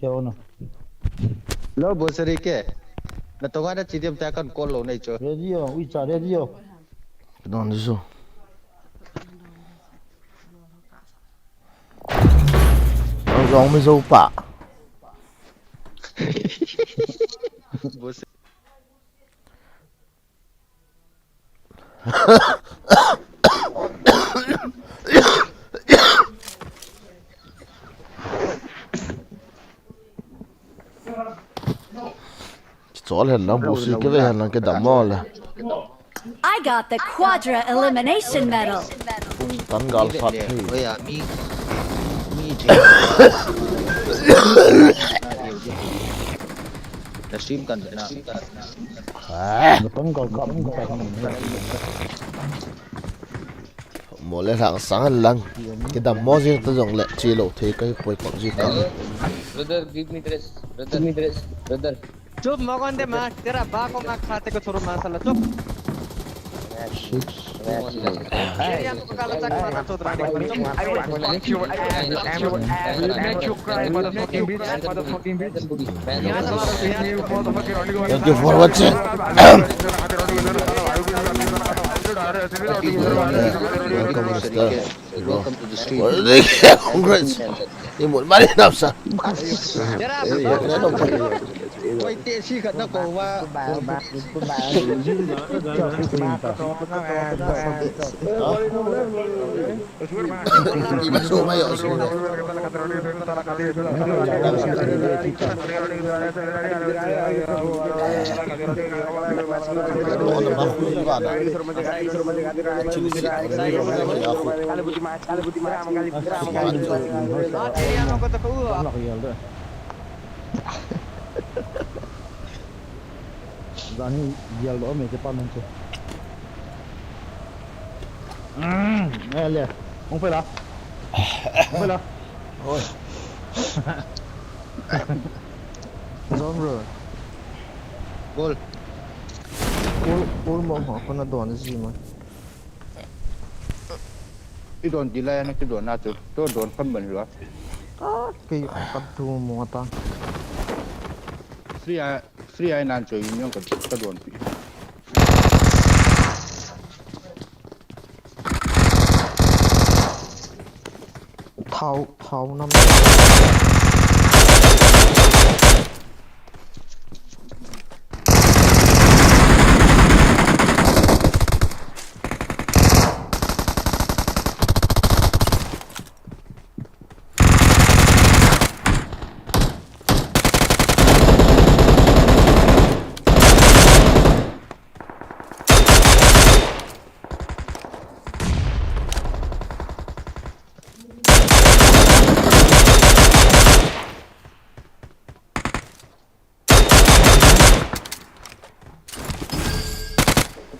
Jauh no. Lo bosari ke? Na tonga ada CDM takkan call lo nai cho. Radio, wicara radio. Don diso. Rong mới dâu bạ. Bos. Chol hen lang busi ke ve hen lang ke damol. I got the Quadra Elimination Medal. Tan gal khat hi. Oh ya, mi ta stream kan na. Depan kau Mo le thang sang lang. Ke damol ji ta jong le chi lo the kai poi pon ji ka. Brother, give me dress. Brother. चुप मगन दे मार तेरा बाको मार खाते को छोरो मार साला चुप ये आपको काला चक मारना चोद राडी पर चुप I will fuck your ass make you cry motherfucking bitch यहाँ Thank you for watching. Welcome to the street. Congrats. Ni một bari nafsa. Quay tệ si khẩn nó cầu qua. Masuk mayo sini. Zani jual doa macam apa macam. Lihat, ông phải là, ôi, Rồi rồi. Gol. Ul mau họ con đòn gì mà. Cái đòn gì lại nó cái đòn nào chứ? Tôi đòn phân bẩn rồi. Cái cắt tu mua ta. Free ai nan chơi nhung cái đòn. Thau năm.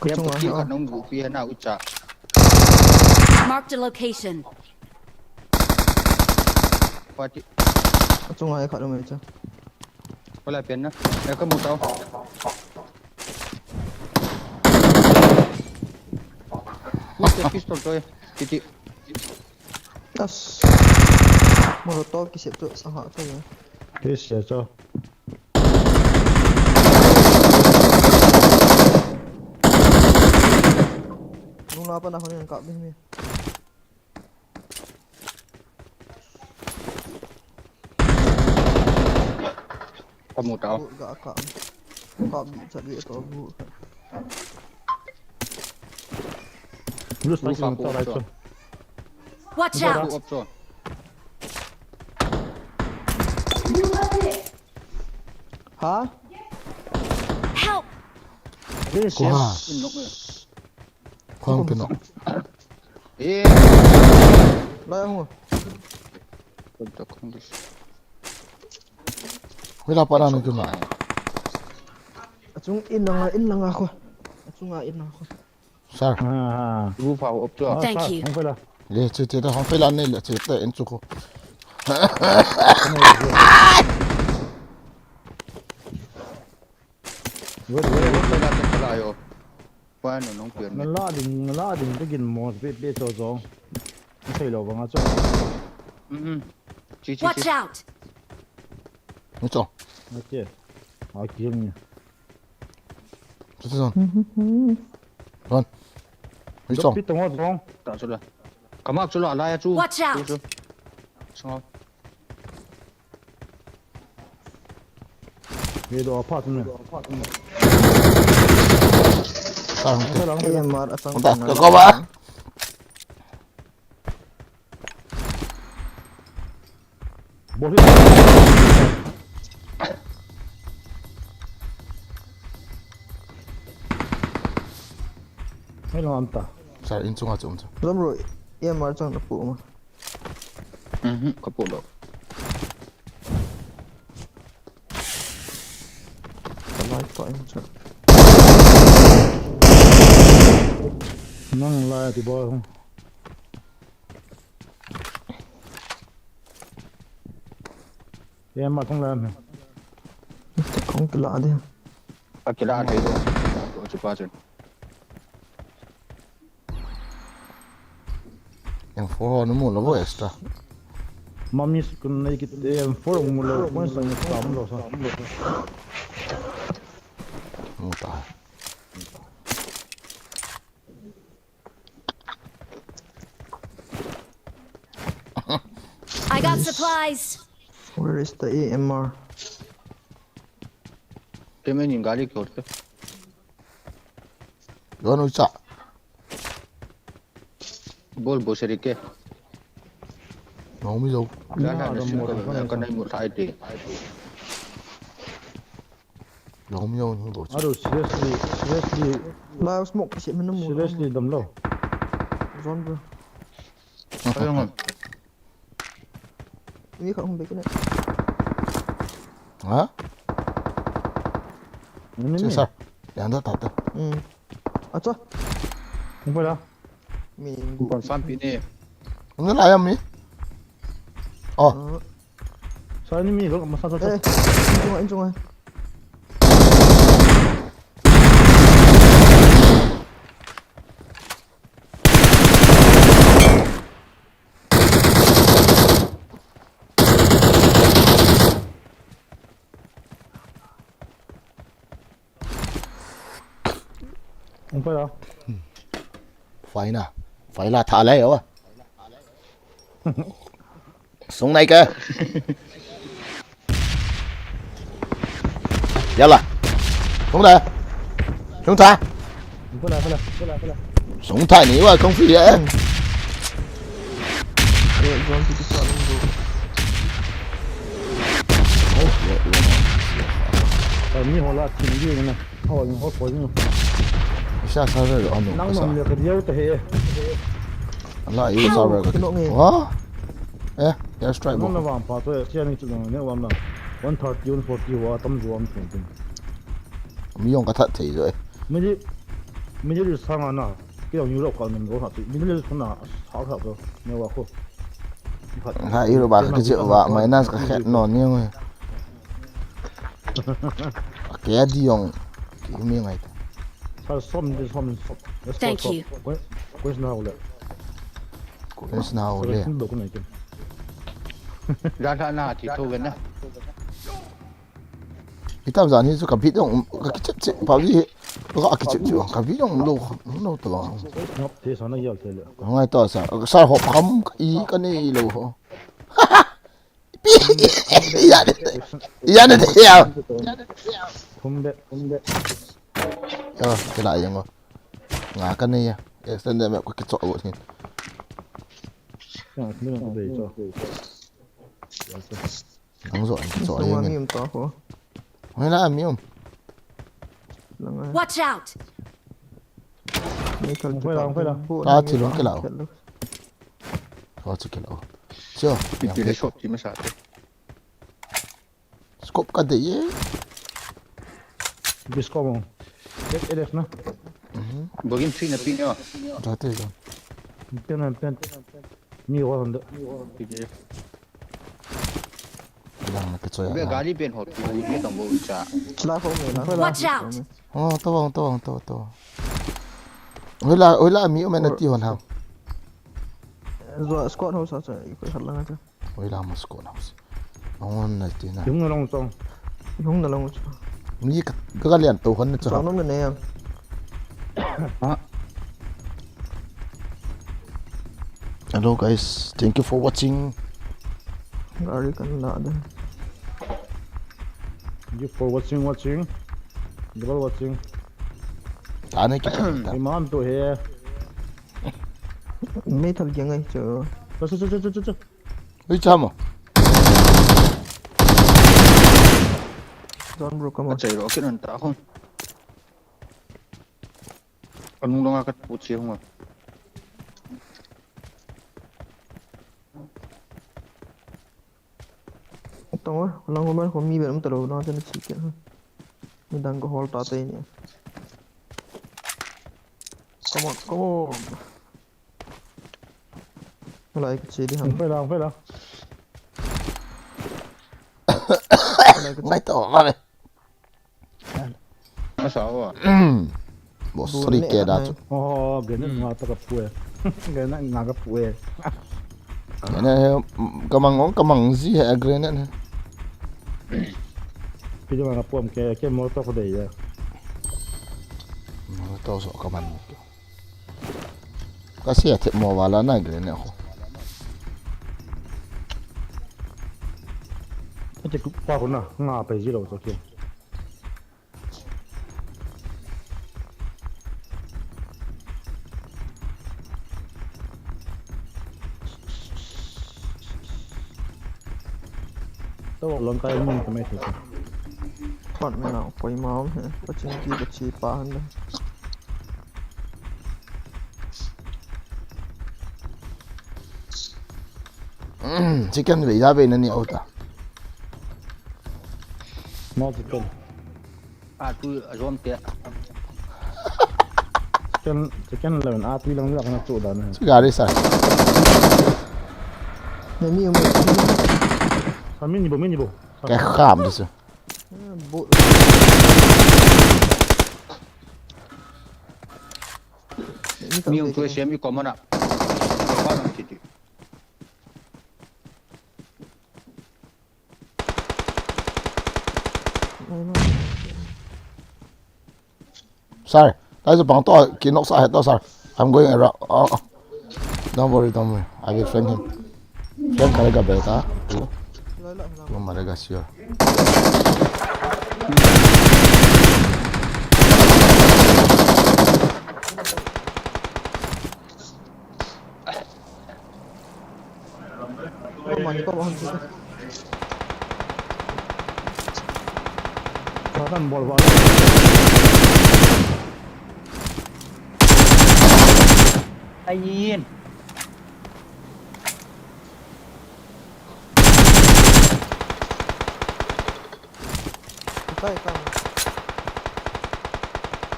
Em có chịu khả năng vũ phía nào ít chả. Marked a location. Qua chị. Chung ai khỏi đâu mày chứ. Có lại biến nhá. Em có một tao. Cái pistol tôi. Chị. Das. Molotov ki siap tu sangat tu ya. Terus ya cho. Nung apa nak ni kat ni. Có một tao. Gak kat. Kat bisa duit atau bu. Terus lagi motor itu. Watch Up out! rồi. Hả? Help! This is Wow. in nok. Khoan cái nó Eh. Lo yang Untuk kondisi. Wala pa na cái nó Acung in lang ako. Acung in lang ako. Sao Roof vào ốp chưa? Thank you. Không phải là. Lê chơi chơi đó không phải là này là chơi tới anh chụp Vừa Tôi đã từng lại rồi. Qua nó nóng tiền. nó la đình cái gìn mò bê cho gió. Nó thấy lâu bằng cho. Chi. Watch out! Đúng chưa? Ok. Kiêng nhỉ. Chết rồi Vâng Đúng chưa? Biết tông không? Tạo cho là. Cảm ơn chú lọ lại chú. Watch out! Xong. Về đồ apart nữa. Sao không Không phải là. AMR asang. Không ta, có ba Bố hết. Hay là anh ta. Sao in chung hạt chứ Belum bro. AMR chang napu mah. Có bộ độ. Kalau itu yang chang. Năng lại thì bò không? Em mà không làm. Kong kila dia. Kira thấy rồi. Độ chụp ba chân. Yang phố nó muốn là vô extra Mami kun này cái em forum mulo quan sang cái tạm lo sao? Không ta I got supplies. Where is the AMR? Thế mới nhìn gái đi kiểu thế. Đó nó chạ Bố sẽ đi kê. Nó không biết đâu Giá là nó xin con này một hai tỷ. Nó không biết đâu nhưng đồ chạ Aduh seriously Lah smoke siap menemu. seriously đầm lâu. Zone bro. Thấy không? Ini kau baik ni. Hả? Ini Chứ sao? Yang đó thật Acha. không phải là. Minggu. Còn fan pin này. Không biết lại em ý Sao ini mi kalau masak Eh, injung. không phải là. Phải nè Phải là thả lấy rồi Xuống này kìa Dạ là Xuống đây Xuống thả Không phải là. Xuống thả nếu mà không phi vậy Eh, zone kita soal bro. Mi hồ là chỉnh gì này. Họ những họ có những. Sao sao rồi anh Năng nằm được cái điều thế. Lại yêu sao rồi Ủa Ê airstrike Năng bộ là vàng phá tôi chỉ anh chụp nó nếu vàng là 130 140 wa tâm ruộng tiền. Mình dùng cái thật thì rồi mình đi sang anh à. Cái ông Europe còn mình có hạt gì. Mình đi sang nào hảo hảo rồi. Nếu mà không. Hai yêu bà cái chuyện vợ mấy năm cái khét nón như vậy Cái đi dùng Cái miếng này Sao xóm. Thank you. Quên nào lại. Cái nào Sao đây không được cái này kìa. Ra nào thì thôi gần đó. Cái tao giờ như cái biết dùng cái chất bảo gì gọi cái chuyện cái biết dùng đâu từ Ngọc thế sao nó yêu thế nữa. không ai tao sao họ không ý cái này đâu Iya này theo Không biết. cái lại vậy mà ngã cái này à xin mẹ có cái chỗ của thì Không để cho. Đúng rồi cái chỗ Tengah này ni entah apa. Mấy là miếng Lang. Watch out! Michael Ah, tilong kilaw. What's kilaw? Sure. Pipili shot di masyado. Scope ka de ye. Bisko mo. Get edef na. Bogin tree na pinyo. Dati lang. Pen. Mi wa handa. Lang na kitso Be ya. gari pen hot ni ke tong bo cha. Sila ko may lang. Watch out! Oh, tawang. Wala mi umen ati hon ha. Zo squad house sa iko halang aja. Wala mo scope na. On na ti na. Yung na lang tong. Yung na lang usa. Mi ka galian to kan na Sa cha. ano na yan? Hello guys, thank you for watching. Gari kan na ada. Thank you for watching. Double watching. Tanay kita. Imam to here. May talgyang ay cho. Cho. Uy, chamo. John bro come on. Chạy rồi cái nền tảng không. Anh muốn cái bút chiếu không à? Tong lang ko ko mi beram taro na jan chicken. Ni dang ko hol tate ni. Come on. Like chidi ham. Phải là. Ngay to vale. Nó sợ à? Bo sri ke da. Oh, ganun nga ta ka puwe. Ganun nga ka puwe. Yana kamang zi ha grenade. Pili mga puwam ke mo to ko de ya. Nó to so kaman. Kasi ate mo wala na grenade ako. Ate ku pa ko na nga pa zero so ke. To long kai mun ka mai to. Pat me na ko imam he. Pachin ki bachi pa han. Chicken bị giá về nên nhiều ta. Mo chicken. À tôi ở zone kia. Chicken là a tuy lang lang na to da na. Gà đi sai. Ne mi mo. Samin ni bo. Cái khảm đi sao. Bo. Miêu tôi xem như có mà nào. Có làm gì đi. Sorry. That's a bang to kinok sa head sorry. I'm going around. Oh. Don't worry. I will friend him. Friend karaga beta. Tu marega sure. Mani ko bahon sila. Kan bol ba. Ai nhiên.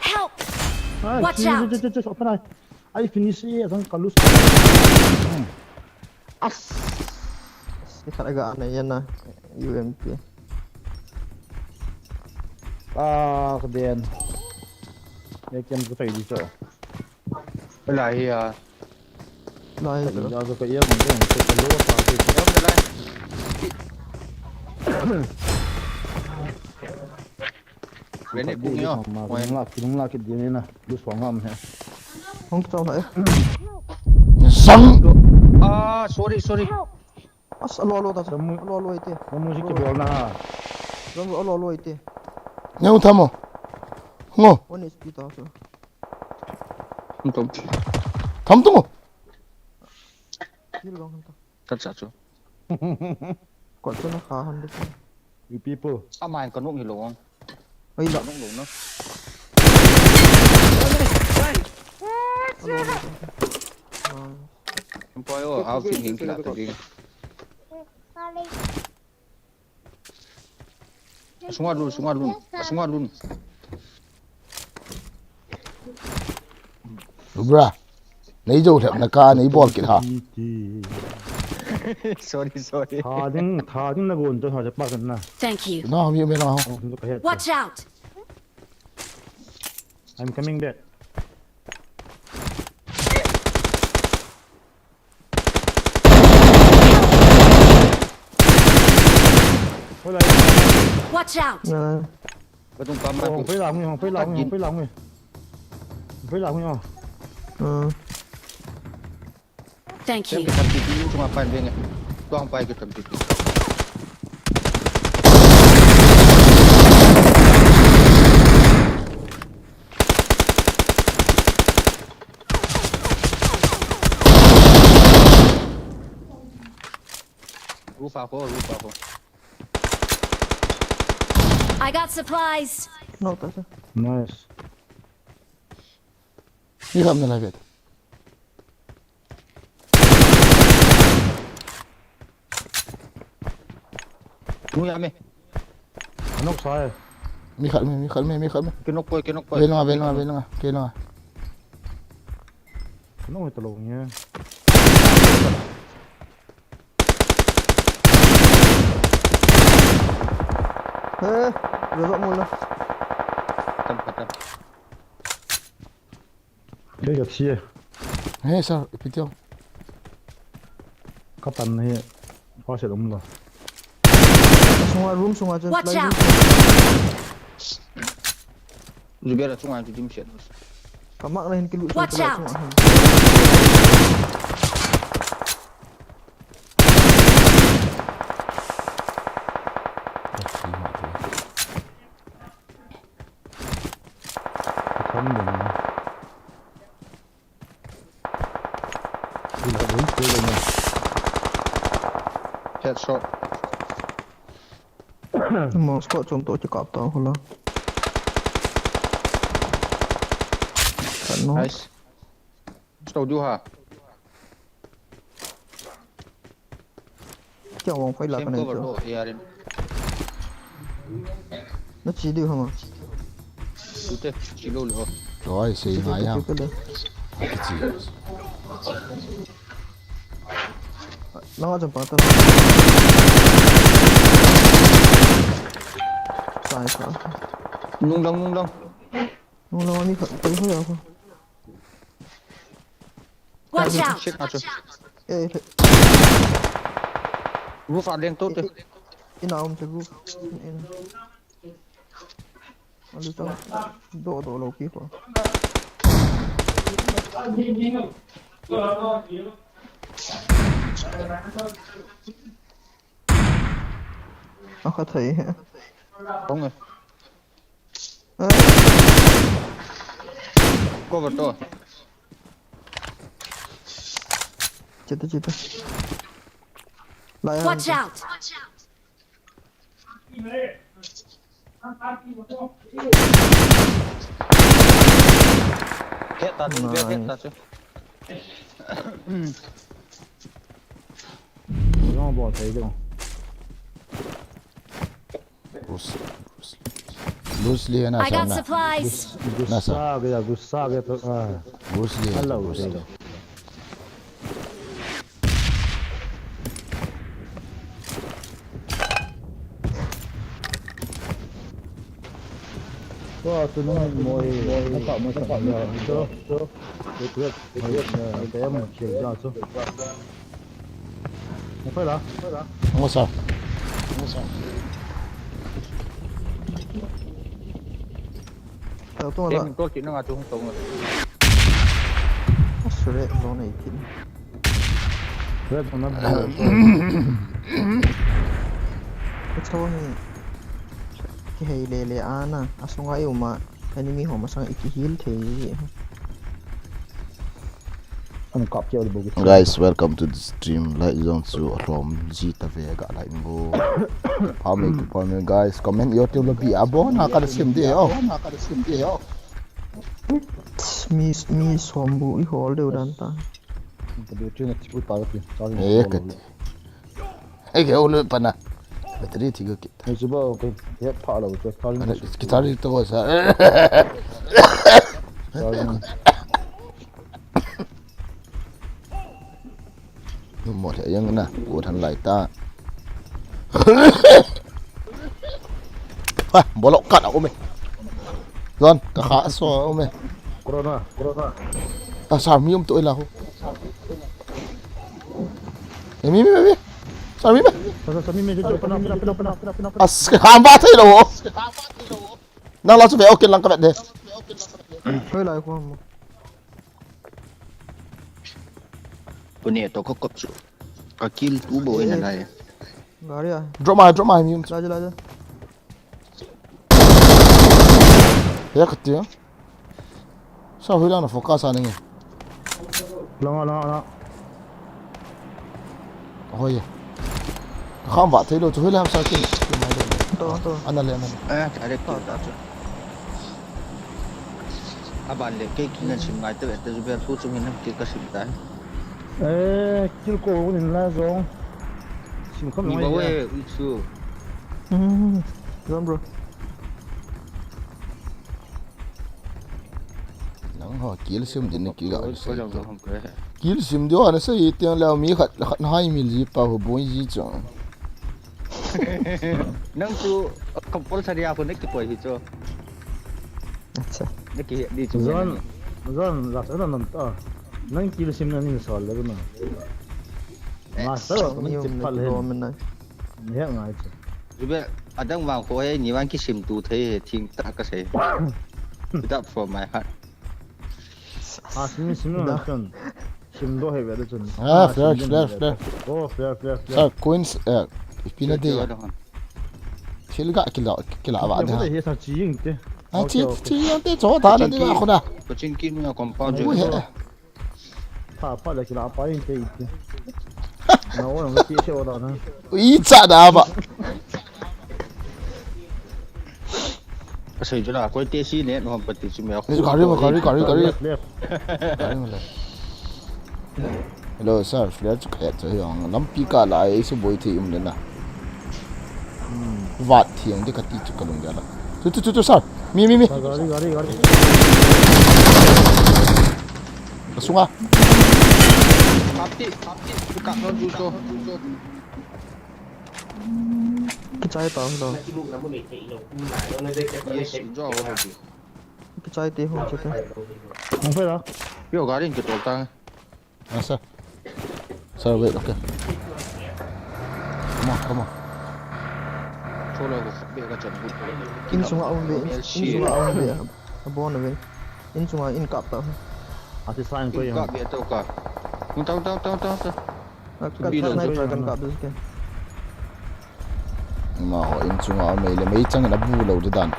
Help! Watch out. Apa na? Ay finish ye kan kalus. Kita agak aneh yan na UMP. Ah, kemudian. Ya kan kita ini so. Lại Lai Jadi ko. aku kayak mungkin kita luar tapi bên này cũng nhá. Kung laki dia ni na. Lus wangam he. Hong tao na eh. Sang. À sorry. As alo ta. Alo ite. Kamu sih bol na. Alo ite. Nhau thamo. Ngo. One is pita so. Không tốt. Tham tung. Kil bang ta. Thật sự chứ. Ko so na kha han de. You people. À mày còn nụng gì luôn không? Ai la. Nụng luôn nó. Poi ao phim hình là tự đi. Semua dulu. Bra, nãy giờ thèm nãy cá nãy bol kìa hả? Sorry. thà tiếng là buồn cho họ sẽ bắt gần nè. Thank you. Nó không biết nào. Watch out! I'm coming back. Watch out! Betul pam Không phải lòng nha. Thank Xem you. cái thằng TV cuma pan dia. Tuang pai ke thằng TV. Rufa ko. I got supplies. No, tak sah. Nice. Đi không nên là việc. Nui ame. Nó sai. Mi khẩn mi. Kenok poi. Bên ngoài. Kia nó. Nó người tao lộn nha. Rồi rộng luôn. Tâm. Cái gặp xe. Hey, sao? Bị tiêu. Các bạn này hoa sẽ đúng rồi. Semua room semua je. Watch out! Juga ada sungai tu dim shit. Kamak lain ke loot. Watch out! Không được. Đi lại bốn chơi rồi nè. Headshot. Mau spot contoh cakap tau pula. Kan no. Nice. Stau du ha. Chẳng vòng phải là Xem cái này cover chưa. tu yarin. Nó chỉ điều hả? Ute chilo lo. Rồi, xì ngại ha. Cái đấy. Cái gì? Nó chẳng phải sai. Nung long. Nó đi khẩn tới hơi không? Watch out! Shit acho. Ê, Roof ada yang tốt tu. cái nào chơi roof. Aduh tao độ lâu kia quá. Aku thấy hả? Không rồi. Cover tu. Chết. Lại Watch out! Hit ta tu. Nó bỏ thấy được. Bruce Lee na I got sana. supplies. Gussa cái Bruce Lee. hello. Có tôi nói mồi nó tạo một sản phẩm rồi chứ cái một chiều ra chứ không phải đó Không có sao. tao tua Em lại. mình có chuyện nó ngã chung rồi. Sure, gió này kín. rất nó Cái chỗ này cái hay lệ ana, asong ayo mà enemy họ mà sang iki heal thì anh cọp chiều được Guys, welcome to the stream. Like zone to Rom Zita Vega like go. How many guys comment your team lebih abo nak ada sim dia oh. mi sombu I hol đều đàn ta cái điều chuyện này chỉ có cái cho cái cái ô lưỡi pana battery thì cái hay chứ bao cái hết phá đâu cái cho anh cái tao đi tôi sao một thế nhưng nè của thằng lại ta bố lộng cắt áo mình rồi cả khá xóa mình corona à sao mi tụi là mi sao mi sao mình cho pernah à ham ba thế đâu năng lao cho về ok lăng các bạn đi hơi lại qua một Punya toko kopsu. Kakil tubo ini lah ya. gari à drop my mi laja ya ketia sao hơi đang là focus anh nghe lama ôi không vạ thế đâu tôi hơi làm sao kia to anh là lên Ada tu. Abang le ke kina simai tu eta zuber tu cuma nak kita simtai. kêu cô nên là giống xin không Ni nói bawa gì usu. rồi bro nắng họ kia sim đến kia gọi Kau jangan bohong kau. kia sim đó anh sẽ tiếng lao mi khát 2 gì bao bôi gì chẳng Nang tu kompol saria pun nak tu hijau. acha Nak di cuma. Zan là sẽ là nằm ta nâng kêu xin là nhìn sờ lên mà mình nhiều chụp mình phát đồ lên mình này nhẹ ngay chứ Zuber ada bang kau ni bang kisim tu thei ting tak kasih. Tidak from my heart. xin là chân xin đôi hệ về chân flash oh fair sao coins pina đi thiếu gạ kila vạ nhưng mà đi đây là chỉ những thế chỉ anh thấy chỗ thà là đi vào không à Kucing kini yang compound ui juga. hệ thả phát là cái lá bay như thế nó là cái chia sẻ đó nè ý chả đã vạ Pasal jual aku tesi ni, orang peti cuma aku. Cari. left Hello sir, flash kẹt cho hiểu lắm pi cả lại số bồi thì lên nè vạt thieng đi cái tí chút cái lồng ra là chú sir mi gari xuống à Kapti, buka non juto. cái chai tao đâu Yes, jual orang tu. cái chai tê không chết đấy không phải đó Yo, garing kita tang. à sir wait okay come on Chola aku sabik kacang but. in sunga ông về abon về in sunga in cặp tao thì sai કોઈ Kau biar tahu kau. Tahu. cắt này phải cần cặp được cái mà họ in chung ở mấy là mấy chẳng là bu lâu đàn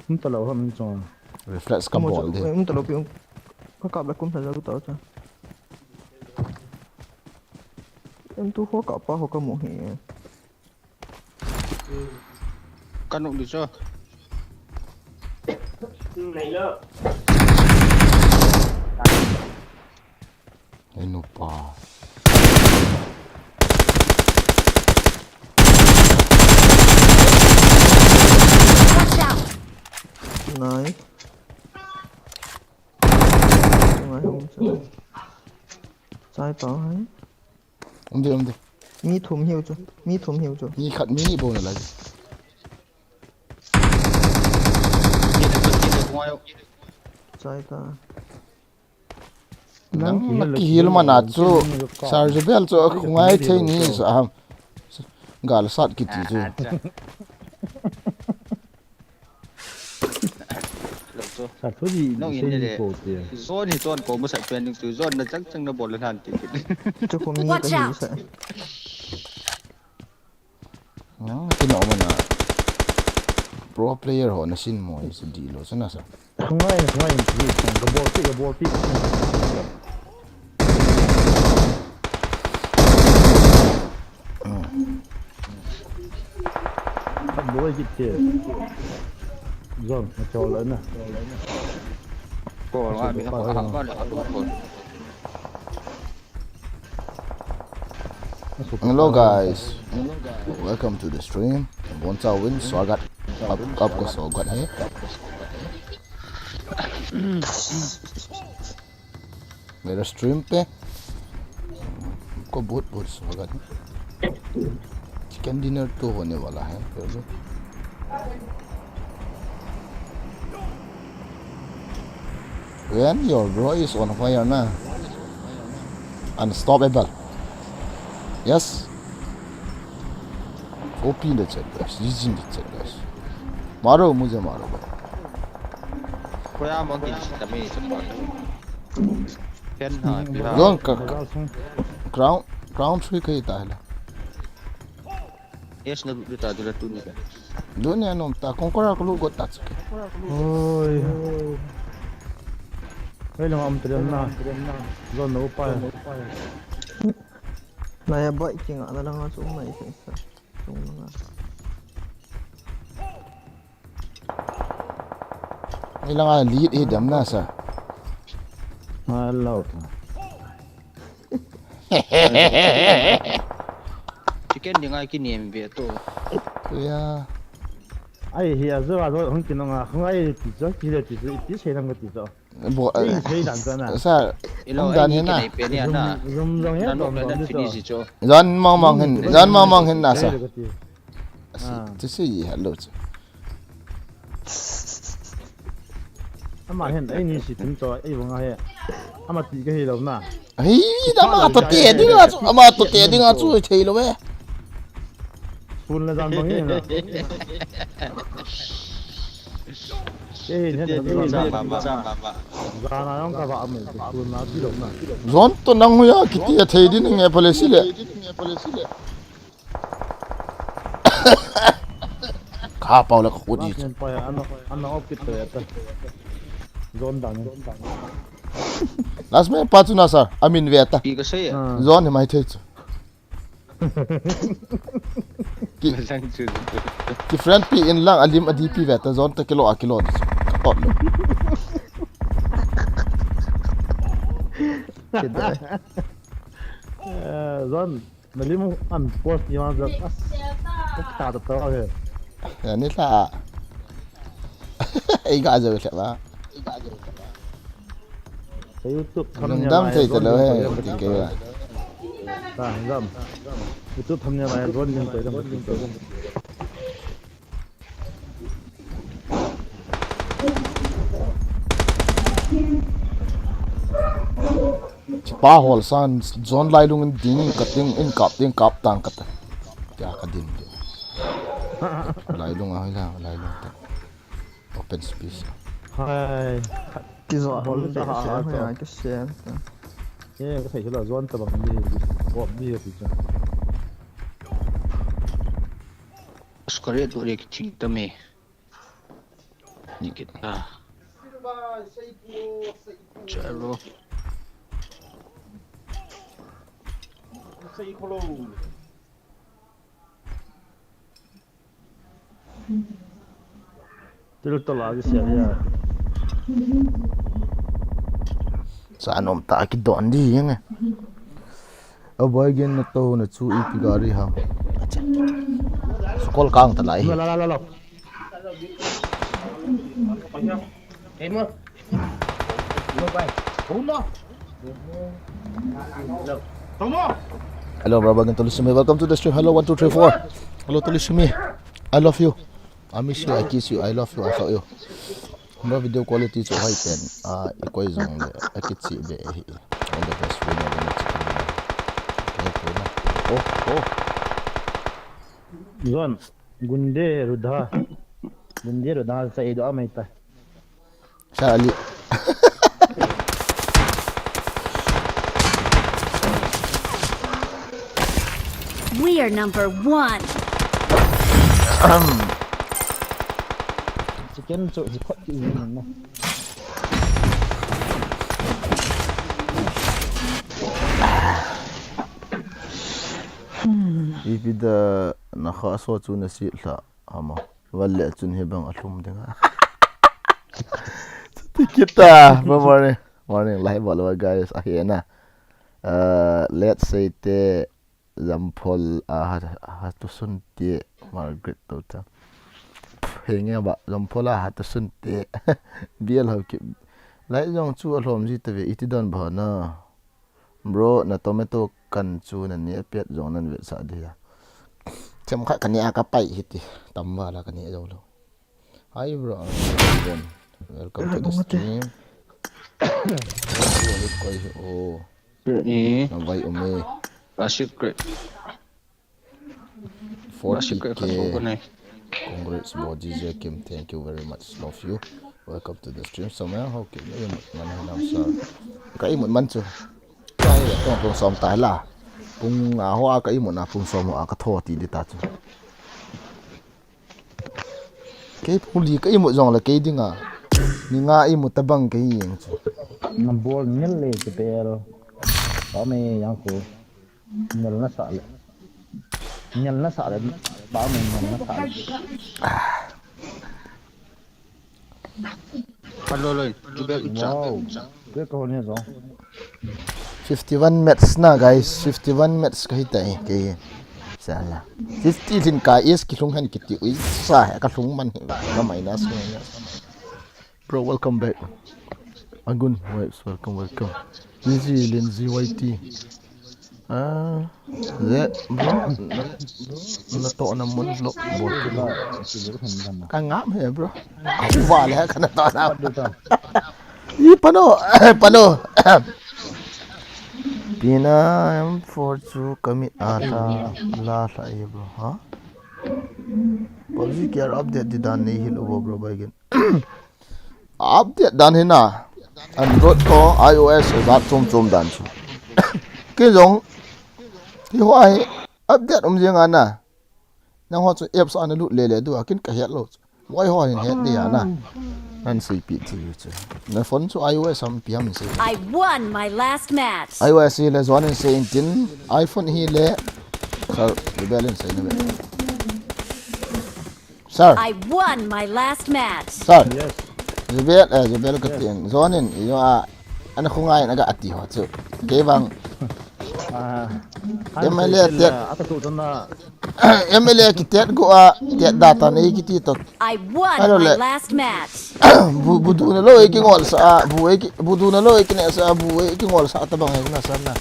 không tao lâu hơn cho reflex cái ball đi em tao lâu có cặp là cũng phải ra tao cho em tu khó cặp bao có một hệ Kan nak di so. ai nụ pa Watch out! này không sai tao hay ông đi mi thum hiểu cho mi khát mi bộ này là Dia dapat muai. sai ta nang nakihil man at so sarjebel so khungai theini sa gal sat kiti chu sao thứ gì Nó in đây. Zone ni zone ko masa trending tu zone na chang na bola nanti. cho con mi Watch cái gì out. sẽ cái nọ mà na pro player ho na sin mo is di lo sana sa không ai thì cái ball pick Bắt bố dịch kìa. Rồi, nó cho lớn nè. ก็ว่ามีเขาหาก็เลยทุกคน Hello guys, welcome to the stream. Bon tao win swagat up ko swagat hai. मेरा stream पे को बहुत बहुत स्वागत है. Chicken dinner तो होने वाला है पहले. When your bro is on fire na, unstoppable. Yes. OP ले चल रहा है, सीजन ले चल रहा है. मारो मुझे मारो. พยายามมองกินแต่ไม่สปอร์ตเห็นหายพี่ว่า Zone ground 3 कहीं ताहला. เอชนึกดูตาดูแลตุนกัน Dunia nom ta konkora ko lu got tatsuke. Ôi. Đây là ông Edam Nah. Rồi nấu pa. Naya ba ikinga na lang ako may isa. Tung nga. Ilang lead Edam Nah sir. Hello. ชิคเก้นยังไงกินเนี่ยมีเบียร์ตัว Ya. Ai hiện giờ là rồi không chỉ nó à, không ai chỉ là tí xe năng cái tí đó. Bo Tí xe đàn chân à. sir. อีโล Ông ไอ้ dan นี่ hin กิน na. ไอ้เป็นเนี่ยนะ Rung hết นั่น rồi. นั่นฟินิชโจ Zon mong hin na sir. À. This is hello. Mà hiện ai ni chỉ tính cho ai vong ai. Mà tí cái gì đâu na. Hey, da ma to te dinga chu, ama to te dinga chu chei lo we. Phun là dàn vong hiện rồi. Cái hiện hết rồi. จ้าบ้าบ้าบ้า Ra là ông cả vợ mình phun là tí đâu na. Zon to nang ya kiti ya thei din nge policy le. Ka pau la ko di. Nên phải ăn nó ốp cái tệ ta. Zone đàn. Last me patuna sir. Amin veta. ปีก็ใช่อ่ะ Zon ni mai thei chu. มันตั้งชื่อ Ki friend pi in lang alim adi pi veta zon ta kilo a kilo. Kapot lo. Kida. Zone, mình đi mua ăn post gì mà giờ. Cái tao tập tao rồi. Ya ni la. Ai ga zo le ba. Cái YouTube Nung dam thei ta lo he. Ti ke ba. À, dầm. YouTube tham gia bài luôn nhưng tới đâu. Pa hol san zon lai lung ding kating in kap tang kat. Ya ka din. Lai lung a la lai lung ta. Open space. Hai. Tizo Bol bol ta ta ha. ha cái xe. Cái thầy là Zone tập bằng đi. Gọp đi thì chứ. สกอร์ตัวเล็กจริงตั้มเองนี่กินอ่ะเจ้าโล Tôi tôi là cái xe này. Sa nom ta ki don di yang. A boy gen na to na chu ipigari ham. Acha. Skol kang ta lai. La. Hello brother, gan tulis me. Welcome to the stream. Hello 1 2 3 4. Hello tulis me. I love you. I miss you. I kiss you. I love you. I fuck you. Bro video quality so high pen. Ikoi zong le. I kit si be hi. On the best way na gan chicken. Oh. Zone. Gunde Rudha. Gunde Rudha sa ido amay ta. Sa ali. We are number 1. Chicken so chỉ có chữ gì mà. Ibida nakha so chu na si la ama walle chun he bang ahlum denga kita morning live ball guys ahena let's say te zampol ha to sun te Margaret tota henge ba zampol ha to sun te bial ha ki lai jong chu alhom ji te ve itidon bha na bro na tomato kan chu na ni pet jong nan ve sa dia chem kha kan ya ka pai hiti tamma la kan ya jo lo hi bro welcome to the stream oh nambai ume secret 40k congrats body Kim, thank you very much, love you, welcome to the stream. Somewhere how can you man nam sa kai một man chu kai tong tong som tai la pung a hoa kai một na pung som a ka tho ti di ta chu cái puli cái một dòng là cái đi ngà ni ngà im một tabang cái gì chứ nằm bol nhel le cái pero có mày yang cô nhel nó sợ lắm bảo mình nhel nó sợ Palolo jubel wow cái câu này rồi 51 minutes na guys 51 minutes cái tai cái sala 50 tin ka is ki thung han ki ti ui sa ka thung man na minus bro welcome back Angun welcome Easy Lindsay YT that bro na to na mun lo bot ka ngap he bro va le ka na to na i pano Pina M4 chu kami ata la la ye bro ha PUBG care update di dan nei hil over bro again update dan hina Android ko iOS ba chom dan chu ke jong ki hoi update jeng ana nang ho chu apps an lu le du akin ka het lo moi ho hin het dia na nan CP chu na phone chu iOS am piam se I won my last match. iOS le zone in 17 iPhone hi le sir the balance sai na sir I won my last match. sir Zubel ka tiang zone in yo ana khungai na ga ati ho chu ke bang MLA tet MLA ki tet go tet data nei ki ti to I won my last match. budu na lo ki ngol sa budu na lo ki na sa ki ngol sa tabang na sa na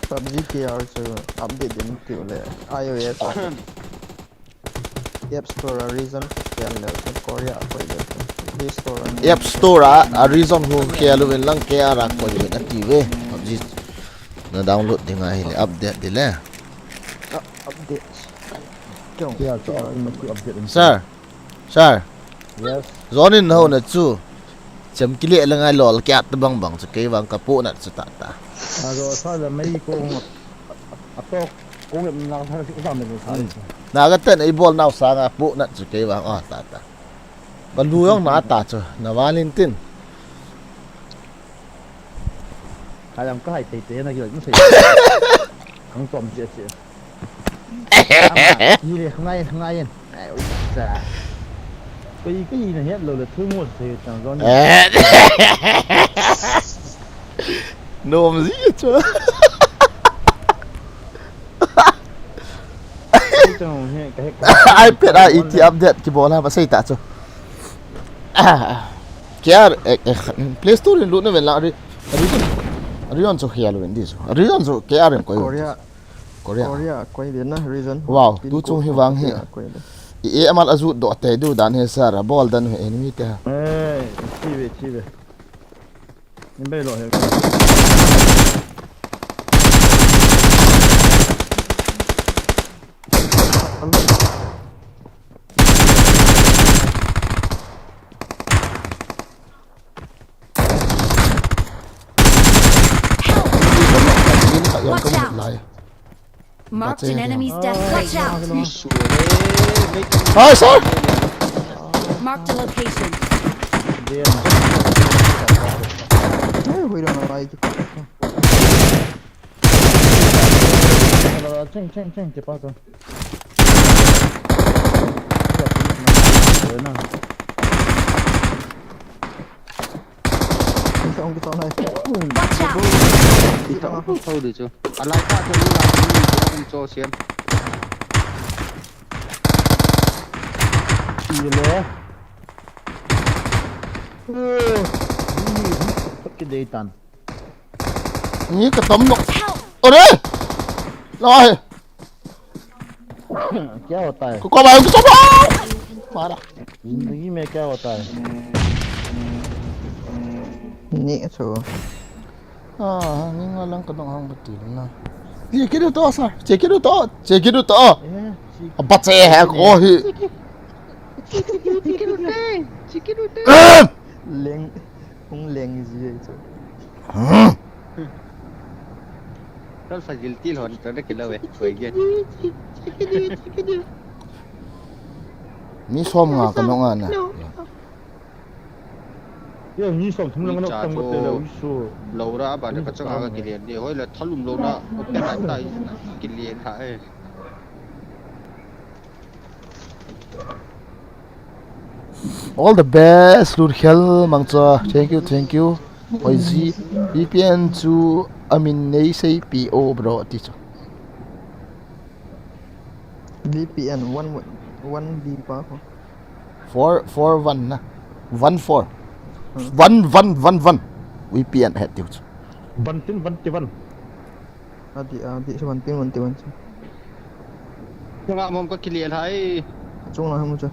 PUBG KR so update din to le iOS App Store reason kaya le Korea ko ile Play Store App Store a reason ho kaya lo lang kaya ra ko ni active PUBG na download din nga hili update dile update yeah so update sir yes zonin ho na chu cham kile lang ai lol kya tabang bang sa kay bang kapo na sa tata rồi sau là mấy cô to công nghiệp nào thay cái dòng này rồi na ga ten ai bol naw sa nga po na sa kay bang tata baluyong na ta chu na Valentine hai làm có hai tỷ tiền này rồi cũng phải không tóm chuyện gì này không ai cái gì này hết rồi là thứ một thì chẳng có nôm gì chứ iPad IT update ki bola ba sai ta chu kya Play Store lu na vela Arion chu khia lu ndi chu Arion chu kya ren ko Korea ko ile na reason wow tu chung hi wang he e amal azu do te du dan he sar bol dan enemy te chive em bây rồi Watch out. Marked an enemy's death. Watch out. hi sir Marked a location. Hui đâu nó bay chứ có. Cheng cepat kan. Kita ông cái tao này. Đi Watch out! tao thôi được chưa? Anh lại qua thôi là không cho xem. Gila. Cái đây tan. Như cái tấm nó. Help! Ở đây. Rồi. क्या होता है Có bài cái số đó. Mà đó. जिंदगी में क्या होता है Nhẹ chỗ. Nhưng mà lang cái đồng hàng bát tiền na. Gì cái đó to sao? Chỉ cái đó to. Chỉ cái đó to. Bắt xe hả cô hi. Leng. Không leng gì vậy chỗ. Rất phải dil til hòn cho nó cái lâu vậy. Vậy kia. Ni som nga cái nông anh à. 야 니성 정말 어떤 것들을 있어 Lâu đó bạn nó có cho hàng cái liền đi hỏi là thắt lùm lâu đó. Cái này tay cái liền thải. All the best, Lurkhel Mangcha. Thank you. Oizi VPN to nei say PO bro teacher. VPN 1D pa ko. 441 na. 14. 1111 VPN head teacher. Bantin Adi sebantin. Nhưng mà mong có cái liền thải. Chung là không chưa.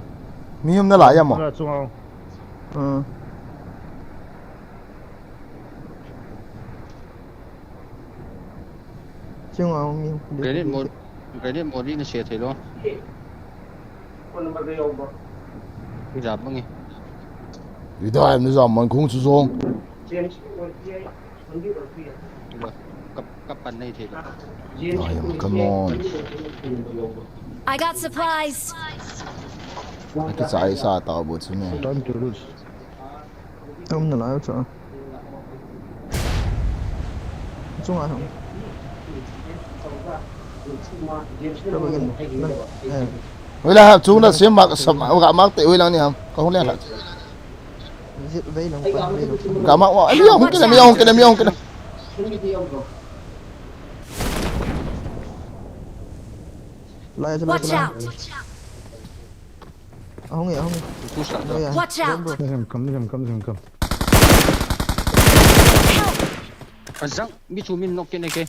Mi hôm nay lại em à? là trung không Chung là không. Cái này một đi nó sẽ thấy luôn. Cái giảm bao nhiêu? Vì đó em nói rằng mình cũng sử dụng. Cấp bàn này thì Come on. I got supplies! Cái trái xa tao bột xuống nè. time to lose Không là lại chỗ. Chung là không. Cho begin. Wala chúng ta xem mặc sầm gạo mắc tệ lang ni ham. Có không lên hả? Giết vây lòng pa. Gạo mắc anh đi không cái này. Lại cho Watch out! Không nghe. Watch out! cầm anh răng mi chú min nóc cái này kia.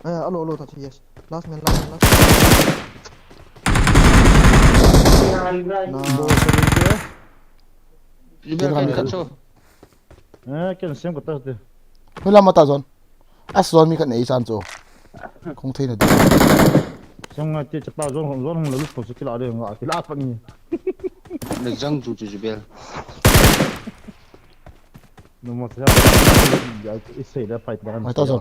Alo touch yes. Last man. Liberal kan so. cái xem của tao thì Wala mata zon. As zon mi kan ei san cho. Không thấy được. xem ngay tiếp bao không là lúc phải cái lạ đây ngã cái lạ phăng nhỉ Nó răng chú bel. nó mà sao cái xảy ra phải Mày tao zon.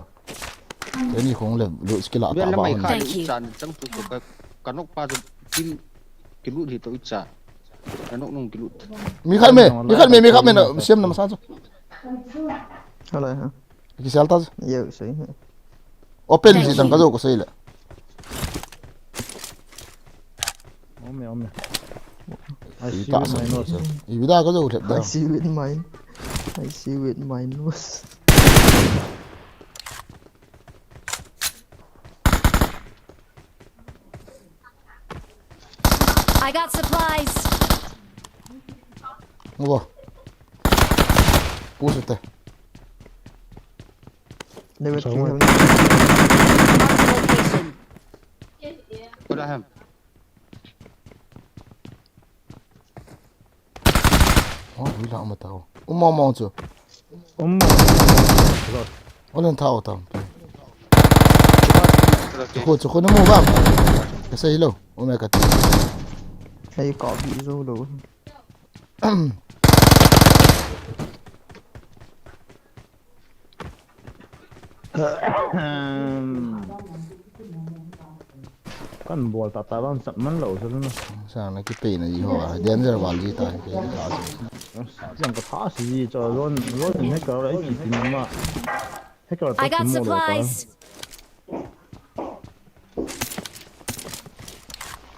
Cái này không là lựa cái lạ Bel tạo là bao mày hơn. khai Thank you. răng chú cái nóc pa rồi cái lụt thì tôi trả. Cái nóc nông cái lụt. Mi khát mày xem nằm sao cho. Alo hả? Cái sao tao. Giờ sấy. Open gì đang cái gì là. ôm I Ý see tạ my sao? nose Ý biết cái gì thật I đấy. see with my nose. I got supplies! Ngô. Push it. Never Sao kill mà? him. Location! Có đã hầm. Vì lạ mà tao. Mong chưa. ôm Lên thao tao. Chỗ nó mua vàng. Cái xe lâu. Mẹ cái. Hay có bị rô đồ. con bò tạt tạt con sẵn mắn lẩu cho nó Sang này cái pin này gì hả? Đem ra vào gì tài cái gì cả. 像个塔是就乱那个来几天嘛，那个 I 都 got 是没了的。 supplies.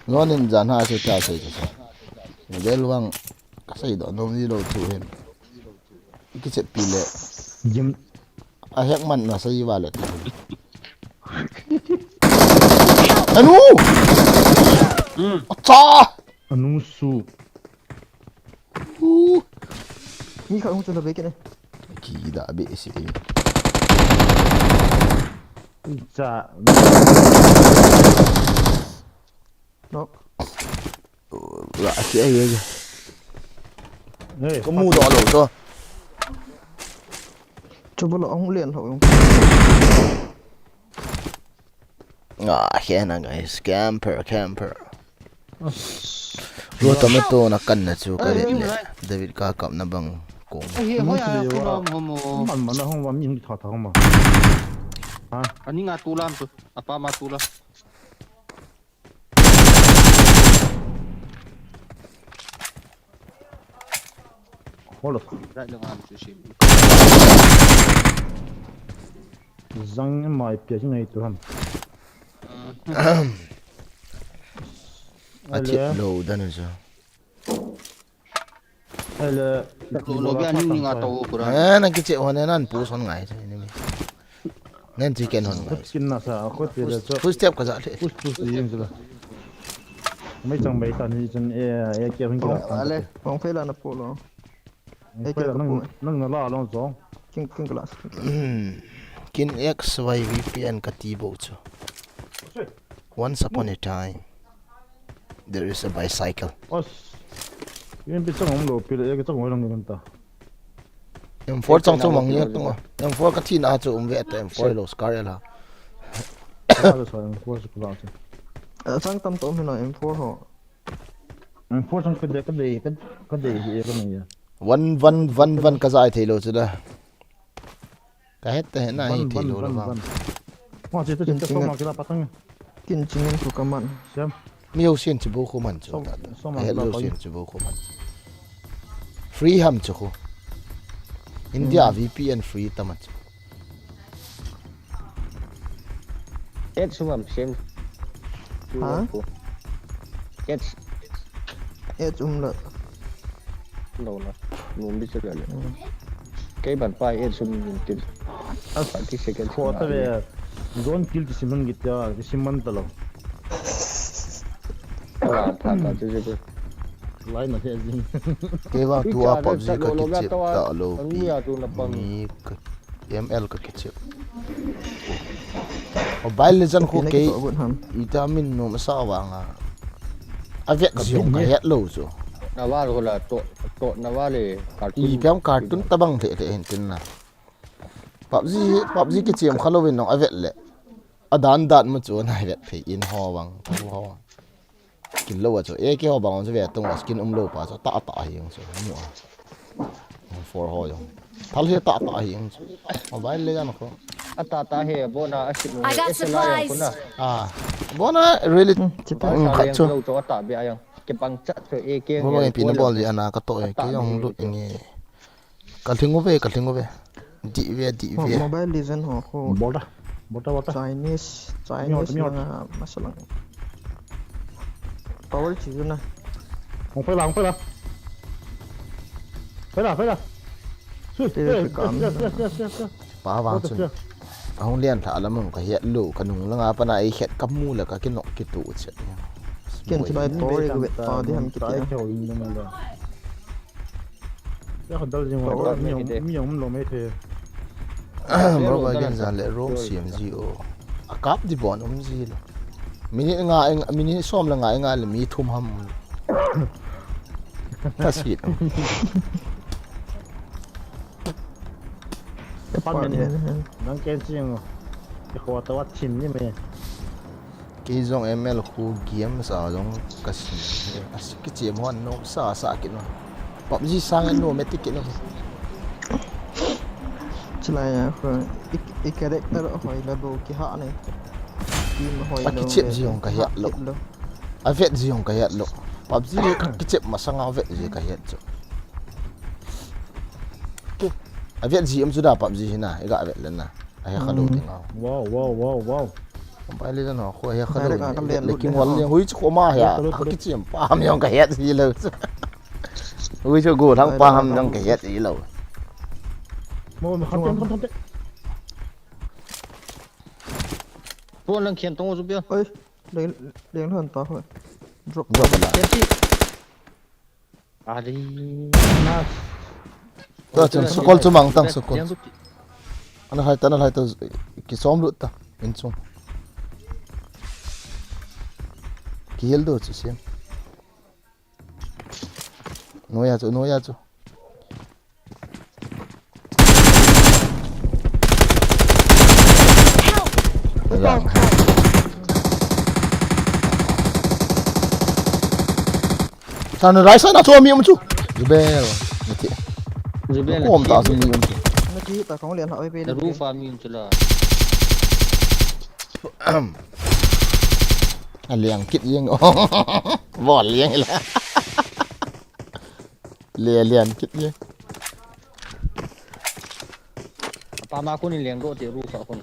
Ngon jan ha se ta se se. Be luang ka sai do no ni lo tu hem. Ki chet pi le. Jim A hek man na sai wa le. Anu! Cha! anu su Ni không cho nó về cái này. Ki da be si. cha Nó La si ai ye. này Có mu đó lo to. cho bố lọ không liền thôi. Khen guys, camper. Lo tomato na kan na chu ka le. David ka kap na bang ko. Ai hoi à tu lam homo. mà nó không bấm những thọ thọ mà Ani nga tu lam tu. Apa ma tu lam. khó là Right lang am tu sim. răng mày bịa như này tụi ham A chip lo da na jo. hay là Lo bi ani ni nga to kura. Na ki che hone nan pu son ngai se ni. Nen chicken hon ngai. skin na sa có thể là cho Full step ka za le. push gì vậy mấy chẳng mấy tàn thì chân e kia hình kia Ale. Không phải là nó phụ lọ. phải là nâng là lo gió Kinh glass. Kin X Y VPN ka ti bo cho. Once upon a time there is a bicycle. 어 이건 비싼 엄로 필요 여기 조금 어려운 거 같다 M4 trong trong mang yak tong. M4 ka thi na chu ve ta M4 lo scar la. 그래서 저는 그것을 그러지 Sang tâm tổn thì nói em phô họ. 포장 근데 이거는 One ka zai thelo chu da. Ka het ta na hi thelo la ba. 와 진짜 소마 기다 빠탕 Kinh chính em của các bạn. 쌤 Miêu xiên chu bo khu man chu. 소마 Hello xiên chu bo khu man. Free ham chu khu. India VPN free ta ma chu. Chết sumam xem. Hả? Chết Ê là đâu là muốn đi chơi lại. Cái bàn phai hết sum tin. Phải cái second. 포탑에 이건 길드 심은 게 있다 그 심만 달라 Thả chơi chơi. 라인 나 해지 Ke wa tu a PUBG ka ki chip ta lo Ang pi. niya tu na pang. Ni ka ML ka ki chip. Mobile Legend khu cái ke này cái hầm. vitamin no ma sa wa nga. Avet ziong ka het lo chu. Nawa ko la to nawa le cartoon. I piam cartoon tabang the hin tin na. PUBG ki chiam Halloween no avet le. Adan dat ma chu na vet phe in ho wang thu ho. Kin lo wa chu e ke ho bang chu ve tong skin lo pa chu ta hiang chu mu a. For ho yo. Thal he ta hiang chu. Mobile Legend ko. Ata he bona asip mo. I got supplies. Bona really Chita. khat chu. Lo to ta bia yang. Ke pang chat so e ke. Bo ngai pin bol ji ana ka to e ke yong lu ngi. Ka thingu ve. Di ve. Mobile Legend họ khô. 뭐다 Chinese Miot. là masalah. Power chỉ na. không phải là Pa wang chu. Ahong lian tha lam ka hiat lu ka nung langa pa na ai het ka mu la ka kinok ki tu che. Kian chỉ nói power cái việc to thì hầm tại kia. theo in đó mà ya khadal jing wa mi yong lo me the Mo ba gen za le ro CMG o. Akap di bon ji la. Mini som la nga le mi thum ham. Ta sit. Cái pan part ne này. nang ken jing cái kho ta wat chin ni me Ki zong ML khu game sa zong ka sin. As ki chem hon no sa ki no. PUBG sang no metik ki no. Chỉ là cái character hỏi là đồ cái họ này. Team hỏi Cái chuyện gì không cả hiện lộ. A vet gì không ka het lo. PUBG ki chep ma sanga vet ji ka het chu. ai viết gì em sudah PUBG hina ai gak viết lên na ai khadu tinggal wow sampai lên nó khôi ai khadu lekin wal yang hui chu ma ya hakit chim paham yang ka het gì lo hui chu go thang paham yang ka het gì lo một không Buôn lần khiển tung giúp biết. Ơi, đến hơn to thôi. Drop. Khiển chi. À đi. Tôi chừng sukol chu mang tang sukol. Ana hai ta ki som lut ta in chung. Ki hel do chu sim. Noya chu. Dạ. Sao nó rải sai nó thua miệng chú. Jubel. Jubel. Ôm ta xuống miệng chú. Nó chỉ ta không liền họ về. The roof farming chula. Liang kit riêng. Vỏ liang là. Liang kit riêng. Pa ma ko ni leng do the roof fa kon.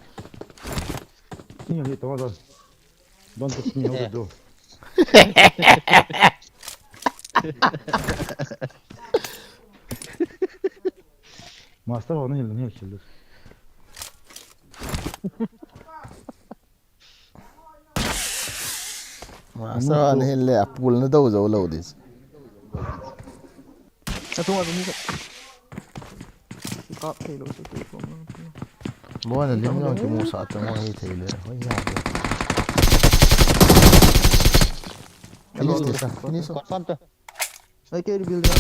Ini yang itu ada. Don't touch me over do. Master onu hildi hildi. Master onu hildi pool nó đâu rồi lâu đi. Nó tung ra bên này. Có thì lối sự của nó. Bố là liếm nhau chỉ mua sợ trong ngoài thì lẽ hơi nhạt rồi. Finish this, finish. Confirm to. Đây kia đi build ra.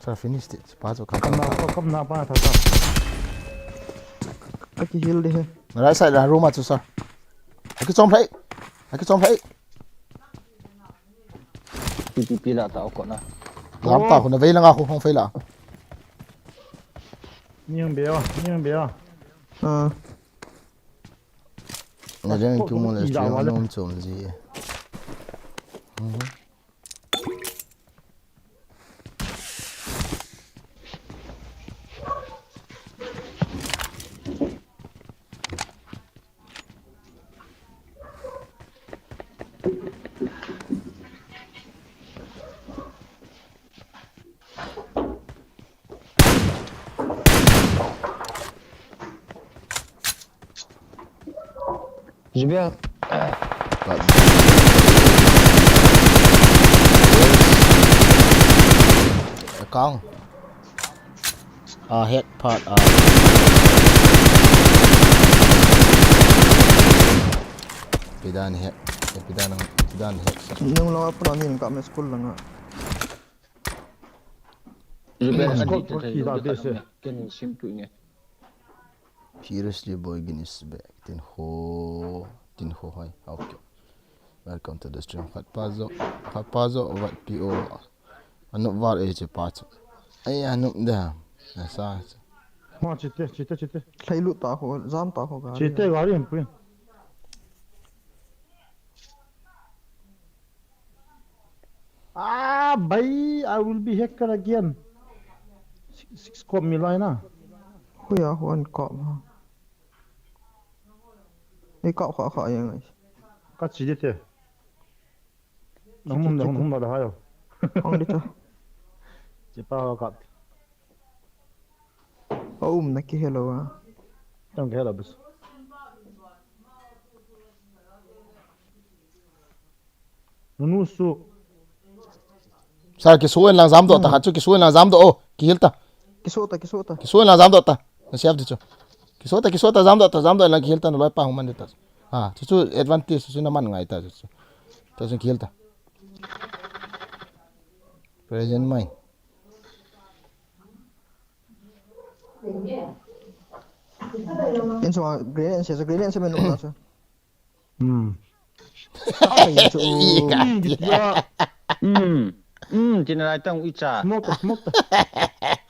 Sir, finish it. Paso Come na pa ta. Cái heal đi. Right side là room mà chú sir. Cái trong thấy. PPP là tao còn à. Làm tao còn vây là ngao không phải là. Nhưng béo. Người dân chúng mình là chuyện nông trồng gì. Jubel. Con. Head part. Pidan head. Nhưng lo apa ni kat mes school lah ngak. Jubel Skott ki da det ser. Kan sim tu ni. Seriously boy Guinness back. Tin ho hai. Okay. Welcome to the stream. Fatpazo what PO. Anu var age part. Ai anu dah. Nasa. Ma chite. Thay lụt ta ho, zam ta ho ga. Chite gari em pui. Ah, bhai, I will be hacker again. Six cop milai na. Hui à, ho an cọp ha. Cái cọp khỏi yang này. Ka chi te. Nong da hayo. Không đi ta. Chỉ pa ka. Nãy kia hello à. Tang hela bus. Nunu su. Sir cái số lang zam do ta chu cái số lang zam do ki hilta. Cái số ta. Cái số lang zam do ta. Nó chef chu. Cái số ta zam do lang ki hilta nó lai pa hung man ta. Chu advantage chu na man ngai ta chu. Ta chu ki hilta. Present mine. In so gradient se menu na so. General tang ucha.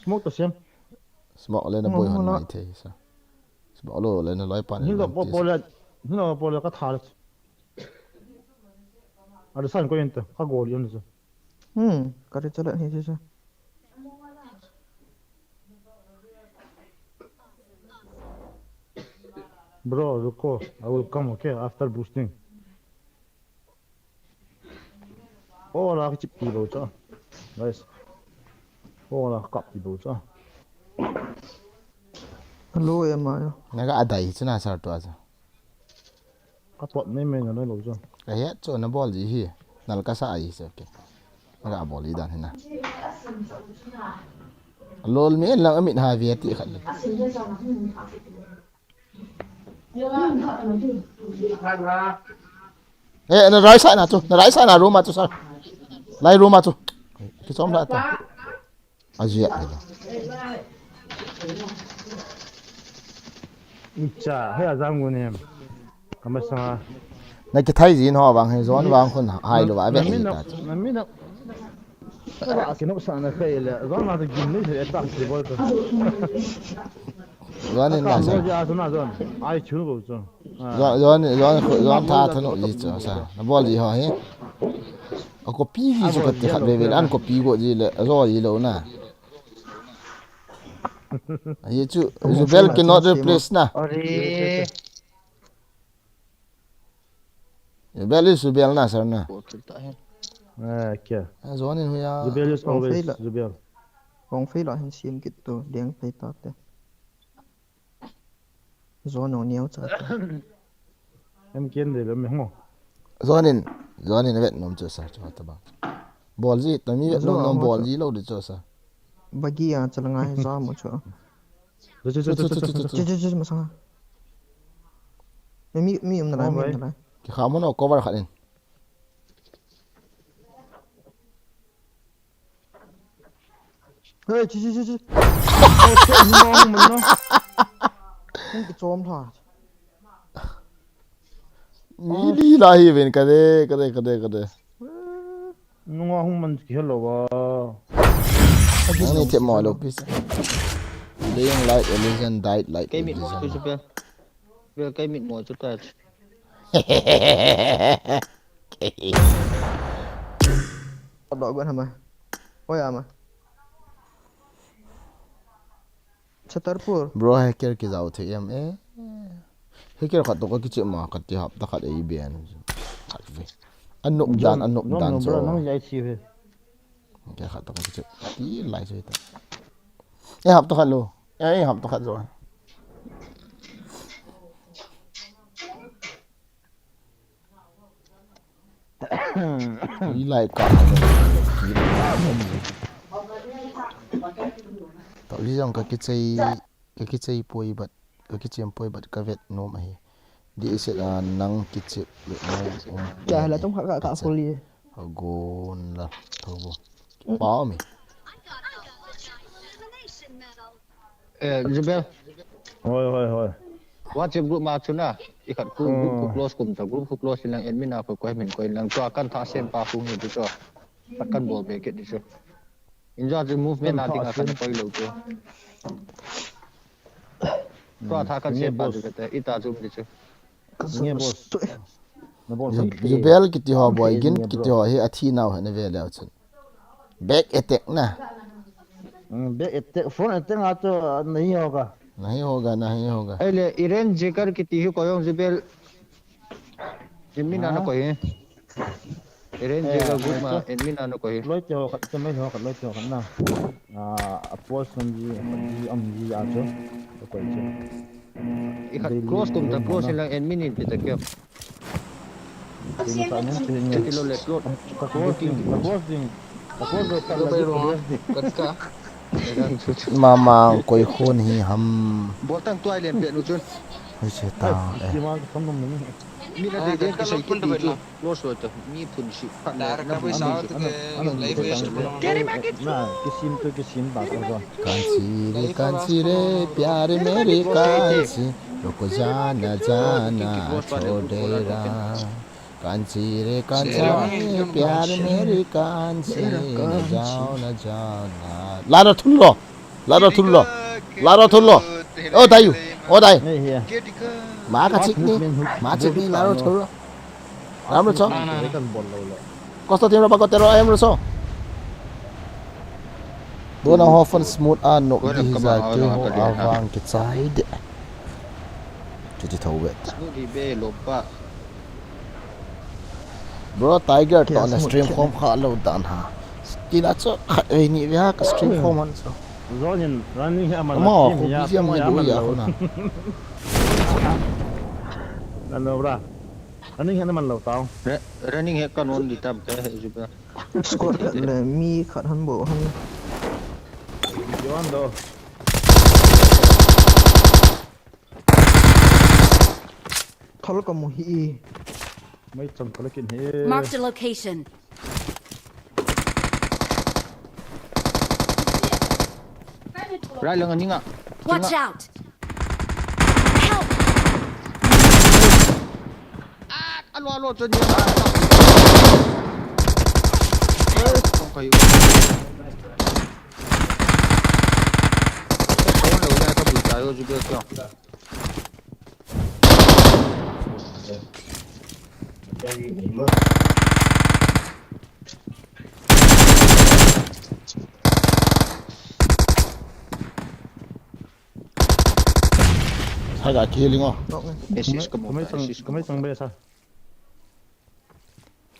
Smoke xem. Smoke lên nó bôi hòn này thế sao? Smoke lô lên nó lấy pan. Nó bôi cái thà. Ada san ko yente. Ha gol yente. Kare chala ni je. Bro, ruko. I will come, okay, after boosting. Oh, la cái chip đi đâu chứ? Nice. Oh, la cặp đi đâu chứ? Hello em ayo. Naga adai chứ na sar to aja. Cặp bọt mấy mấy nó đâu chứ? Cái hết chỗ nó ball gì hi. Nal ka sa ai se okay. Naga ball đi dan hina. Lol me lang amit ha viet ti khat. Eh, na right side na tu. Na right side na room tu sir. Lai room tu. Cái xóm lại ta. Aja ai da. Icha, hay là giang nguồn em. Cảm ơn sang. Này cái thay gì họ vàng hay gión vàng con hai lỗ vải vậy ta. Mình nó. Cái nó sang là cái là giang nào thì gìn đấy thì tạm thì bao giờ. Gión nên là sao? Ai chứa bao giờ. Gión tha thân nội gì chứ sao? Nó bol gì họ hết. Ở copy gì chứ cái thì khát về ăn copy của gì là rồi gì lâu nè. Ye chứ, Zubel cannot replace na. Zubel is Zubel na sir na. Kìa. Gión nên huy à. Zubel is always Zubel. Bong phi loại hình sim kit to đen play tot te. Gió nó nhiều chả. Em kiên để làm không? Gión nên nó vẹn nôm chưa sir cho ta bằng. Ball gì, tao mi vẹn nôm ball gì lâu được chưa sir. Bagi ya chala ngai za mo cho. Chứ mà sao? Mi na lai mi na lai. Cái khám nó cover khát lên. Hey, chứ. Không cái chôm thôi. Mi đi lại bên cái đấy. Nunga không mình hello wa. Anh ấy chém mỏi lốp pizza. Laying like a legend died like Cái a mịn mồi legend. chút bên. Bây cái mịn mồi chút ta. Đội bạn hả? Ôi à mà. Chatarpur. Bro hacker ki zau the em hacker khat to ki chema khat ti hap ta khat ei bian khat ve anuk dan bro nó dạy chi về. cái khat to ki che ti lai che ta e hap to khat lo e hap to khat rồi lại cả tạo lý do cái chơi poi bật cái chém poi bật cái vẹt nó mày đi sẽ là năng cái chém Chả là trong cả poly. gôn là thôi vô bỏ mày Zubel. Thôi. WhatsApp group mà chúng ta ikat group close cùng ta group close silang admin aku kau admin kau lang tu akan tak sen pa aku ni tu tu akan bol beket di tu enjoy the movement nanti akan kau lu tu tu akan sen pa tu kata ita zoom di tu Nghe boss. Nó boss. Zubel kiti ho boy gin kiti ho he athi now he ne ve la chun back attack na Phone attack à to नहीं होगा. नहीं होगा ele Iren jeker kiti hu koyong Zubel admin anu kau he Iren jeker group ma admin anu kau he lối cho khách cho mấy họ khách lối cho khách nào post gì âm gì à chứ có chứ ikat close cùng ta close silang admin ni kita kau jadi lo let lo mama koi khôn hi ham bol tang tu ai liền biện chun hơi chết ta chỉ mà không đúng nữa mi na de ka sai kiti tu close rồi tu mi phun shi phan na na pui sa cái sim bảo rồi kanchi re pyar mere kanchi ruk jana chodera kanchi re pyar mere kanchi na jao na lara thullo ô đây này here má ka chik ni lara thullo Am so. Kan bol lo lo. Costa team ba ko tero am so. Dona hofen smooth an no di za ke ho awang ke side. Jadi tahu bet. Di be lopa. Bro Tiger to na stream home kha lo dan ha. Kila cho ni ya ka stream home an so. Zonin running ha man. Ma ko bisi am ya do ya ko na. Ano bra? Running ha man lo tao. Running he kan on di tab ke he juga. Squad le mi khat han bo han Joan do. thol ka mu hi Mấy chồng có lấy he. Marked a location. Right lang ani nga. Watch out. Help. Alo cho ni. Không kayo. Kung ano na ka tayo juga kyo. Hai ga killing oh. nok nge Esis ka mo. Mấy chồng bê sao?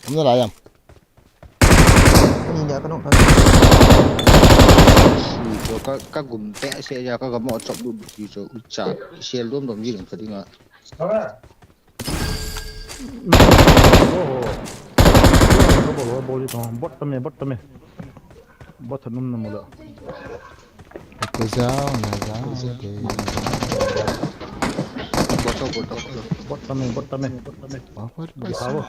Amna la yam. ni ja ka nok So ka gum te se ja ka mo chop du ji so ucha sel dom dom ji ling thadi nga. Có bol đi còn bot tame. Bot num num lo. Ko zao na zao ke. Bot. Bot tame. Apa Di tahu.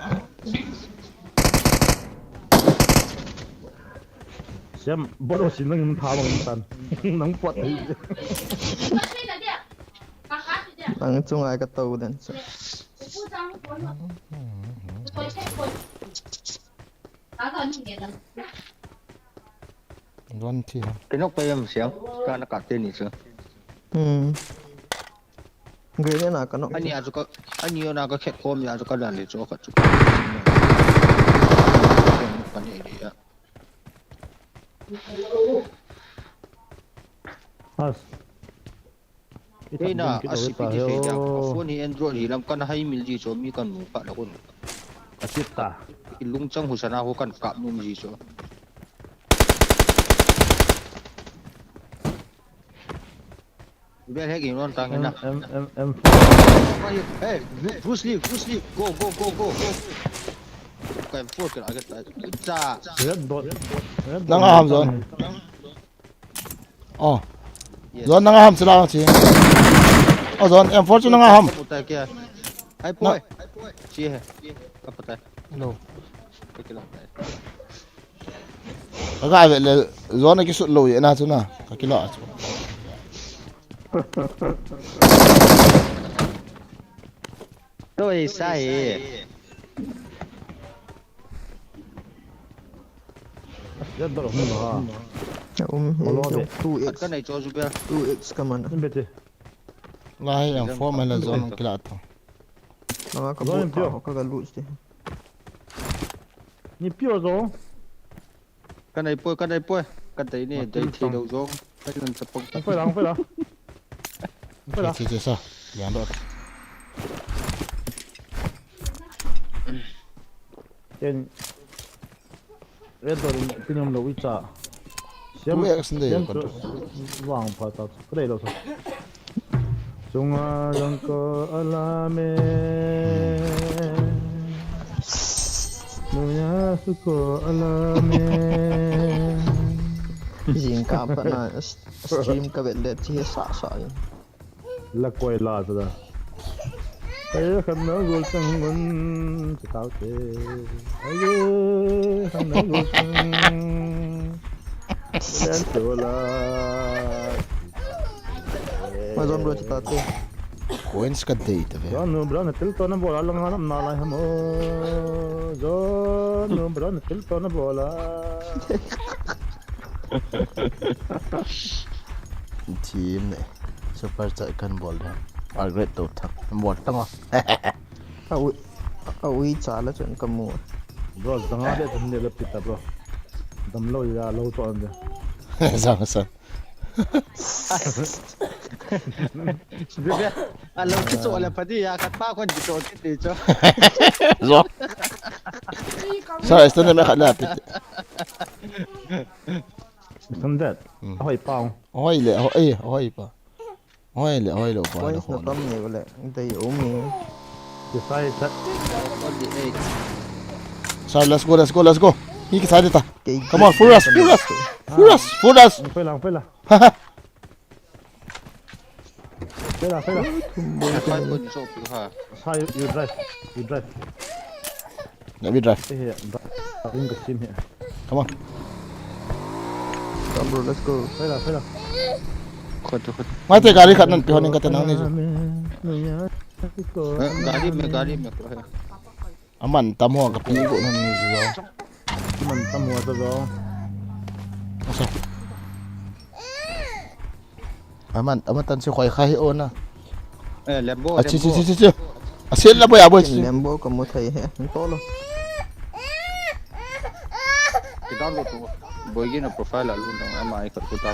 Siam bot o sin nang tahu nang tan. Nang bot ấy. ang chung ai ka tau den so Don thi. Cái nóc bay em xéo, ka na ka tên ni chứ. người ne na ka nok Anh yêu na ka khet kom ya ka dan le cho ka chu. Ka ni đi ya. As. Đây na asipiti se ja. Phone ni Android hi lam kan hai mil ji cho mi kan mu ka la kon. Asita. Ilung chang husana ho kan kap num ji cho. Udah hack in on tang na. Em. Hey, Bruce Lee, go. Cái phốt cái cái ta. Red dot. Nang ham zon. Oh. Zon nang ham sila chi. Oh zon em phốt nang ham. Putai kia. Hai poi. Chi hai. Apa putai? Hello. Cái lòng này. Aga vậy là zon này cái sụt lùi vậy na chứ na. Cái lọ. Tôi sai. Red dot không ha. Cái này cho giúp 2x ka man Em bete. Lai em phốt mà là zon cái lọ thôi. mga ka Zon bo ka ga loot de Ni pio zo. cái này poi. Cái đấy này đấy thì đầu rong. Cái lần sập bông. Không phải là. Chi sao? Yan đó. Tên Red dot tin nhầm lâu ít cha. Siam 2x đây còn. vàng phải tao. Cái đây đâu sao? Sunga yang ko alame Nunya suko alame jing ka pa na stream ka bet le chi sa La koi la da Kaya kan na gol sang ngun Sitaw te Aye kan na gol sang Bilan tola ma zon bro chita te Coins ka date ve. John bro na til to na bola lang hanam na lai hamo John bro na til to na bola Team này super chạy cân ball đấy. Margaret tổ thằng ball tăng à? Ui chala chun kamu. Bro, jangan dia jam dia lebih tak bro. Dam lo ya lo tu anda. Sang sang. Bebe, alam kita oleh padi ya kat pa kon gitu gitu jo. Zo. Sorry, stand me khala pit. Sandat. Hoi pau. Hoi le, hoi pa. Hoi le pa. Points na tam ni wala. Intay umi. The size that. Sorry, let's go. He can ta. Kay- Come on, for us. Phê là. Phê là. Kat kon so pi ha. Sai you drive. Let me drive. Here, bring the sim here. Come on. Come bro, let's go. Phê là. Khot. Mai te gari khat nan pi honing ka tanang ni. Gari me ko hai. Aman tam ho ka pi go nan ni zo. Mình tâm hoa cho gió. Asa. Aman tan si khoi khai on na. Lembo. Chi. Asil la boy aboy. Lembo kamu thai he. To lo. Ki download tu. Boy gi na profile alu nang ama ai khat ko ta.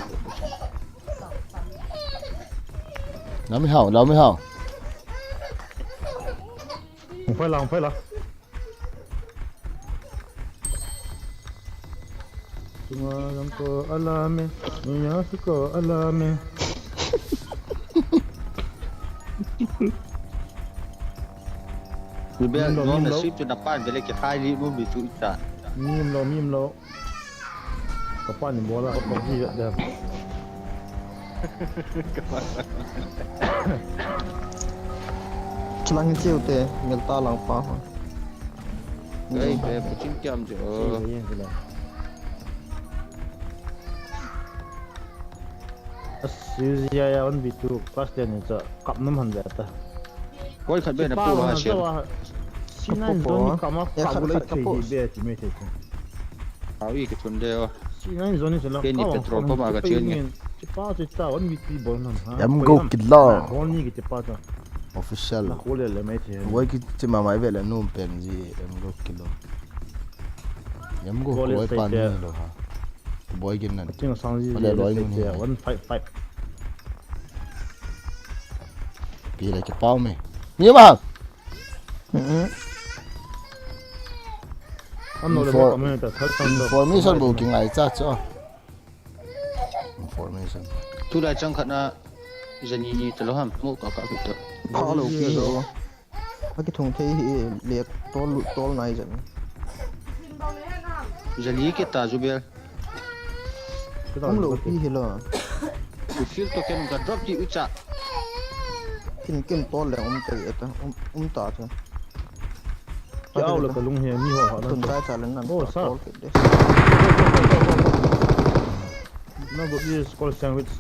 Lao mi hao. Không phải là. Tumalang ko alame, niyasi ko alame. Bebe, no na sip tu dapat bele ki khai di bu bi tu ta. Mim lo. Kapan ni bola ko pergi kat dia. Chlang chiu te milta lang pa. Ei, be puchin kiam jo. Yang kena. Susia ya on bitu pas dia ni cak kap nam han jata. Koi khat be na pu ha she. Sinan zoni kama Ya, kap boleh kapur. pergi be ti mete. Awi ki chun de o. Sinan zoni sela. Ke ni petrol pump aga chen ni. Cepat cita on bitu bol nam. Yam go killa. Bol ni ki cepat. Official. La kole le mete. Boy ki ti mama ibe la num pen ji yam go kilo. Yam go boy pan ni lo ha. Boy gin nan. Ting sang ji. Boleh loi ni. 155. Pi la ki pau me. Ni ma. Ano le For- ba kami ta third sound. Information booking ai cha cho. Information. Tu la chang khat na jani ni tlo ham mo ka ku to. Hello ki zo. Cái thùng thây liệt tol này rồi. Jali ke ta ju be. Không lộ ki hilo. Ku feel to ken ka drop ji ucha. Kim tol le tay ta ta cha. Giao là cái lung hè mi hoa Tuần nó. trai trả lần nằm Ô, tol sao? kịp đấy. Nó có đi call sandwich.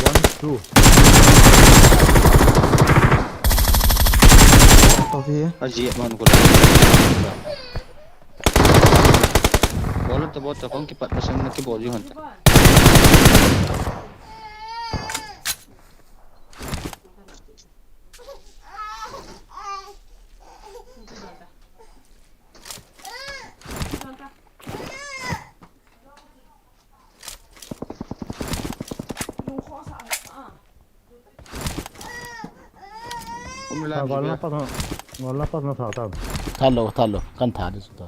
1 2. Tao phía. Aji man ko. Bol to bot ko ki pat pasang na ki bol ju han. À, gọi là bắt nó thả tao. Thalo kan tha di suta.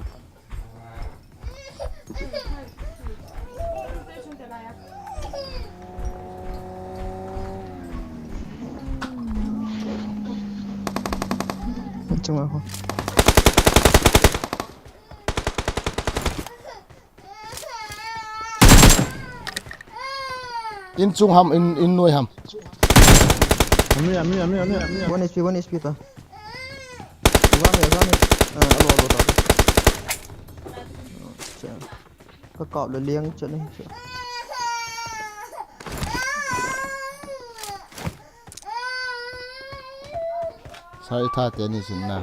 Chung ako. In chung ham in nuôi ham. Ami. 1 HP ta. Run. Alo ta. Có cọp được liêng cho nên. Sai tha te ni sin na.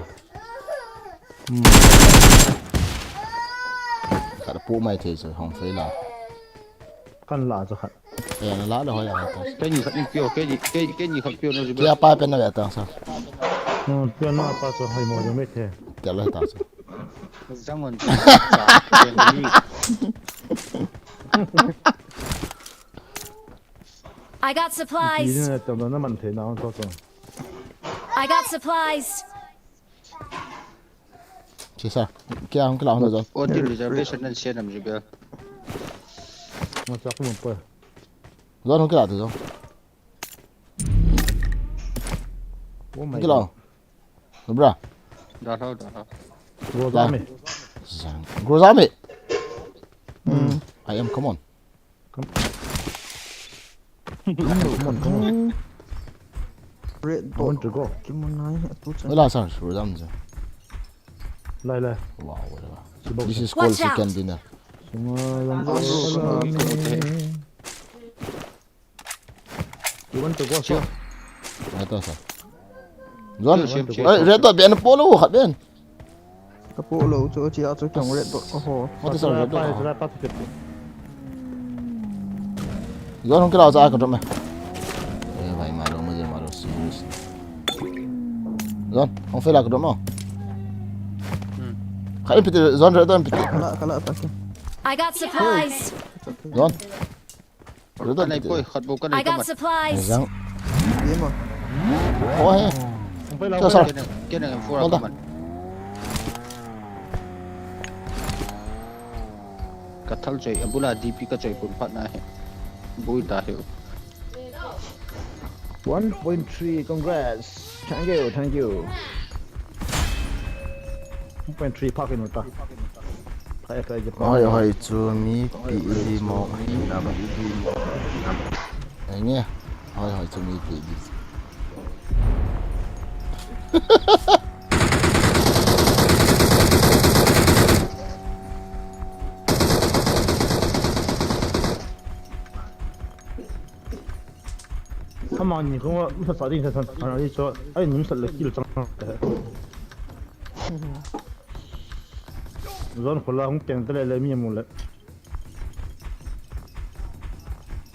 Ka pu mai the so hong fei la. Kan la cho khát. Ya na la lo ya ta. Ke ni khat ni pio ke ni khat pio no ju be. Ya pa pe na ya ta sa. Tuyên nó pa cho hai mồi mấy thế. Tell her that's it. Giang on I got Ý supplies. là tầm nó mình thế nào cho cho. I got supplies. Chị sao? Kia không cái lòng rồi. OT reservation and share nam juga. Nó chắc cũng phải. Rồi không cái lòng rồi. Cái lòng. Đúng rồi. Dah tahu. Gua ra mày. Grow up it. I am come on. Come on. Red I want to go. cái món này tốt Nó là sao? Grow up rồi. Lại lại. Wow, whatever. This is called Watch out. chicken dinner. You want to go so? Ito sao? John, red dot biar polo hat ben. cái bộ lẩu chỗ chị cho chồng red dot oh What is red Ra dot? ra pa ticket. John không cái nào ra cái đó mày. Ê vậy mà đâu mà đâu serious. John, không phải là cái đó mà. Khai piti John red dot piti. kalau apa sih I got supplies. John. Red dot Này piti. koi khat bukan I itu got mat. supplies. Yang. dia mah Oh he. Không phải là. Sao sao? Kena yang fura Mana? kaman. Kathal coy abula DP ka coy pun phat na hai. Bui ta hai. 1.3 congrats. Thank you. 1.3 park in ta. Phải cái gì? Oi chu mi pi di mo na ba. Ai nghe. Oi chu mi pi di.他妈，你跟我他咋地？他让你说，哎，你们是来记了账的。Zon khula hung teng tele le mi mule.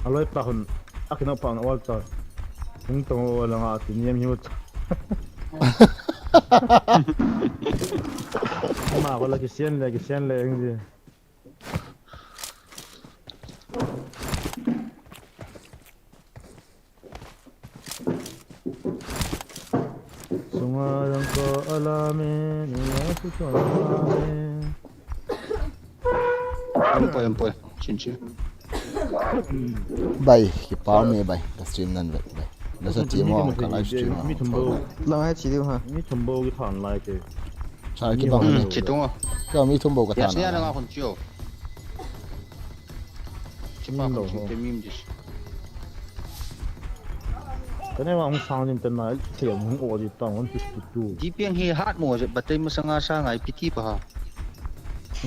Aloi pa hun akina pa wal ta. Hung tong wala nga tin yem hiut. Ma wala ki sian le ngi. Sungarang ko alamin, iyasu ko alamin. Empoi. Cincin. Bay, cái bao mê bay, cái stream nan vậy bay. Nó sẽ chỉ mong cái live stream Mi mà. tumbo, lang hai chỉ điều ha mi tumbo cái thằng lại cái. Sao cái bằng này? Citung. Cái mi thum bộ cái Ya thằng sini ada này. ngah kuncio. Cepat kuncio demim dis. Cái này mà ông sang trên tên này, thì ông ổ gì tao ông thích tu. DP yang hi hat mo je batai masanga sa ngai piti pa ha.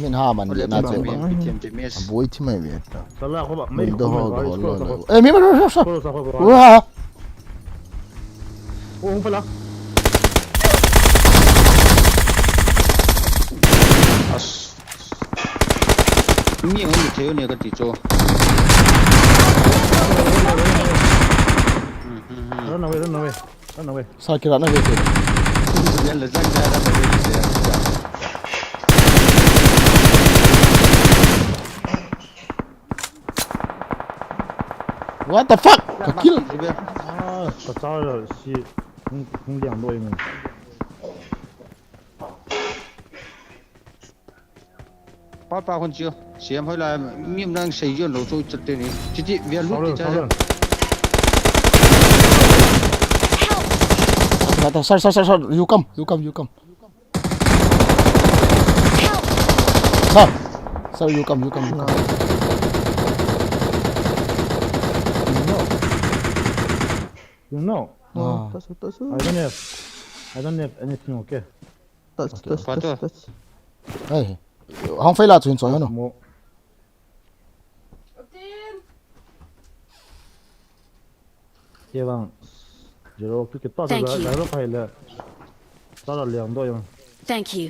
Mình ha mình Oleh điện nát tu rồi. me PTM demes. Bôi thì mày biết. Salah aku bak, mai Mình đâu komen đâu guys, đâu. Ê mi mà sao? scroll sa aku. Wow. Oh, ông phải là. As. Mi yang ni theo ni ka ti cho. Run away. Sao cái đó nó về thế? Ya le zan ja da ba ni. What the fuck? Cái kill. Ah, ta cha rồi, si, không两多人。 Pa kuncio. Siam hoi la mim nang sei yo lo cho chate ni. Titi via lu ti cha. Sir, you come. Sir, you come. You know, tas I don't have anything, okay? tas Hey, không phải là chuyện rồi nó. Mo. Kia vang, giờ cái tao Thank giờ you. giờ phải là, tao là两多人。 Thank you.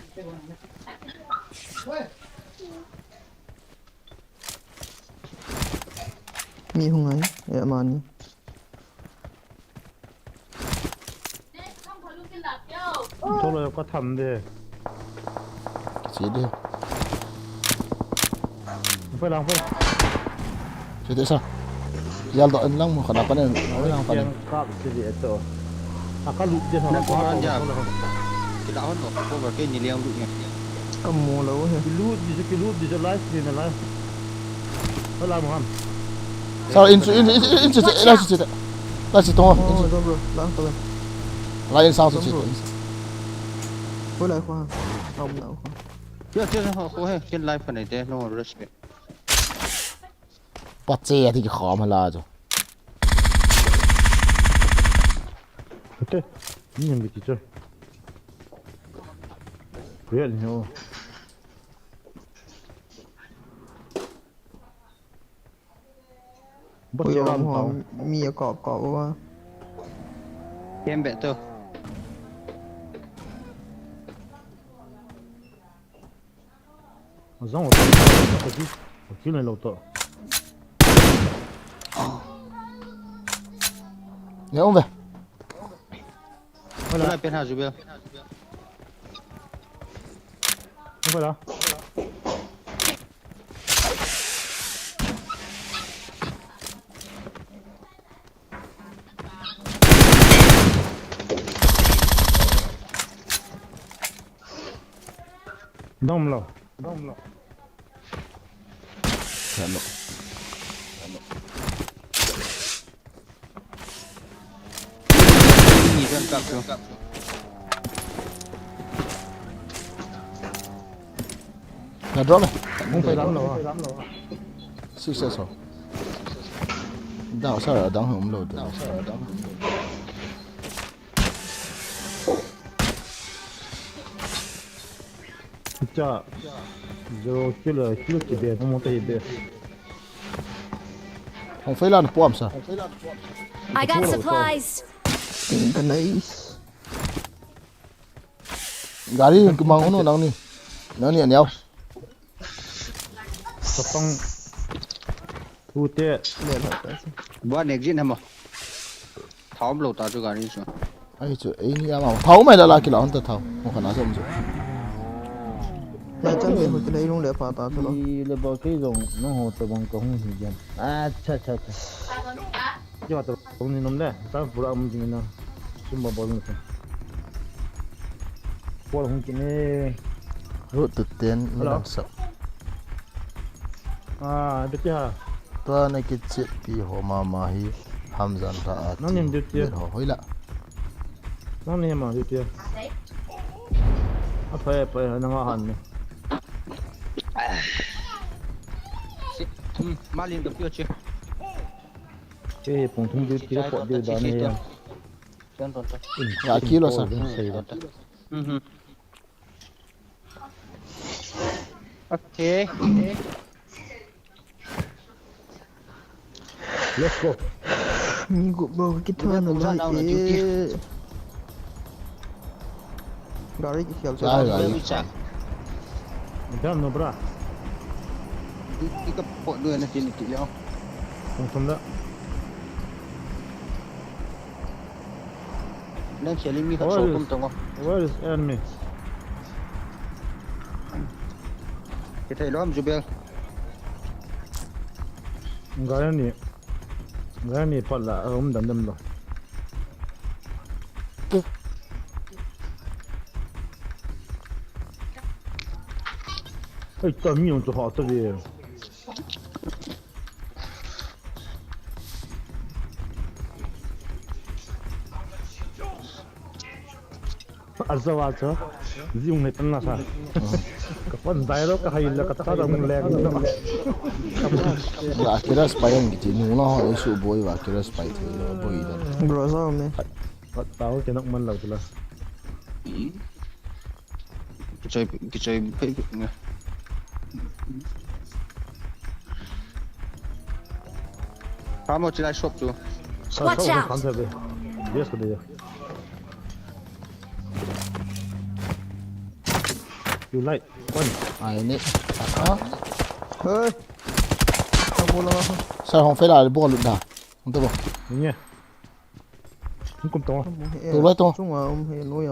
mi hung ấy ya mani thôi có thầm đi chỉ đi phải làm phải chỉ thế sao giờ tụi anh lăng một khả năng cái này nói lăng phải cáp cái gì đó các lụt đi thôi cái đảo nó có vào cái nhị liang lụt nhỉ cầm mùa lâu hết cái lụt đi cho live stream này phải làm không sao in chỉ là chỉ thôi rồi rồi lãng tôi lại in sao chỉ với lại khoa không nào khoa chưa họ có hay trên live phần này thế nó respect bắt che thì khó mà là rồi ok nhìn bị chơi biết nhiều bắt bây đầu giờ làm họ tao mi cọ qua em bẹ tôi giống một cái này lâu tao nhớ không về cái này bên hà giúp em không phải đó đông lâu hello nhìn dân cặp rồi là drop này không phải lắm đâu successful đào sao ở đóng không lột được cha giờ kilo chỉ để không muốn thấy để không phải là bom sao I got supplies. cái này gari cái mang nó đang nè nhau sắp tăng thu tiền liền hợp đấy bữa này diễn hả mà tháo lẩu tao cho gà đi xuống ai chứ ấy nhà mà thấu mày là cái lon thấu không phải nói gì chứ là chắc liền một cái đấy luôn để phá ta cho nó đi là bao cái dùng nó hồ tờ bằng công gì vậy cha nhưng mà tờ công gì nôm đấy sao phụ ông gì nó xung bao bao nhiêu qua không chỉ này rút từ tiền làm sao được chưa ta này cái chuyện thì họ mà hi hamzan ra nó nhìn được chưa họ hỏi là nó nhìn mà được chưa phải nó ngon hơn má liền được chưa cái phùng thông điệp cái bọn điều đó này chân tuần tuần là kilo sao ok let's go mình cũng bao cái thua nó lại gari cái kiểu sai cho rồi Edam Nah bra cái cấp bộ người này trên kỹ liệu phùng thông đó đang chỉ linh mi thật số không tổng không where is enemy cái thầy đó làm giúp em gái này phát là ông đâm rồi ơi tao miệng cho họ tới đi azawat dùng này tân là sao các bạn đại đó các hay là các ta đang lẹ nữa và cái spy yang gitu nung lo họ isu boy và cái spy thì boy đó bro sao mày tahu cái nó mình lâu rồi cái chơi phải phá một chiếc shop chưa Watch out. không thể về yes cái đấy you like one ai nè ơi không mua lo sao không phải là BOL UTE không tôi bảo nhé Cũng to. Từ lấy to. Trung hay nuôi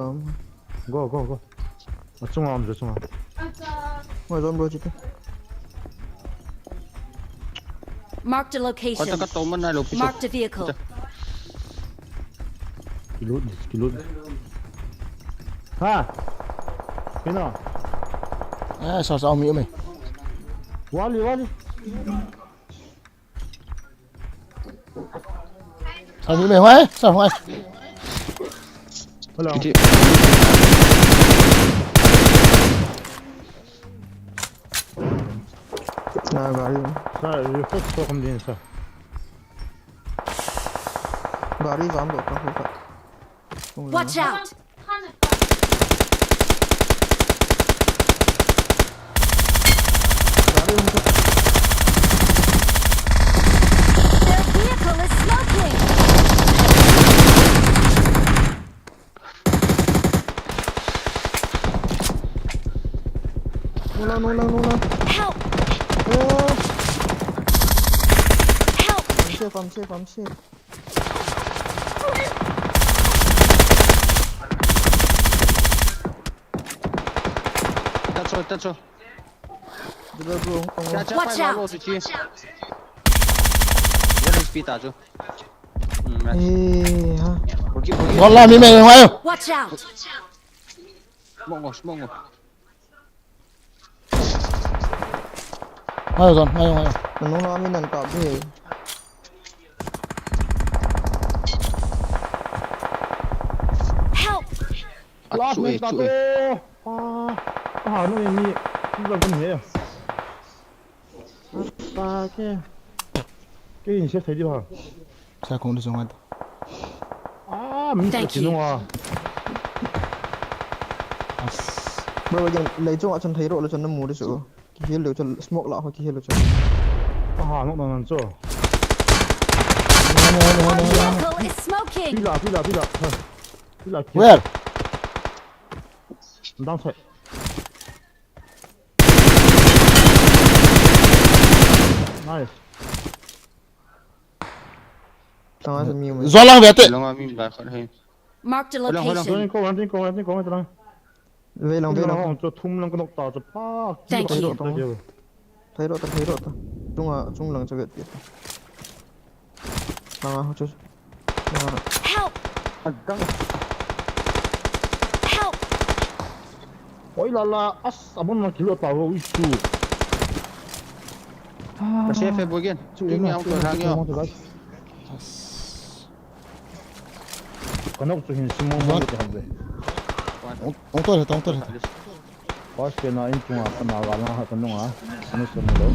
Go. Trung arm rồi trung arm. ngoài zone bro chị. Marked a Có location. cho cắt tôm bên này lục phi Marked a vehicle. Kilo. Ha. Cái nào? Sao Mỹ mày. Wally. Sao Mỹ mày hoài? Sao hoài? Hello. Nah gari. Sao refresh cho không điên sao? Gari giảm độ tăng không phải. Watch out! Their vehicle is smoking! Nula. Help! Help! I'm safe. Tắt rồi. Dila bro, không Cha Watch phải vào out. lô chi. Rất là speed à chú. ha. Ngon làm Mỹ mày hoài không? Watch out! Mong ngồi. Ngay rồi. Nó nói mình nằm cọp gì. Help! Last minute Chú tato. Nó như làm cái gì vậy? Ta cái hình sẽ thấy đi vào. Sao không đi xuống ngoài? Mình Thank chỉ nó à. Bro yang lấy cho chân thấy rồi là chân nó mù đấy chứ. Kia liệu cho smoke lọ hoặc kia liệu cho. nó đang cho. Our vehicle is smoking! Phi là. Where? Đang chạy. Nice. Thằng ai xem mày. Do lang về tệ. Long mà mình lại khỏi hay. Marked a Tôi location. có anh ta. Về lòng. Cho thum lăng cái nóc tàu cho pa. Thank you. Thấy rồi ta. Trung lăng cho Việt. Thằng cho. Help! Help! Ôi là abon mà kilo tàu rồi su. Cái xe phải bôi kiên. Kinh nhau cửa hàng nhau. Cái nóc cho hình sim mong được không vậy? Ông tôi. Có cái nào in chung à, cái nào là nó cái nông à, nó xem rồi.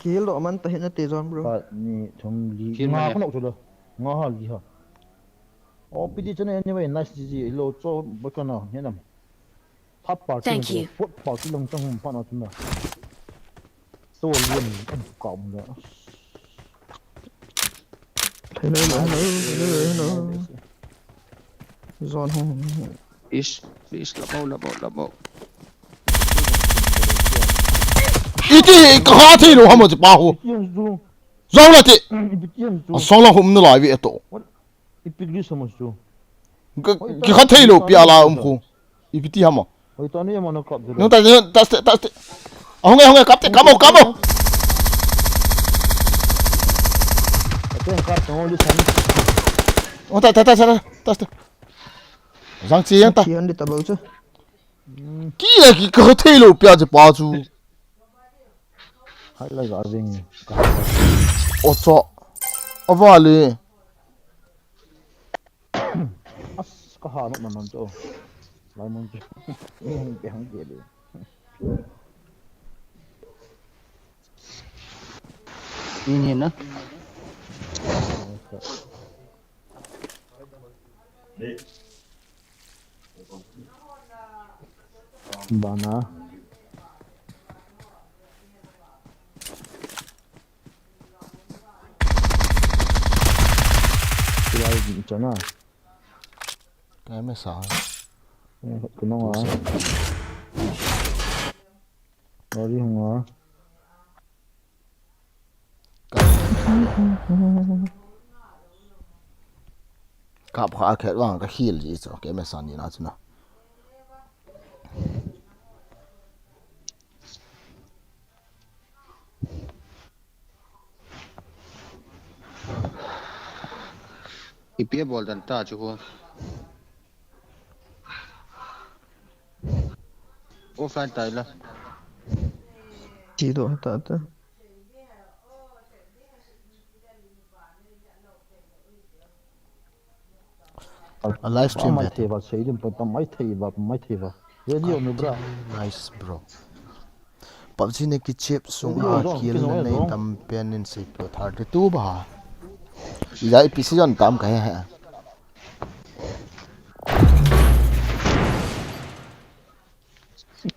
Kia lộ man ta hiện ra tê zone bro. Cái này trong lý ngã cái nóc cho được, ngã hả lý hả? PD cho nên như vậy nice gì, lo cho bất cứ nào nhé nè. Tháp bảo Thank you. phút bảo cái lồng trong hông phát nào chúng ta. Tôi liền cổng nữa. Thấy nó. Zone không. Please là bộ. 이게 가티로 한번 봐고. 정라티. 성랑 없는 라이브 또. 이피기 સમજજો. 그 가티로 삐알아 음고. 이피티 한번. ôi tao nói mà nó cọp rồi. 너 따. 홍해 깝대 까먹. Cái cọp nó đi sang. 따. 장치양 따. Kia đi ta bao chứ. 끼야 그 가티로 삐아지 봐주. Hay là gọi về. 어쩌. 어발리. Có hà nó mà cho. Lại mong chứ. Không gì được. Nhìn đó. Bana. Cái 있잖아. cái mới sợ. Cái nó à. Nó đi không à. cặp khá khét vàng cái heal gì cho cái mẹ san gì nào chứ nào IPA ball dan ta chu ho offline tai la chỉ độ ta ta livestream mai thề vào xây dựng tầm mai thề vào radio nữa bro nice bro PUBG này cái chip sung a kill này tam pen in save pro 32 ba giờ PC chọn tam cái hả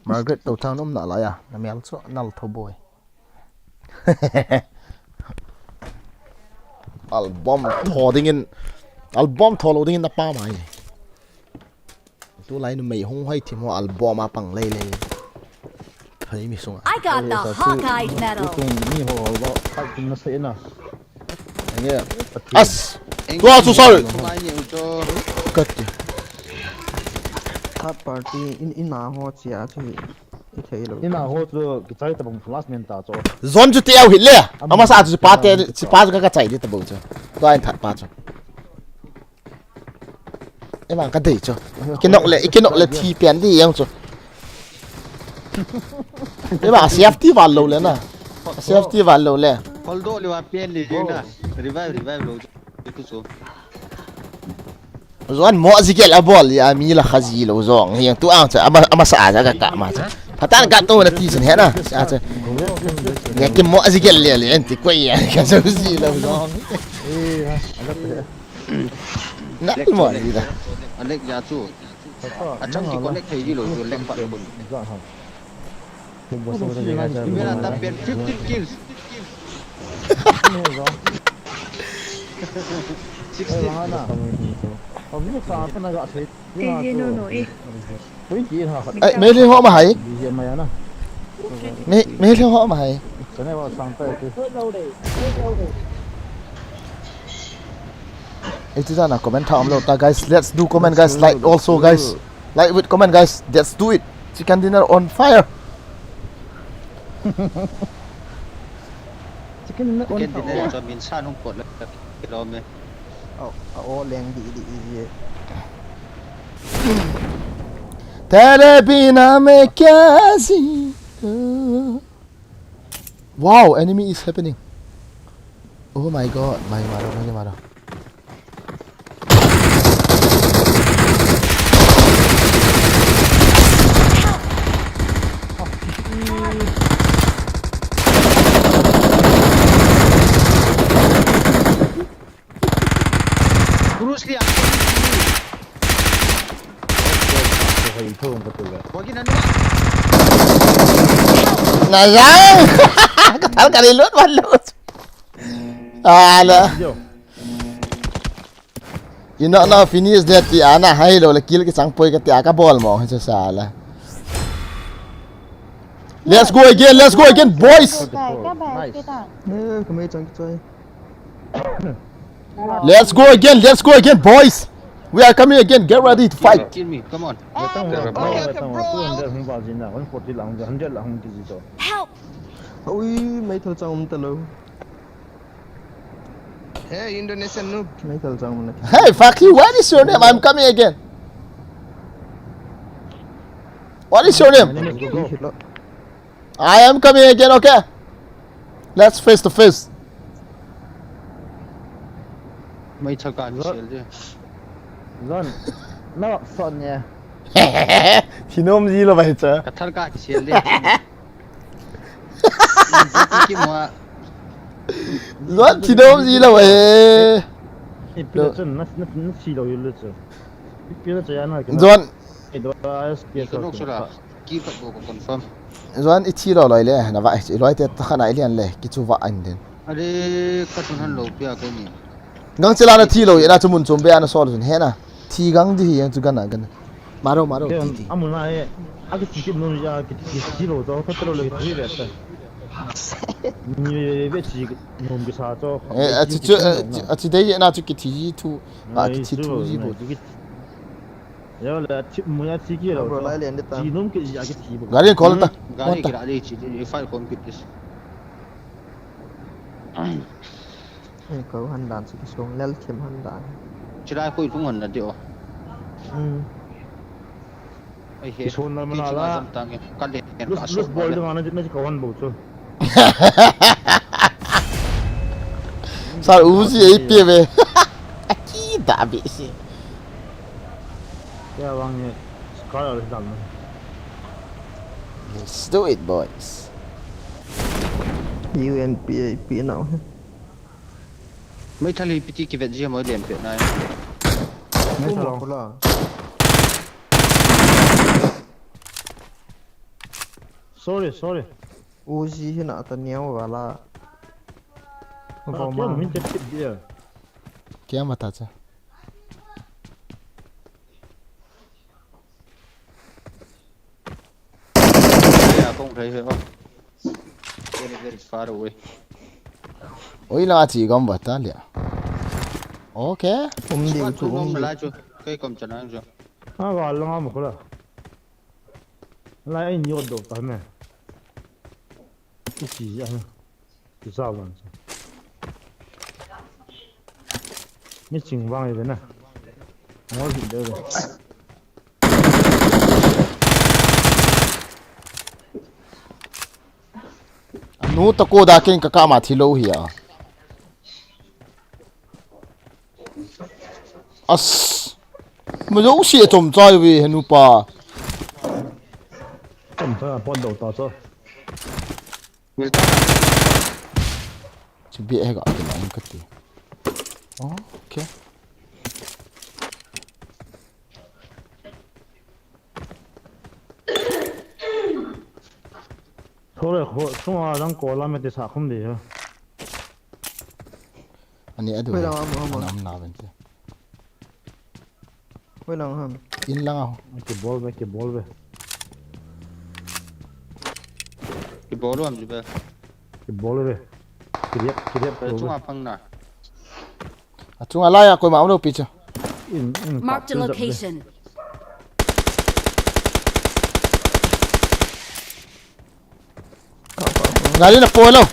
Margaret đầu thang nôm nọ lại à nằm ăn số nal thô boy album thô loading in na pa mai tu lai no mei hong hai thi mo album a pang lei thấy mi sung I got the Hawkeye medal. mi ho lo phải tin nó sẽ na nghe as tua su sorry mai nhiều cho cất third party in na ho chia chu i thei lo ina ho chu cái trái tập flash men ta cho zone chu tiao hit le ama sa chu pa te chi pa ka chai de ta bo chu to anh thật pa chu em mang cái gì chu cái nọ lệ thi pen đi em chu em mang safety vào lâu lên à safety vào lâu lên holdo le wa pen le na revive lo tu so zone mo zikel a ball ya mi la khazi lo zong hiang tu ang cha ama sa ja ka ma cha patan ka to na ti chen he na sa cha ne ke mo zikel le en ti ko ya ka so si lo zong na mo ni da Alek ya chu achang ki connect thei ji lo chu lek pa lo bun mera ta pen 15 kills 16 không sao cái này gọi thế quý chị hả ấy mấy liên họ mà hay gì mày nó mấy liên họ mà hay cái này vào sang tay chứ it is an comment down below guys let's do comment guys like also guys like with comment guys let's do it chicken dinner on fire chicken dinner cho min sa nong pot la lo me ô leng đi तेरे बिना मैं क्या जीऊं wow enemy is happening oh my god मारो Bruce Lee phải thương cái tụi Wagi na Nayang katal ka rilot walot ala ina na finish that ti ana hai lo la kill ke chang poi ka ti aka ball mo ha sala let's go again boys cái mấy chân chơi let's go again boys we are coming again get ready to fight kill me come on Help! ui mấy thằng trong ta lâu Hey, Indonesian noob. mấy thằng trong này hey fuck you what is your name I'm coming again what is your name I am coming again okay let's face to face mấy thằng cả đi xel chứ Zon nó son nha thì nôm gì là vậy chứ cả thằng cả đi xel đi cái mà rất thì nôm gì là vậy bây giờ nó xì đầu luôn chứ bây giờ chơi nó cái John cái lúc sau là kỹ thuật của confirm John ít chi rồi lệ là vậy chỉ nói thế khả năng liền lệ cái chú vợ anh đến ở đây các thằng hắn lột bia cái gì ngang chỉ là nó thi rồi, nó chỉ muốn chuẩn bị anh soi rồi hết na thi ngang gì anh chú cái nào cái maro à muốn nói cái chỉ muốn ra cái chỉ rồi đó, thôi rồi lấy cái gì vậy 你别去弄个啥做？这得那就给提出啊，给提出一步。要来提没要提起了，提弄个也给提不。Gari call ta. Gari kira di ci file compute. Kau handaan sih kesung lel kem handaan. Cirai ko itu ngon na dio. Ai he. Son na mana la. Kan de. Lus bol dengan aja nanti kawan bau tu. Sar uzi AP be. Kita habis. Ya bangnya sekarang harus dalam. Let's do it, boys. UNP nào? Mấy thằng PT kia về gì mới điểm Việt này. Mấy thằng là. Sorry. Uzi hiện tại nhiều và là. Không mà mình chết dia. Kia mà ta chứ. Không thấy không? Very far away. Ôi là chỉ có một ta liệu. Ok. Không điều chủ không lại chưa? Cái cầm chân anh chưa? Vào lòng một cái. Lại anh nhiều đồ tao mẹ. Cái gì vậy? Cái sao vậy? Mấy chuyện vang vậy nè. Ngồi gì đâu rồi? Nu ta ko da ken ka kama thilo hi ya. As. Mo yo xie chom chai we henu pa. Chom chai pon đầu tao cho. Chỉ biết hay gọi cái này cái gì. Ok. thôi xong rồi đang cố làm cái sao không được anh ấy được anh nào bên kia quay lòng hả in lăng không cái ball về cái ball làm gì vậy cái ball về cái chúng ta phăng nào chúng ta lại coi máu đâu pitch Mark the location. Gari na polo.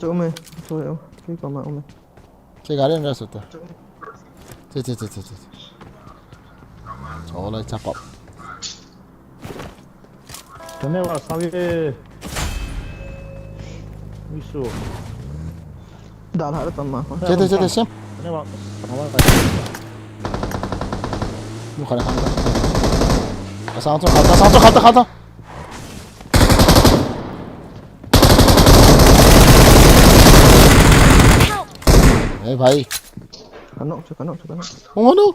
Chỗ mày, thôi ông, cái còn mà ông mày. Cái gari na sota. Che. Chỗ lại chắp bọc. cái này là sao cái misu Đã lại tầm mà. Che xem. cái này là Mu khana khana. Khata. Hey भाई Cano. Không đâu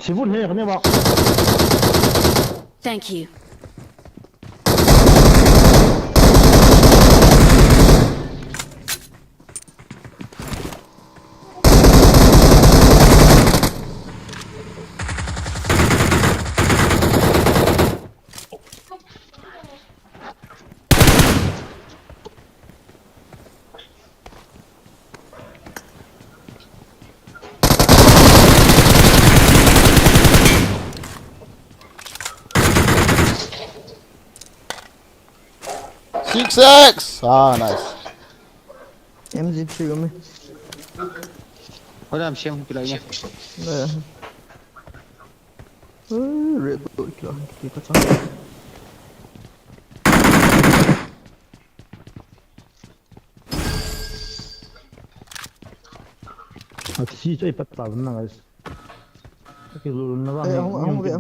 chỉ muốn thế cái này bảo Thank you. Six. Nice. Em gì chưa mày? Thôi làm xem cái này nha. Đây. Red tụi kìa, kìa có sao? chỉ chơi bắt tao nó là cái luôn nó Ê, không về.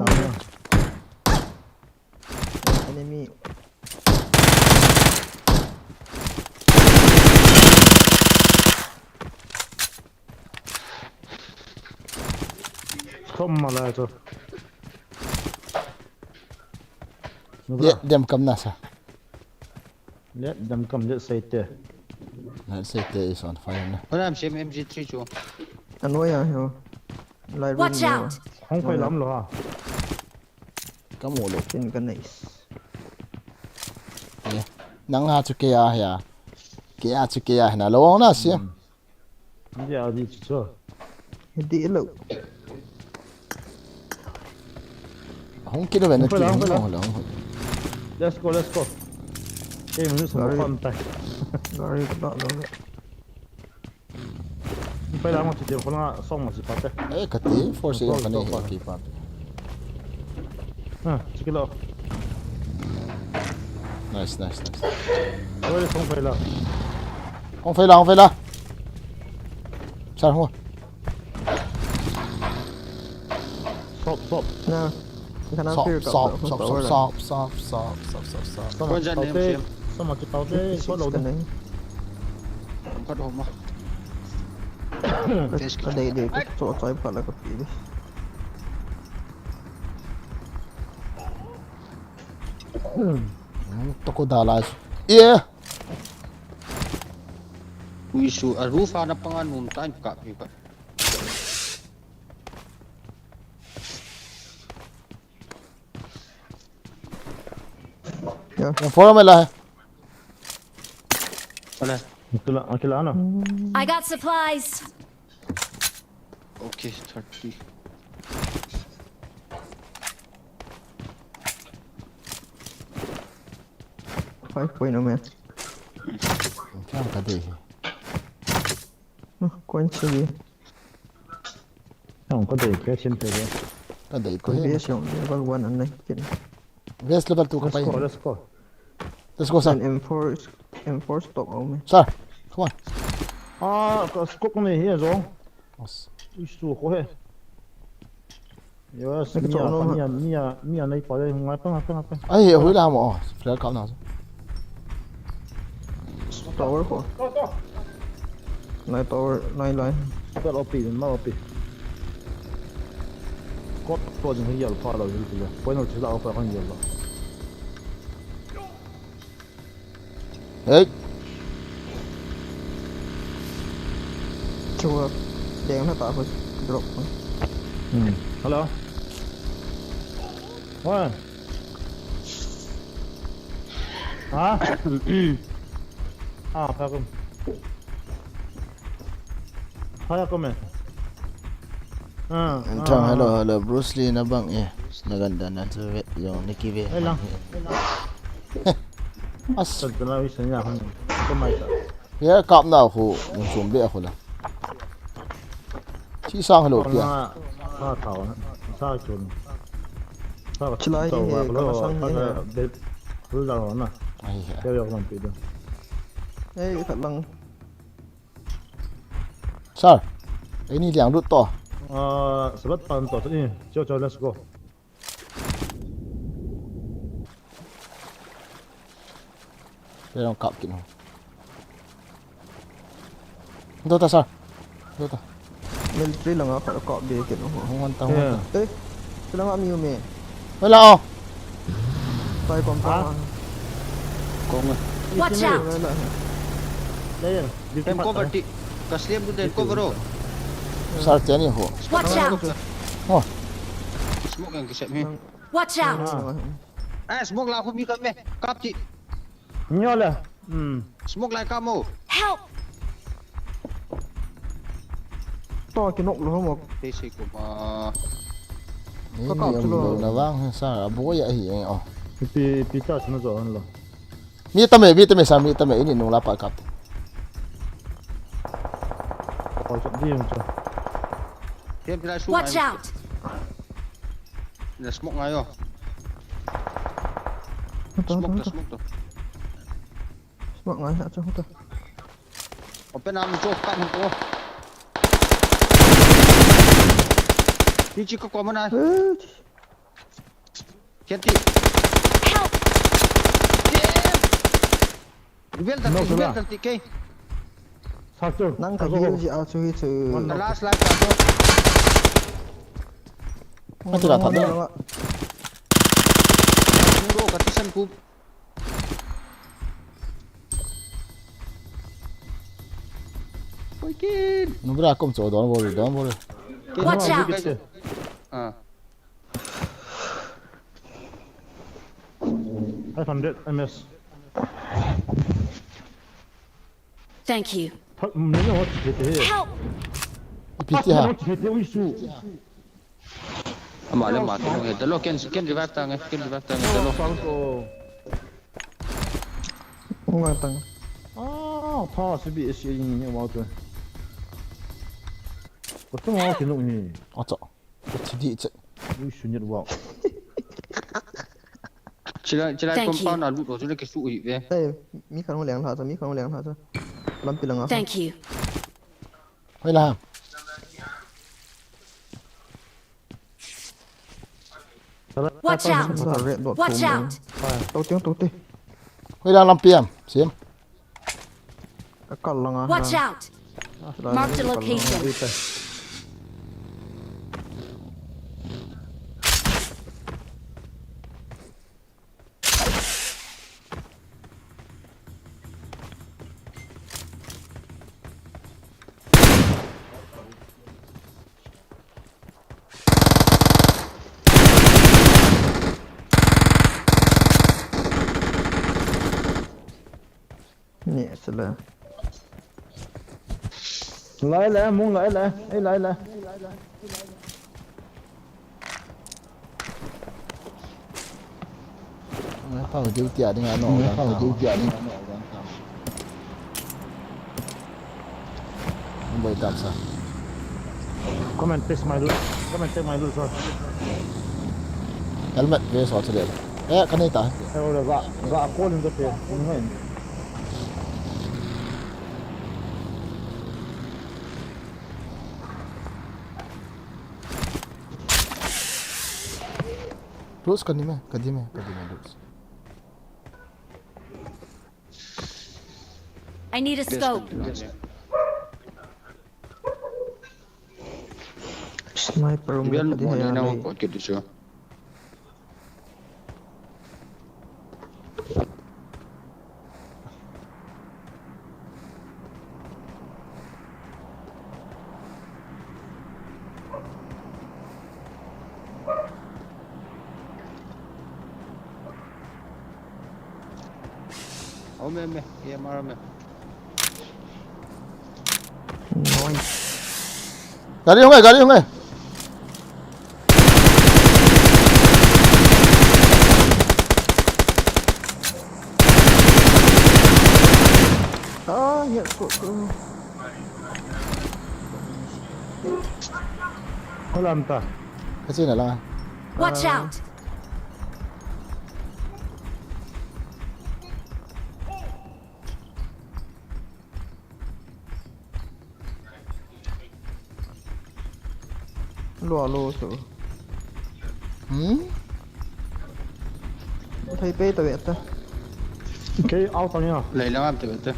Enemy. không mà lại cho Đem cầm nasa. let them come let's say there Let's say there is on fire now. Thôi làm xem MG3 chưa? Anh nói à hiểu. Lại Watch out. không phải lắm rồi cái mũ lục trên cái này nắng ha chú kia à chú kia là lâu na xí giờ đi chưa đi lụ không kia đâu về nó kia không lâu let's go em muốn sống con tay rồi đó phải làm một chút điều không xong một chút phát ấy cái tí force cái này kịp phát chỉ lo nice rồi không phải là không phải là sao không stop nè khả năng phi stop Con dân em xem. sao mà cái tàu thế có lâu cái đấy này Phát hôm mà. cái đây để cái chỗ trái phải là cái gì đấy toko dalai yeah Wisu arufa na pangan mong time kaki ka. yang follow me lah Wala. Akila ano I got supplies. Okay, 30. phải quên nữa mẹ cái gì quên chơi gì không có để cái trên thế đấy cái gì có quên hết biết xong vẫn quên anh này chuyện vest level 2 cái let's go sir M4 stock không mẹ sir come on cái scope này hiện rồi isu có hết yes mía này phải ngay apa ấy hồi nào mà flare cắm nào tower kok tower lại cái opi mà opi cốt tôi chỉ hiểu pha rồi thì là bây giờ chỉ là phải con hiểu rồi ấy chua đèn nó tạo drop hello what Pagum. Pagum Antang hello Bruce Lee na bang naganda na sa yung Nicky V. Ay lang. As Sa na wis niya kan. Kumay ta. Yeah, kap na ako yung sumbi ako lang. Si sang hello pia. Sa tao na. Sa chun. Sa Chilai ka sang ni. Ru da na. Ay. Kaya ko man pido. Ê, thật lăng Sir, cái này两路多。Sebab pan to ni. Cho let's go. Đây là cặp kỹ năng. Đâu ta sir? Đâu ta? Military là ngã phải cọp đi kiểu nó Không quan tâm. ê, cái là ngã miêu mẹ Đây là ô. Tay còn con Watch out. Đây. Em cover ti. Kasliam tu den cover ro. Sir, thế này hồ. Watch out. Oh, Smoke yang kisah ni. Watch out. Smoke lah aku mi kami. Kap ti. Nhớ là. Smoke lại kamu. Help. to cái nộ nó không một Thế thì cũng ini yang na bang sir, abo ya hi oh. Pita sino zo ano. Mi tame sir, mi tame ini nung lapa kap. Ko sa di mo cho. Thêm cái smoke. Watch out. Là smoke ngay rồi. Smoke tu. mọi người hạ cho tôi Open am cho kan ko. Đi chỉ có qua này. Chết đi. Help. Vel tati kay. Sakto. năng cái gì gì cho hết sự The last life ka. Nó tự là thật đấy. Nuro katisan ko. Oiken. Nó bra kom chỗ đó vô rồi. Watch out. 500 ms. Thank you. Nên nó chỉ thế. Help! PT ha. Nó chỉ thế uy su. Ama le ma tino e dalo ken revive ta nge dalo. Sang ko. Ngang tang. Tha sẽ bị sẽ nhìn như bao giờ. Có tao mau thì nó nhỉ. Ocho. Chidi che. Uy su nhật vào. Chila Thank compound you. alu do jule ke su i ve. Đây, mi khăn lẻng thả cho, mi khăn lẻng thả cho. Làm pi lăng à. Thank you. Hay là Watch out! Thả rẹn đột Watch out! Tao tiếng. hay là làm PM, xem. Cắt lăng à. Watch out! Marked a location. Nhẹ sẽ là. Lại muốn lại. Không có điều kiện đi ngã nổ. Không có điều kiện đi ngã nổ. Không phải tạm sao. Come and take my loot sir. Helmet về sọt sẽ được. Cái này ta. Em là gạ cô lên cái tiền. Terus kan ni meh, terus. I need a scope. Sniper Biar mo mo di ni na hayali. ko ke diso. Oh me, EMR me. Nice. Gari không ai. Dạ cô. Có làm ta. Cái gì này là? Watch out! Lô số. Thấy bê tao biết ta. Okay, out on you. Lấy lang am te.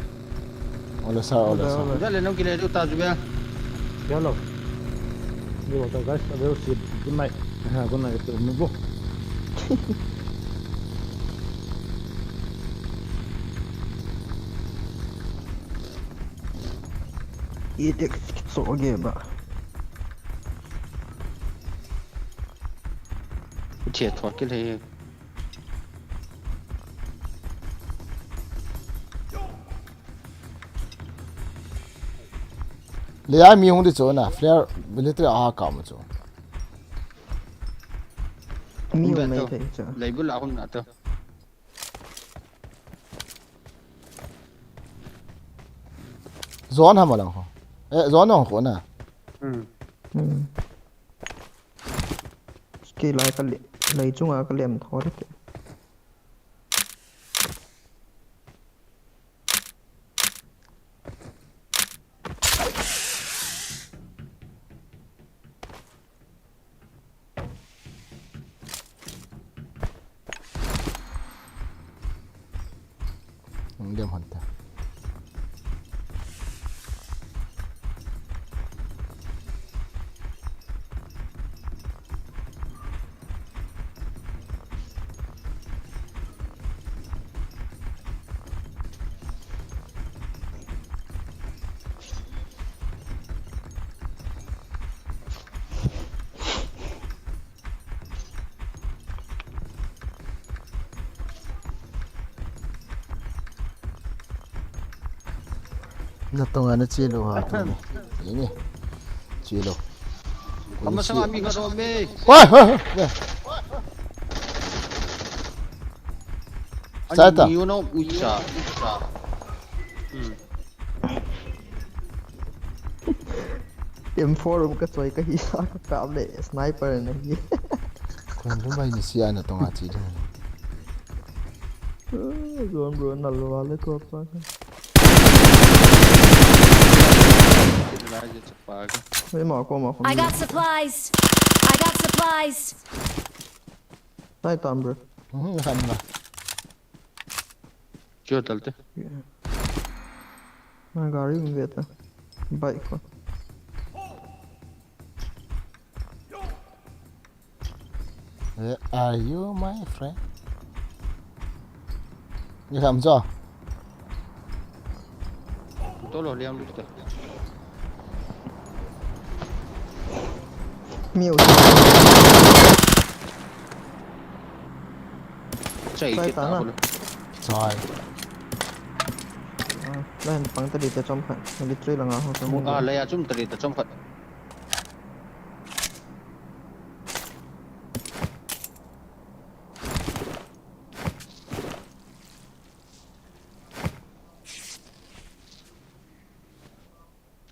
Olha sao. Ya le no kile ta ju be. Hello. Đi vào tao guys, I will see. Good night. Good night. Mình vô. Idek så geba. Che thot ke le. Lấy ai mi hông đi chỗ nào, flare military cả mà chỗ. Mi mà thấy chứ. Lấy bữa lão không nạt đâu. Zone hả mà lần không? Zone nó không nè. Cái lại cái lấy chung cái liềm thôi đấy. Điểm hẳn ta. na tonga na chilo ha to ini chilo Kamu sama ami ka Robe. wah Sata. You know ucha. M4 ka choi ka hisa ka kam le sniper na hi kon rum bai ni sia na tonga chi dum zon bro nal wale ko pa Hey, I got supplies. I got supplies. Sai tam bro kan ba Kyo talte. na gari में गया था bike पर Where are you my friend như làm cho Tolo liam lu ta. miêu Chạy Sai cái tán à? tao. rồi lên phẳng tới đi tới trong phận military là ngã không trong À lấy chung tari ta trong phận.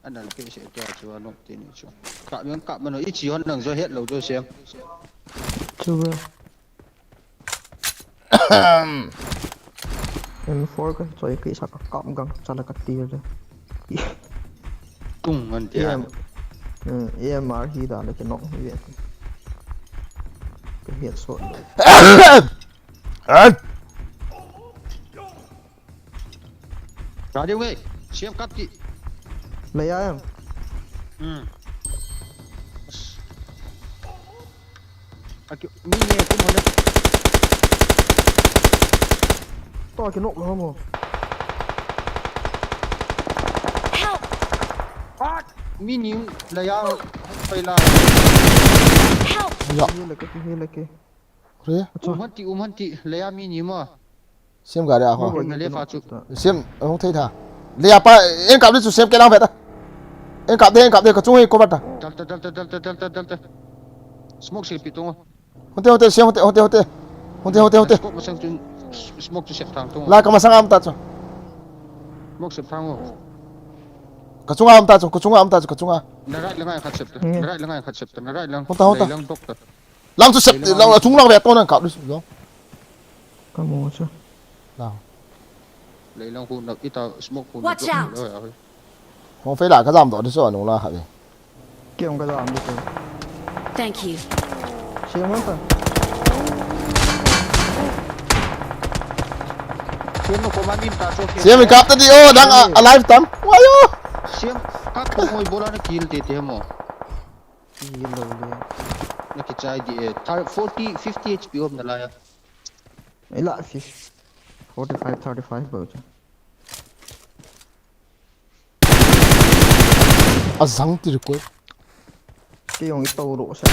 Anh là cái sẽ cho chúa nộp tiền cho. Cạm mà nó ít chỉ hơn đằng cho hết lâu cho xem. chưa M4 ka choi ka isa ka kam gang chala ka tir de Cùng ngân tiền. AMR hi da le ke nok hi ka hiet so Ra đi ngay. Xem cắt kỹ. lấy ai em Mini cũng hơn đấy. to cái nộ nó không Help! Mini là ya phải là Help! dạ hi le ke rồi hắt ti là ya mini mà. xem gà đây à Rồi là lấy pha chụp. xem không thấy thà lấy apa em cảm thấy chú xem cái nào vậy ta em cảm thấy có chung hay có bắt à Delta. Smoke sih pitung. không thấy xem không thấy Smoke masang tu smoke tu siap thang tu. lại cái mà sang am ta cho Smoke siap thang. có chung am ta cho có chung am ta cho có chung à Narai lengai khat siap tu. Narai lengai khat siap tu. Narai lang. Hota. Lang tok tu. làm cho xem là chúng nó về tôi nên cảm được rồi kamu chứ nào Lấy lang pun nak kita smoke pun. Watch out. không phải là cái giảm đó thì sao nó là hả vậy kia ông cái làm đi rồi Thank you. xem mất rồi Siam no ko minta so. xem mình cảm thấy đi ô đang alive tắm wow yo Siam kat ko ngoi bola na kill te mo. hi lo le Na ki chai di 40 50 HP om na la ya. ấy lại phi 45 35 bro chứ à răng thì được quên cái ông ấy tàu độ sao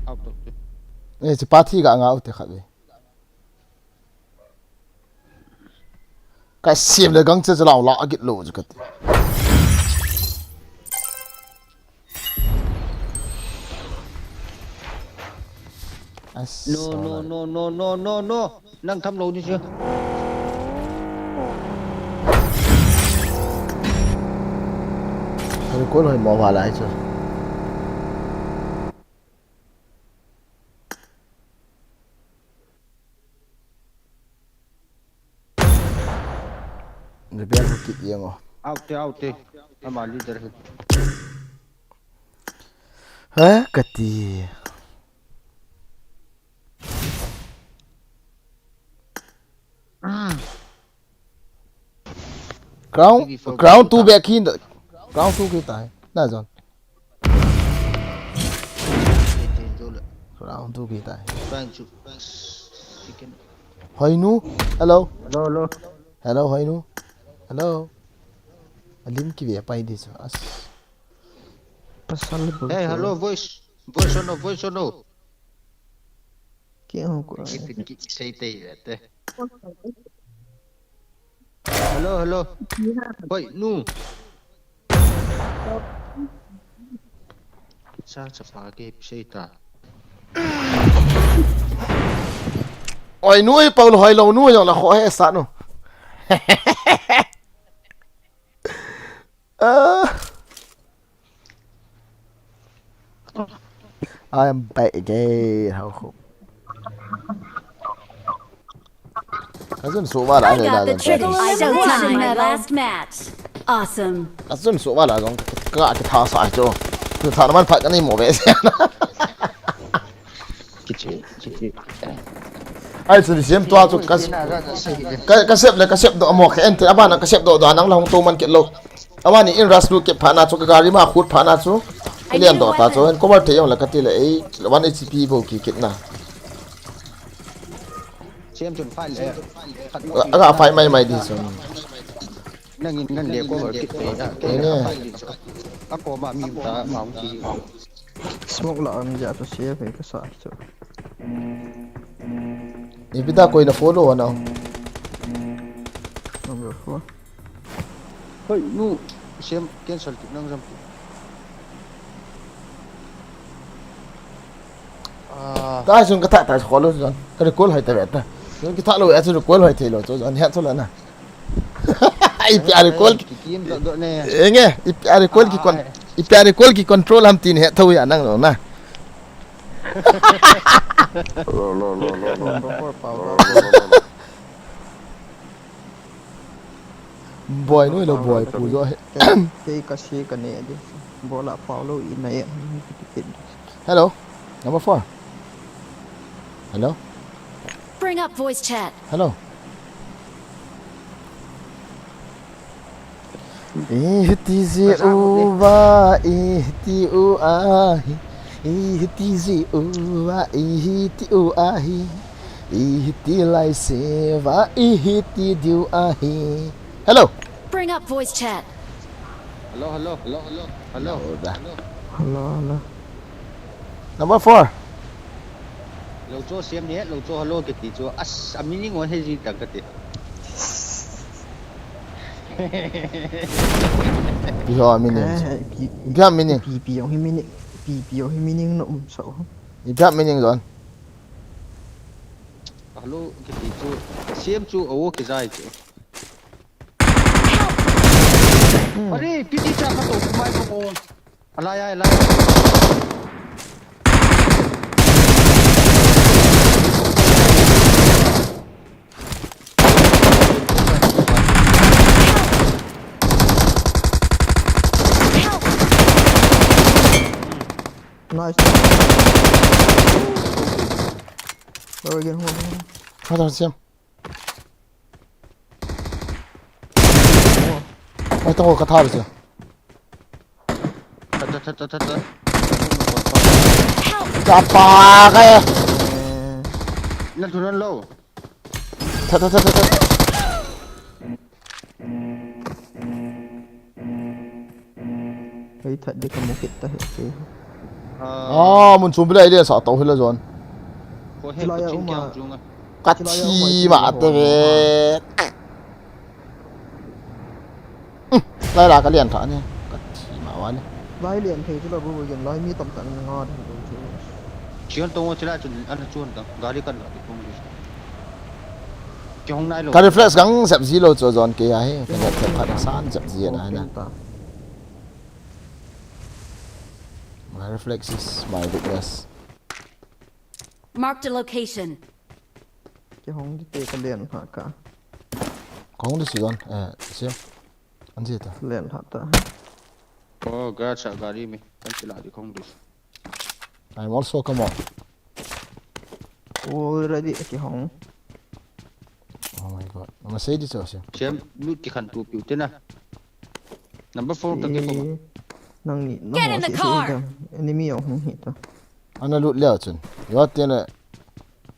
Out of it. chỉ party cả ngáo thì khác vậy cái xem là gắng chơi lão lọ cái lộ chứ cái No. Nang tham lâu đi chưa? Rồi cuối rồi bỏ vào lại chưa rồi biết một kỹ gì không Out te. Ama leader. hả cái gì ground two back in ground two cái tài này rồi ground two cái tài Thank you. Chicken. Hoinu, hello. Hello. Hello, Hoinu. Hello. Alim ki via pai dis as. Pasal betul. Hey, hello, voice no. Kaya ko. Say te. Hello. Boy, no. Sa pagi say ta. Oi nuôi Paulo hoi lo nuôi là khó hết sẵn rồi. I am back again. How cool. Cái dân số ba lại I này got là the triple elimination my last match. Awesome. cái dân số ba lại giống cái thằng sai cho. Cái thằng nó phải cái này một vẻ xem. Ai xử lý xem toa cho cái xếp độ một cái anh thì anh là cái xếp độ đó năng là không tô man kiện lâu. Anh in rush lu cái phản cho cái gari mà khút phản cho cái liền đó ta cho anh có bao nhiêu là cái tỷ lệ 1 HP vô kỳ kiện nào. Xem chuẩn phải lệ. Cái phải mày đi rồi. Nang ngân để có vào kịch cái các cô mà mìm ta mà không chỉ Smoke là anh giả tôi xé về cái sợi chứ. Ibita koy na follow ano. Không được không? Hey, nu xem cancel kịch năng rằng. Ta sun ka ta ko lo jon. Ka ko hay ta beta. Sun ki ta lo ya sun ko hay te lo to jon he to la na. Ipiare ko. Enge ipiare ko ki kon ipiare ko ki control ham tin he thau ya nang lo na. Boy nuôi là boy phụ rồi. Cái kasi cái này đi. Bỏ lại Paulo in này. Hello, number 4. Hello. Bring up voice chat. Hello. Ihtizi uwa ihti uahi ihtizi uwa ihti uahi ihti lai seva ihti diu ahi. Hello. Bring up voice chat. Hello. Number 4. Lâu cho xem nhé, lâu cho hello cái tí cho mini ngồi hay gì chẳng cái tí. Biho meaning. Biho meaning. Biho meaning nó sợ. Biho meaning rồi. Hello cái tí cho xem chú ô cái gì chứ. Aरे piti cha ka to kumai ko. Alay. Nice. Rồi again home. How does xem. Ôi tao có thao rồi. Thật. Apa cái. Lần thứ lần lâu. Thật. Thấy thật đi có một cái ta hết chứ. Muốn chuẩn bị đây đi sao tàu hết rồi. Có hết có chín kèo chung à. Cắt chi mà tê. Đây là cái điện thoại này. Cắt chi mà vậy. Lái liền thì chúng ta vừa gần lái mi tầm tận ngon. Chuyên tông chỉ là anh chuyên tông gari cần là không đi. Trong này Cái reflex gắng dẹp gì lâu cho giòn kia ấy. Cái này thật phải sáng dẹp gì này nè. My reflex is my weakness. Marked a location. Cái hông đi cái liền hả cả. Không được gì rồi. Xem. Anh gì ta? Liền hả ta. Gacha gari mi. Anh chỉ là đi không đi. I'm also come on. Already cái hông. Oh my god. Mà say đi sao xem. Xem nút cái khăn tụ biểu tên à. Number 4 tao cái không. Năng nhị nó sẽ sẽ enemy không hit ta. Anh nó lụt leo chân. Yo tiền này.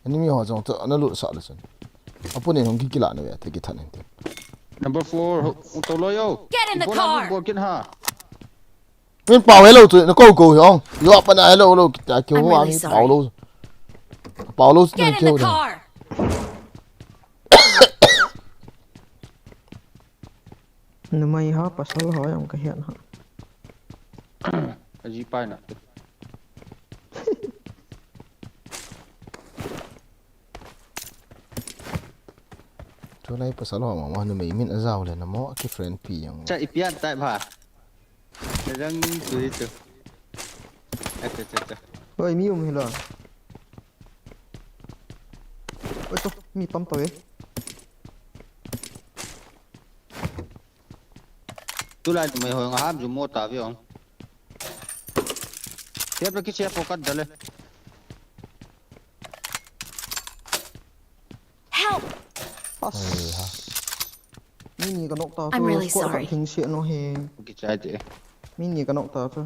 Enemy họ trong tự nó lụt sợ được chân. Opponent hong kikila na te ki thanin te. Number 4 to lo yo. Get in the car. Bol kin ha. Min pau hello tu nó câu câu hong. Yo pa na hello hello ta kêu I'm ho really ami sorry. Paulo. Paulo Get nó in kêu the đó. car. Nó mày ha pasal hỏi ông cái hiện ha. Aji pai na. Chỗ này pasal ho mà nó mấy min azao le na mo cái friend pi yang. Cha ipian tai ba. Đang tu đi tu. Cha. Ôi mi um hilo. Ôi to mi pam to ấy. Tu lai mày hồi ngã ham zoom ta vi ông. Tiếp là cái xe focus đó lên. Help. Mini cái nóc ta I'm really có sorry. thình xịn nó he. Cái trái chị. Mini cái nóc ta thôi.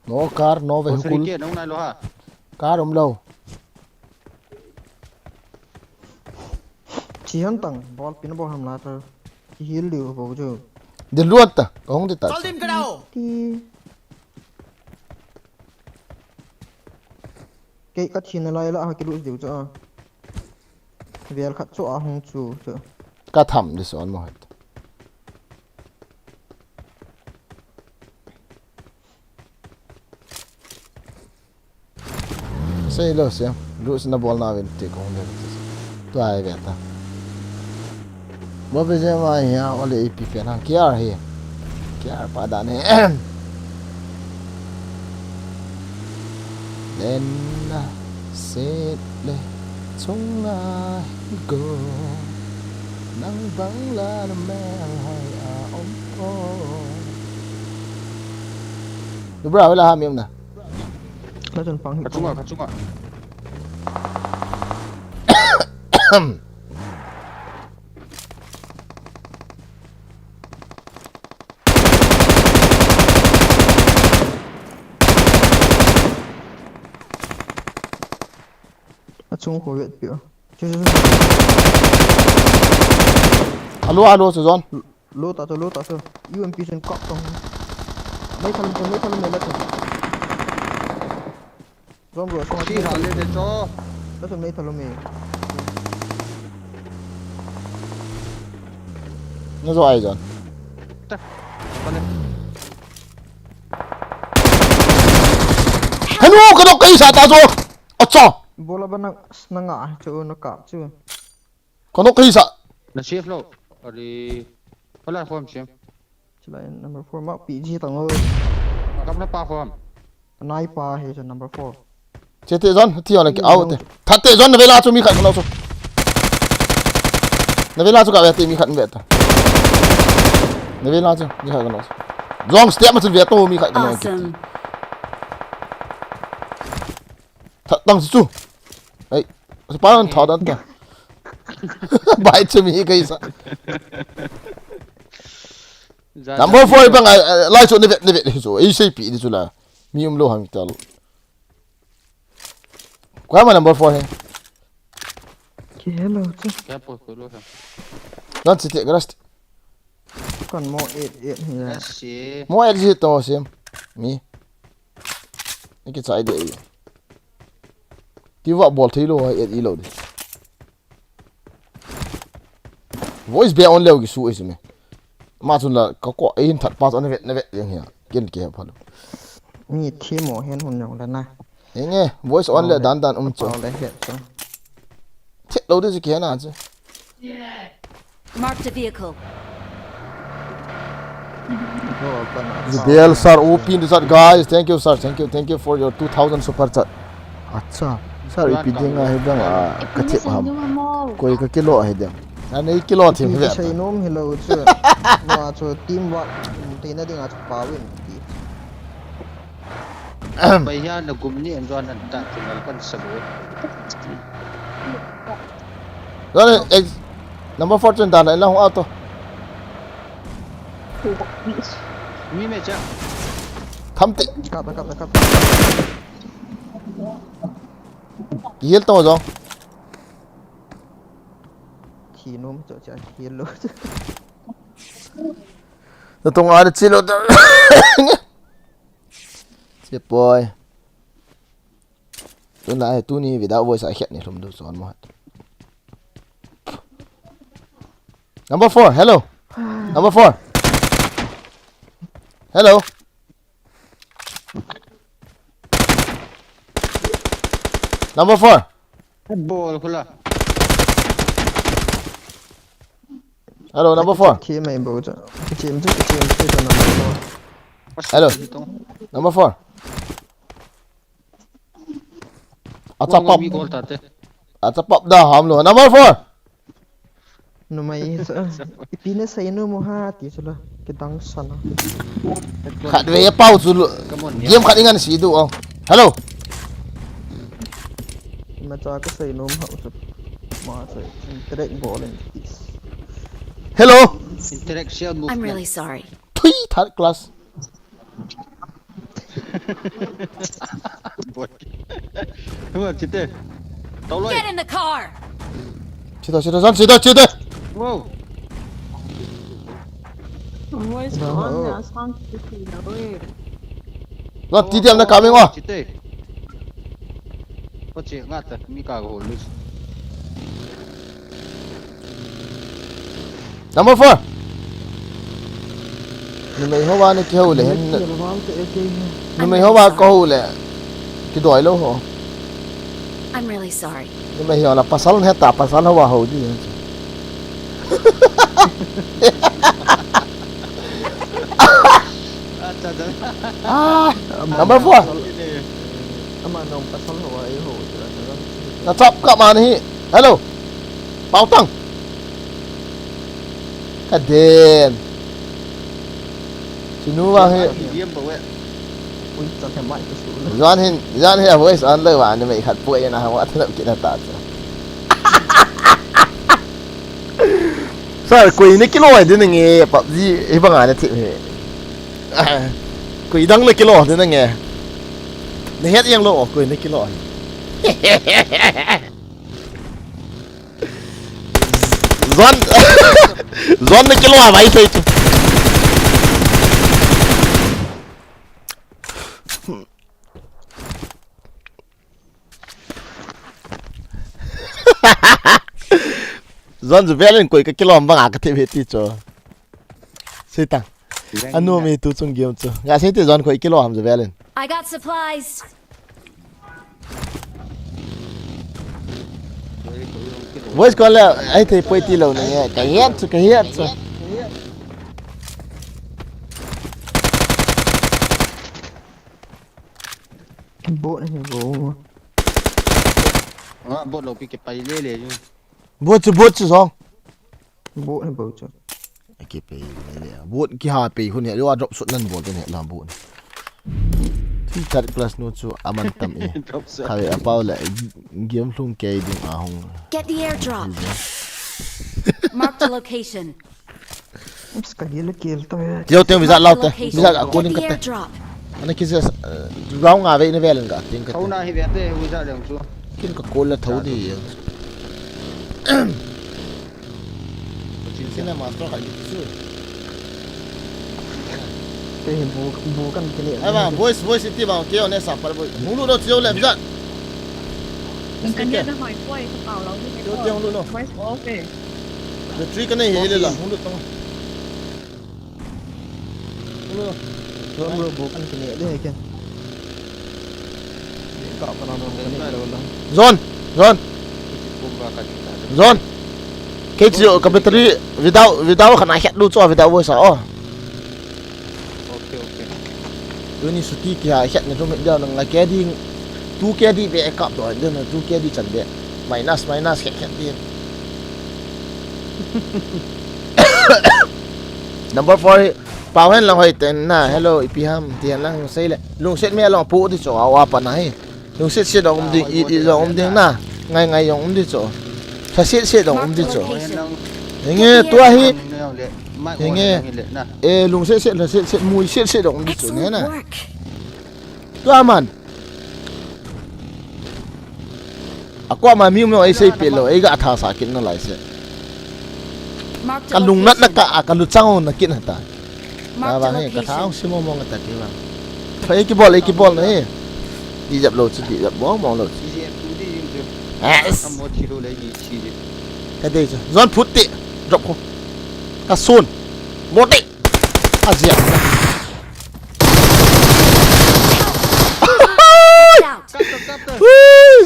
No car no Ủa vehicle. kia nông này lo ha. Car lâu. Chỉ hắn tầng ball pin ball ham lá thôi. Chỉ heal liều vào chứ. Đi luôn ta. Không đi ta. Thì cái cắt chi này lại là cái lũ điều cho. Về cắt chỗ hông chủ chứ. Ka tham đi son mo. Say lo xem. Lũ na ball na ven te kong de. Tu ai ve ta. Bo be je ma ya ole ip fe na kia he. Kia pa da ne. Then sẽ le chung ai go nắng vắng là mẹ hay ông cô. Đúng rồi là ham em nè. Nó chân phẳng Cắt chung à. chung khối viện biểu. Alo Suzon. Lô ta thôi. UMP trên cọp không. Mấy thằng này là Rom rồi xong Khi họ lên để cho. Nó xong mấy thằng mày. Nó rồi ai rồi. Hello, cái đó cây sao ta rồi? Achoo. Bola ba na ngã chỗ nó cạp chứ. Cái đó cây sao? Là chef lo. Ở đi. Có là form chef. Chỉ là number 4 mà bị gì tầng ơi. Cắm nó pa form. Nai pa hay là number 4. Chết thế John, thì là cái out thế. Thật thế John, nó về la cho mi khẩn con đâu. Nó về la cho cả về tìm mi khẩn về ta. Nó về la cho mi khẩn con đâu. Wrong step mà trên về tô mi khẩn con đâu. Awesome. Thật tăng chú. Ấy, sao bạn thọ đón ta. Bài cho mi cái sao. Number 4 bang lai cho nó về đi rồi. Ấy sai bị đi rồi là. Mi lâu hàng tao. Quá mà number 4 hay. Cái hello chứ. Cái po ko lo ha. Don chỉ tiệt cái Còn mò ệt thì là. Yes. Mo ai gì to xem. Mi. Cái trái đấy. Tí vợ bol thei lo ai ệt lo đi. Voice be on leo cái su ấy xem. Mà chúng là có quả in thật pass on nó về như thế. Kiên kia phải. Ni thi mò hen hồn nhau là na. Nghe voice on là đan cho. Vào lấy hiện cho. Thế lâu đấy kia nào chứ. Marked a vehicle. BL sir open sir guys, thank you sir, thank you for your 2000 super chat. Acha sir ipiding a hedang a kathip ham koi ka kilo a hedang ani kilo thi Cái ve say nom hello chứ. Mà cho team work thì nó đi ngã bảo win. Bây giờ là cùng ni Android là ta thì là con sabo. rồi number 4 trên đàn lại là không auto Mi me cha. thăm tị cắt. hiến to rồi Khi nó mới chạy hiến luôn. nó tung ai được xin lỗi chết boy tôi lại tôi ni vì đã voice ai hẹn này không được rồi mà number 4 hello number 4 hello number 4 ball khula hello number 4 Khi mày bố cho cái chim cho number 4. hello number 4 acha pop acha pop dah ham lo number 4 Nó mày ipine say no mo ha ti sula kitang sana. khat ve pau chu game khat ingan si du oh hello Mà cho cái say no hậu sụp mà say direct ball in this. hello interaction I'm movement really sorry. thui third class đúng rồi chết đấy tao lôi Get in the car. chết rồi wow rồi tí tiệm nó cá mình quá chết đấy có chuyện ngắt rồi mi cả hồ lư number 4 nhưng mày hôm qua nó kêu lệ nhưng mày hôm qua câu lệ cái đuổi lâu hả I'm really sorry. nhưng mày hiểu là pasal hết ta pasal hôm qua hầu gì number 4 Ama nong pasal Hawaii ho. nó chọc cả mà này hello bao tăng cái đèn chỉ nu vào hết game bảo vệ Ui, cho thèm mãi cái số. John here voice onเลยว่านี่ไม่ขัดป่วยนะว่าถ้ากินตาจ้ะใช่กุยนี่กิโลเดี๋ยวนึงไงปั๊บจีไอ้บางอันเนี่ยที่กุยดังเลยกิโลเดี๋ยวนึงไงเนี่ยเฮ็ดยังโลกุยนี่กิโลJohn Johnนี่กิโลอะไรใช่จ้ะJohnจะเวลเล่นกุยกับกิโลบางอาก็เทเวทีจ้ะใช่ตังอันนู้นมีตัวจงเกมจ้ะงานใช่ที่ John กุยกิโลทำจะเวลเล่น I got supplies. voice ก่อนแล้วไอ้ที่ไปตีเราเนี่ยกะเฮ็ดจ้ะ Bộ này bố. bộ đầu bị cái bay lê lê chứ บวชสอง Bộ này bố cho. ไอ้เก็บไปเลยบวชกี่5ปีคนเนี่ยเรียกว่า drop สุดนั่นบวชกันเนี่ยลำบวชที่จัดคลาสนู้นจู่อามันตั้มเองเขาเอาเป้าเลยเกมลุงเกย์ดึงอาหง Get the airdrop. Mark the location. Sekali kill to ya. เดี๋ยวเต็มวิซ่า Mark เล่า the เต็ม location. วิซ่ากูนี่ Get ก็ the เต็ม airdrop. อันนี้คิดจะร้องงาเว้ยนี่เวลนก็เต็มก็ thâu เต็ม na hi về thế ui ra đường chú กินก็โกนแล้วเท่าดีที่นั่นมาต้องขายดิบซื้อ Cái bố căn cái này. ไอ้บ้า voice ที่บ้าเกี่ยวเนี่ยสับไปบ่มึงรู้เราเจียวเลยวิซ่า มันกันเยอะจะหอยกล้วยกระเป๋าเราไม่ใช่ เจียวรู้เนาะ ไว้โอเค เดี๋ยวทรีกันนี่เฮ้ยเลยล่ะมึงรู้ต้องรู้ Bố căn cái này đây kìa. Cọ vào nó cái này đâu lắm. John cùng vào cả John cái rượu cái battery without khả năng hẹn luôn cho without voice oh ok ini suti kia hẹn này trong mình giờ là cái đi tu kia đi về cặp rồi giờ là tu kia đi chẳng về minus hẹn đi number 4 bảo hen là hỏi tên na hello ipiham tiền lang say lại lung set me long pu đi chỗ awa pa nai lung set dong đi dong đi na ngay dong đi chỗ sa set dong đi chỗ nghe tua hi nghe lung set là set mui set dong đi chỗ này nè man ako ma mi mo ai sei pelo ai ga tha sa kin na lai se Marked a kalung nat na location. ka kalu chang na kin hata Marked a ba he ka thao location. simo mo ngata ke ba phải cái ball này đi dập lột đi dập bó mong lột cái đây rồi John phút tị rộng không cả xuân một đi à dẹp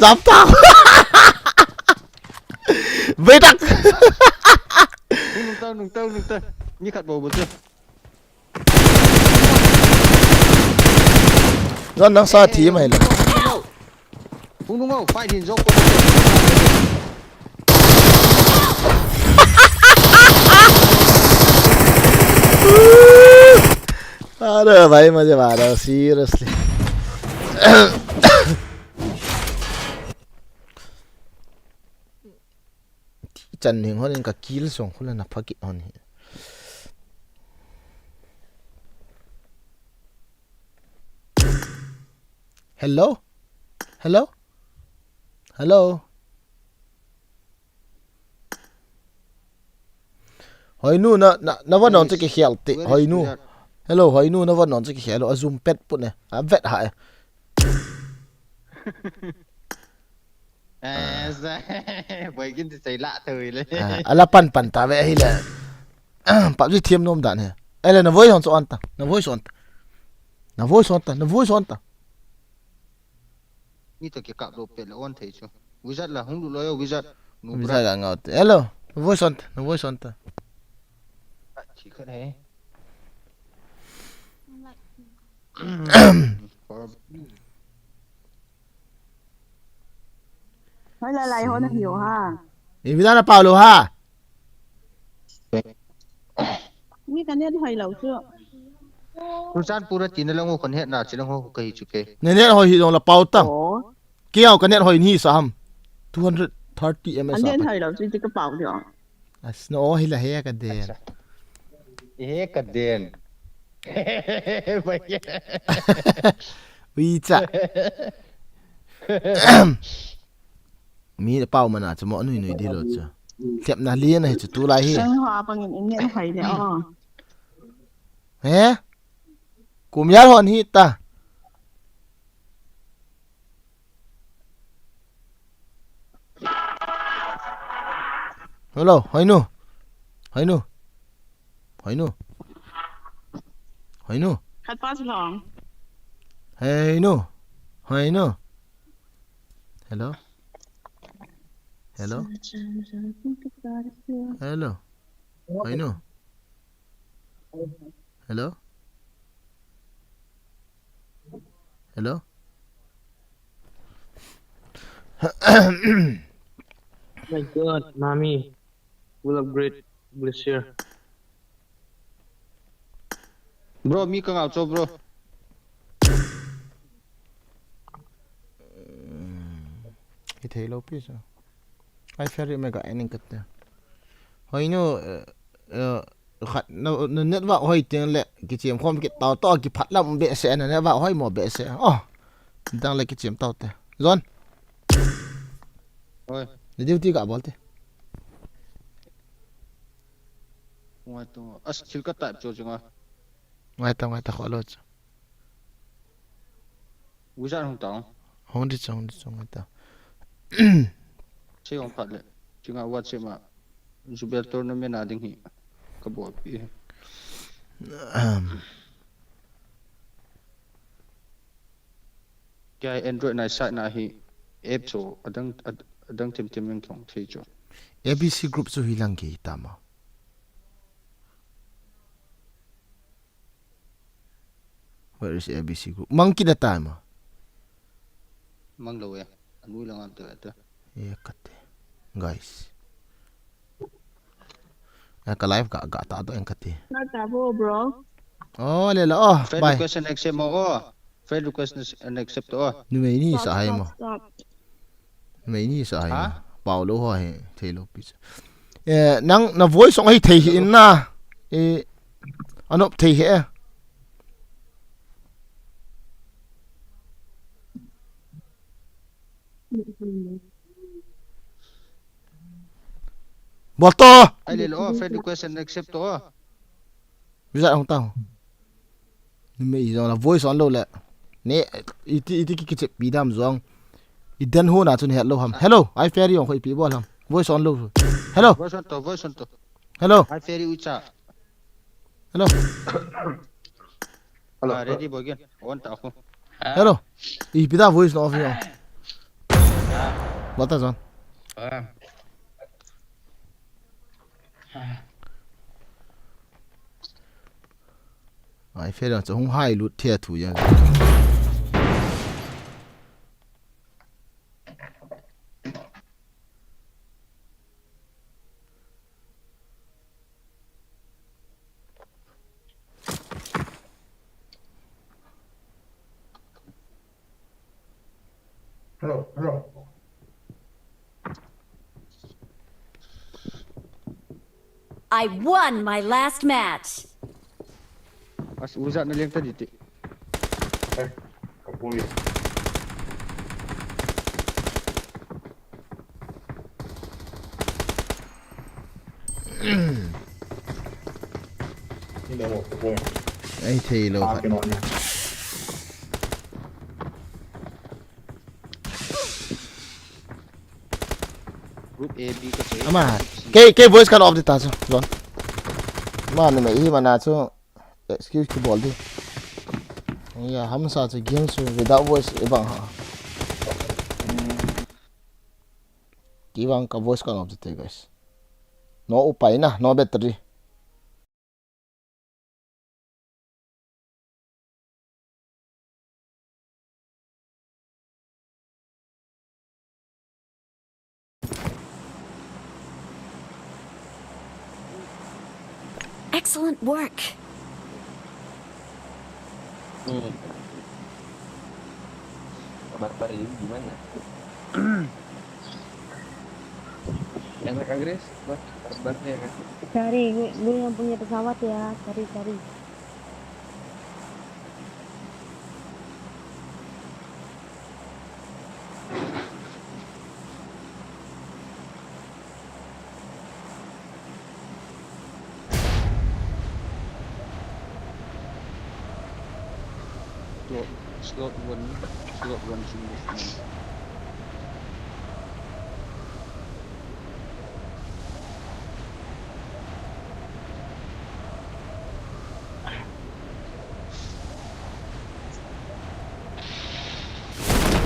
dám tao với đặc nung tao như khát bầu bữa chưa John đang xa thí mày là không đúng không phải thì dốc Ada भाई मजे आ रहा है seriously chân hình hơn cả kill xong không là nạp phát kỹ hơn hello hello hello hỏi nu nó vẫn nói cái hiểu tị hỏi nu hello hỏi nu nó vẫn nói cái hiểu lo zoom pet put này à vẹt hại vậy cái gì lạ thời lên ala pan ta vậy hay là bảo gì thêm nom đạn này ấy là nó vui hơn chọn ta nó vui chọn ta như tôi cái cặp đồ pet là on thấy chưa wizard là không đủ lối wizard bisa gak ngọt hello nó vui chọn ta chỉ có thế Nói lại hơn hiểu ha. Invita là Paulo ha Nghĩ cái này hơi lâu chưa? wizard pura chín là ngô còn hiện là chỉ là ngô cây chụp nên nét hồi hidong là Paulo tăng kia cái nét hồi ni sam 230 ms Anh nên hơi lâu chưa cái bảo được. Snow hay là he cái đèn cái đèn vì chả mi đã bao mà nè cho mọi người đi rồi chứ tiệm nào liên này cho tu lại hi Sinh hoa bằng những nghe hơi đấy hé cùng nhát hòn hi ta hello hỏi nu Cắt bao nhiêu lòng? hey nu hello hello hỏi nu hello My God, Nami, will upgrade Glacier. bro mi căng ảo cho bro cái thế lâu biết sao ai phải đi mà gọi anh cất nè hồi nó khát nó nhất vào hồi tiền lệ cái chiếm không cái tàu to cái phát lắm bể xe này vào hồi mỏ bể xe đang lấy cái chiếm tàu thế John ôi để duty cả bol thế ngoài tôi chưa có tại chỗ chứ ngoài ta khỏi lột wizard không tao không đi trong ngoài ta chơi không phải lệ chứ ngài watch mà Super tournament nào đinh hi cái bộ bị cái Android này site này hi app cho adang tim yang không thấy cho ABC group so hilang ke tama where is ABC group monkey da tama mang lâu ya nuôi lang am tu ya kate guys ka live ga ta to en kate Not that bro. oh le la friend bye request and accept mo friend request and accept ni me ni sa hai mo Stop. me ni sa hai bảo lo ho he thei lo pi nang na voice song ai thei in na anop thei he bol to ai le lo friend request and accept to bây giờ không tao mày giờ là voice on lâu lẹ nè iti cái chip bị đam zong idan ho na chun hello ham hello I ferry on khoi pi bol ham voice on lâu hello voice on to hello ai ferry ucha hello ready boy again on ta ko hello I pi da voice no off yo bata zon ai ferry on chung hai lut thia thu ya hello I won my last match. as uza na leng ta diti ai thei lo phải group A B ka che ama cái voice kan off ta zon mà này mày mà na cho excuse cái bol đi ya ham sa cho game so without voice ibang ha kiwang ka voice kan off te guys no upai na no battery Excellent work. Kabar ini gimana? Enak agres, kabarnya kan? Cari, gue yang punya pesawat ya, cari. slot one movement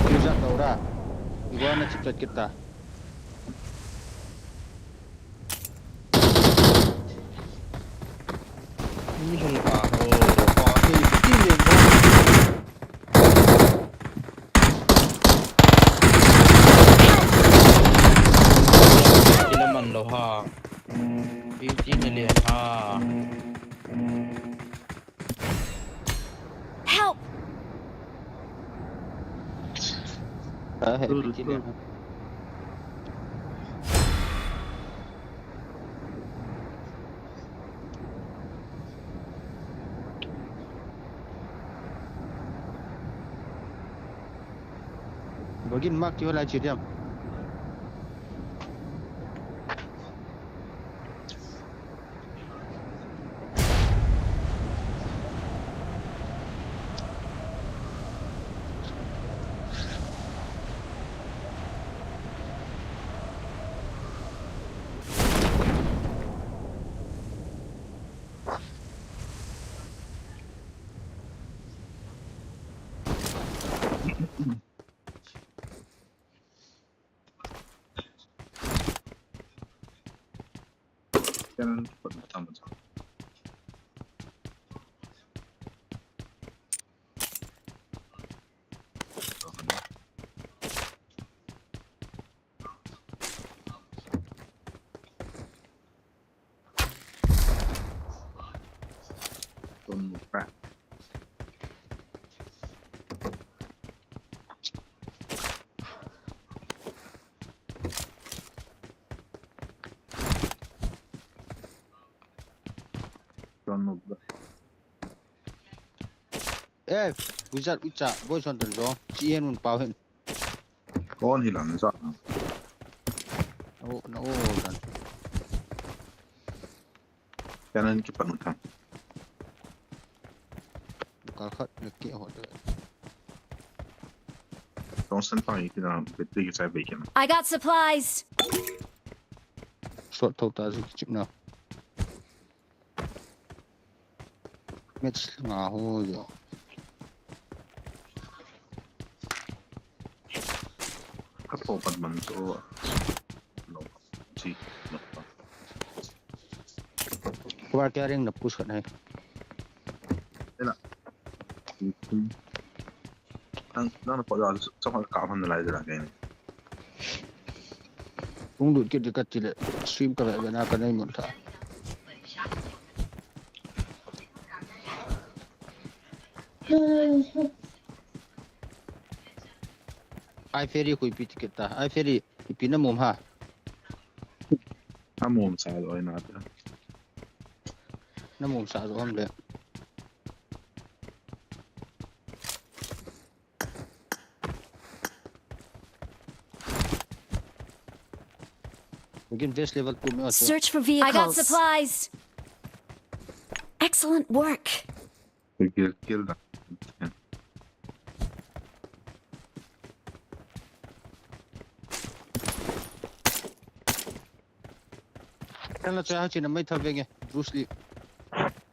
Uza Daura Iwana chipset kita Ini sumpah. Ilaman lo ha. Beauty nili ha. Help! Bagin mak yo la chiriam Jangan pertama. Tumpa. Wizard ucha boy son tan zo chi en un pau hen Con hilang sa. No dan. Kanan ki panutan. Kalkhat nagki ho de. Constant pang ikin betti sa bacon. I got supplies. Short thâu ta chip na. Match nga ho yo. Kapo pad man to. No. Si. No. Kuar carrying na push kan hai. Ela. Nang po da sa ka han lai da gain. Kung lut ke dekat chile stream ka ga na kan ai mon tha. Ai ferry koi pi ticket ta. Ai ferry ipin na mom ha. Amom sa do ina ta. Na mom sa zo ham le. Begin base level 2 me also. Search for vehicles. I got supplies. Excellent work. Kill da. Kan la cha chi na mai thal venge Bruce Lee.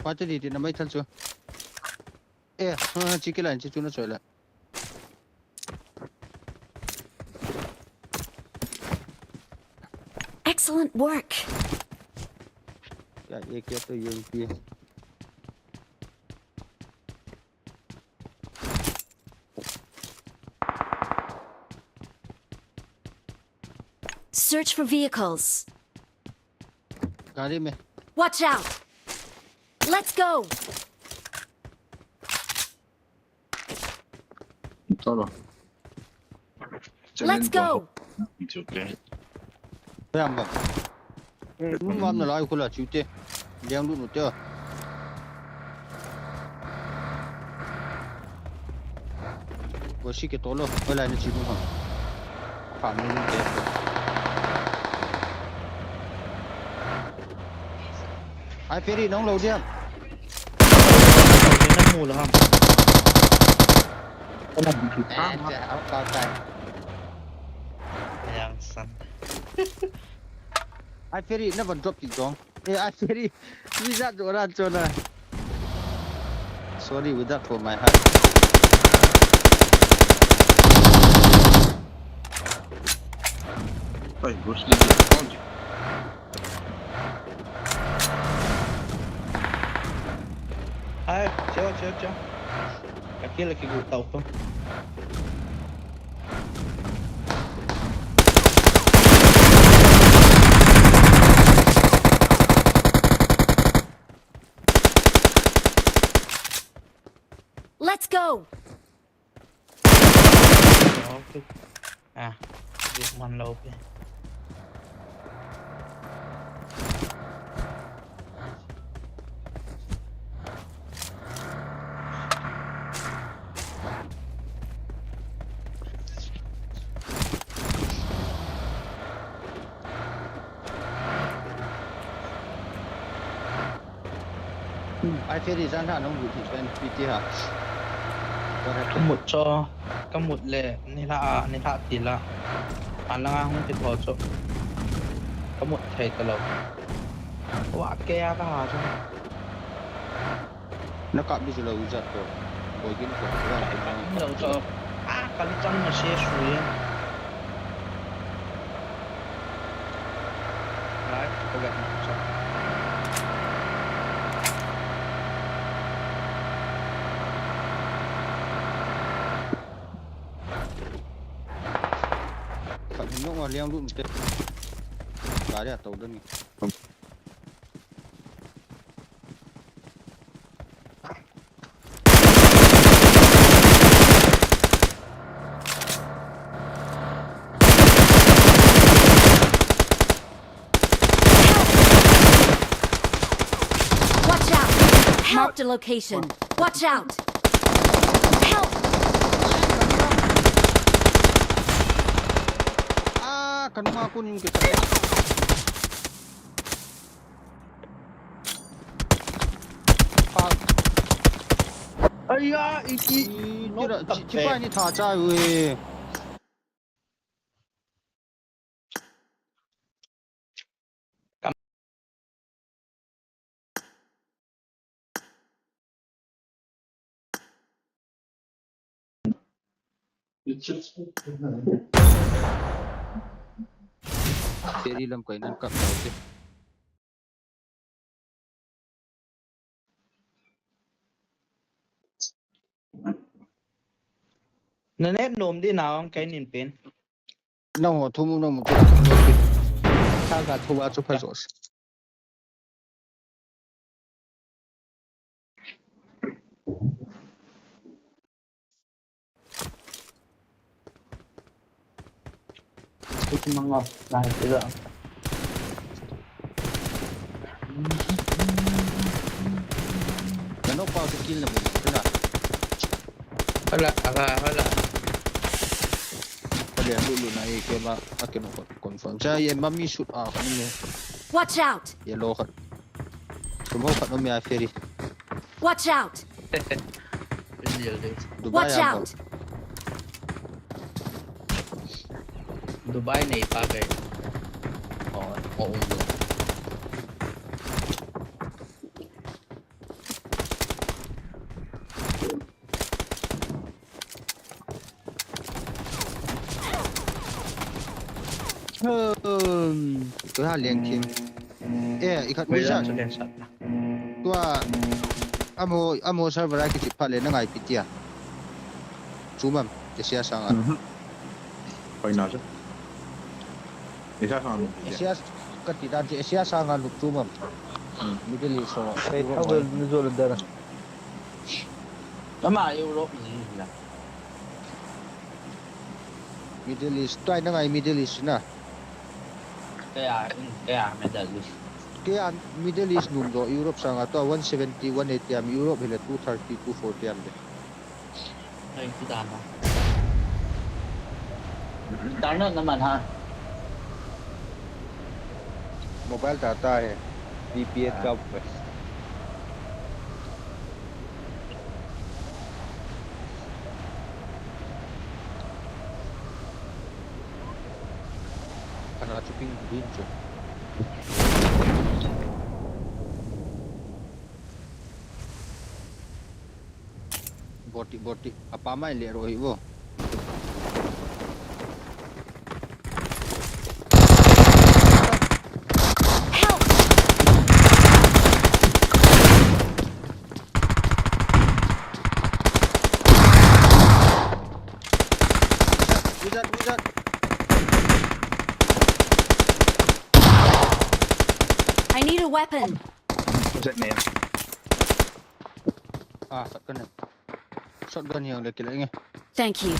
Pa cha di na mai thal chu. Chi ke lan chi chu na choi la. Excellent work. Ya ye ke to yung pi. Search for vehicles. Gari me. Watch out. Let's go. Tolo. Let's go. It's okay. Ram ba. Mam na lai kula chu te. Liang lu nu te. Wo shi ke tolo. Wala ni chi bu ha. Fa mu ni te. Ai ferry nong lo diam. Nó mù rồi không? Cha áo cao tay. Yang san. Ai ferry nó vẫn drop tik dong. Ai ferry wizard rồi ra cho na. Sorry with that for my heart. Oi, Bruce Lee. Ai, chill. Aquele que tá o tom. Let's go. Giết man lâu kìa. Ai ferry gian ha nong bu thi chen pt ha. Kamut cho kamut le nila tila. Alang ang tito cho. Kamut thầy talo. Wa kaya ka ha cho. Nó cặp đi rồi giật rồi. Bồi kiến của nó Không đâu cho. Cái chân mà xe suy. Đấy, có gạch một cho. Phải nó ngồi leo luôn một cái đấy tàu đơn. Marked a location. Watch out! Help! kan mga kunin kita. Aya, iki. Tira, cipa ni tha cha we. Ferry lam kainan kat tau. Nenek nom di nào cái nhìn bên. Nang thu mu nang mu. Ta ga thu wa chu pha zo. Cái măng ngọt này bây giờ. Nó bao skill là mình thế nào? Hala. Kalian dulu naik ke ma akin confirm. Saya mami shoot kan ni. Watch out! Yellow kan. Semua kan no mia ferry. Watch out! Nhiều đi. Watch out! Dubai này ba cái. Ồ. Tôi ha liền kim. Ikat Bây giờ musa. cho đèn sạch. Tua amo server ai kicip pale na ngai pitia. Cumam, Asia sangat. Phải nào chứ? Thì sao sao? Asia ketidan Asia sangat lu cumam. Middle East so. Awal nuzul darah. Mà Europe gì là. Middle East, tuai na ngai Middle East na. Kaya medal. Kaya Middle East nung do Europe sangat to 170, 180 am Europe hila 230, 240 am de. Đây cái đàn đó. Đàn nó nằm ha. Mobile data hai. VPN ka Kana chuping din chu. Boti apa mai le roi wo. Help! Wizard. I need a weapon. Giật này. Shotgun. Shotgun yang lagi lagi. Thank you.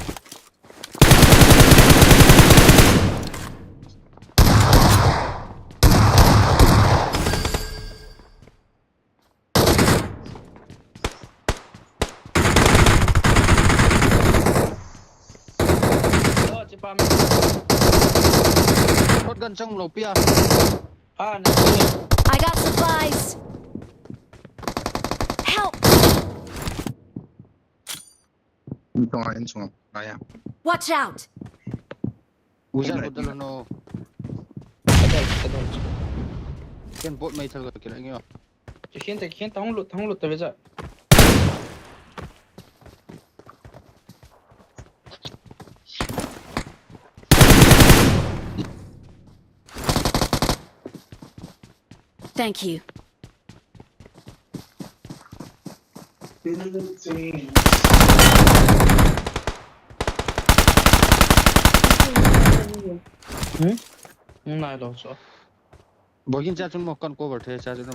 Shotgun trong lầu pia. I got supplies. Help! Anh xuống. Đây à. Watch out! Wizard udah no. Kan bot mai thal ke lagi. Khiến tao không lụt tới bây giờ. Thank you. Này đâu số. Bogin cha chun mo kan cover the cha chun.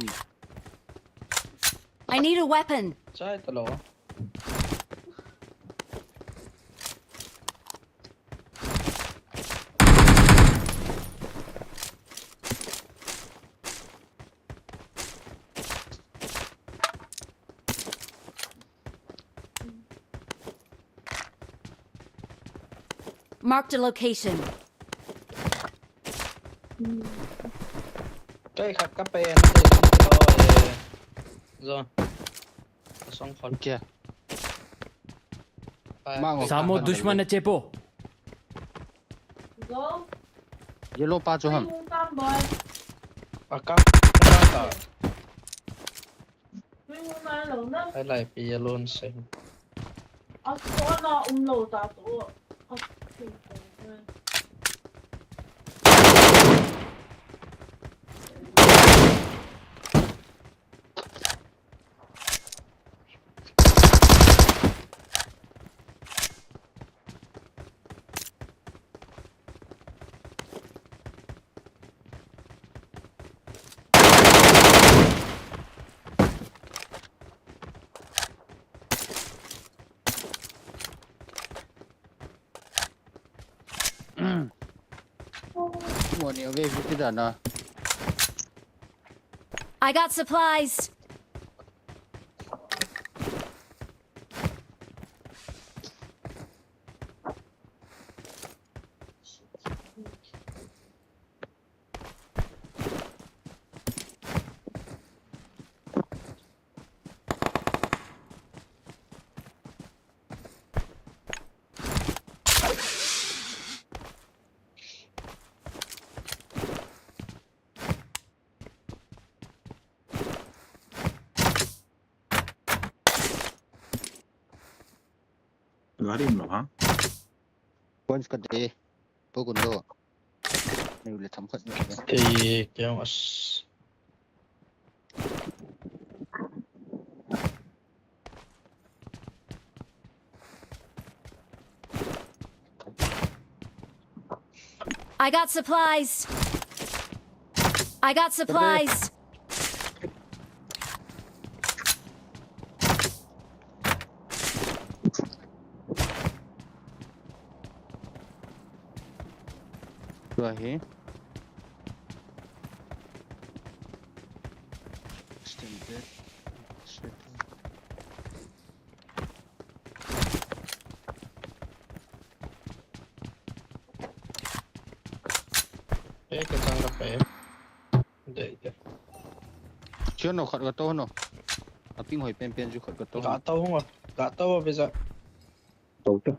I need a weapon. Trái tao lo. Marked a location. cái khát cà phê nó từ trong cái đó rồi xong còn kia Samo dushman na chepo. yellow pa cho ham cắt cả hay lại bị luôn xem mua nhiều về cái đàn à I got supplies. Garim lo ha. points ka de po gundo này là thẩm phận thì kiểu mà I got supplies. I got supplies. rồi hả cái trang cà phê để chưa nó khẩn cái to nó à pin hồi pen chú khẩn cái to gà tàu không à gà tàu à bây giờ Tốt chứ.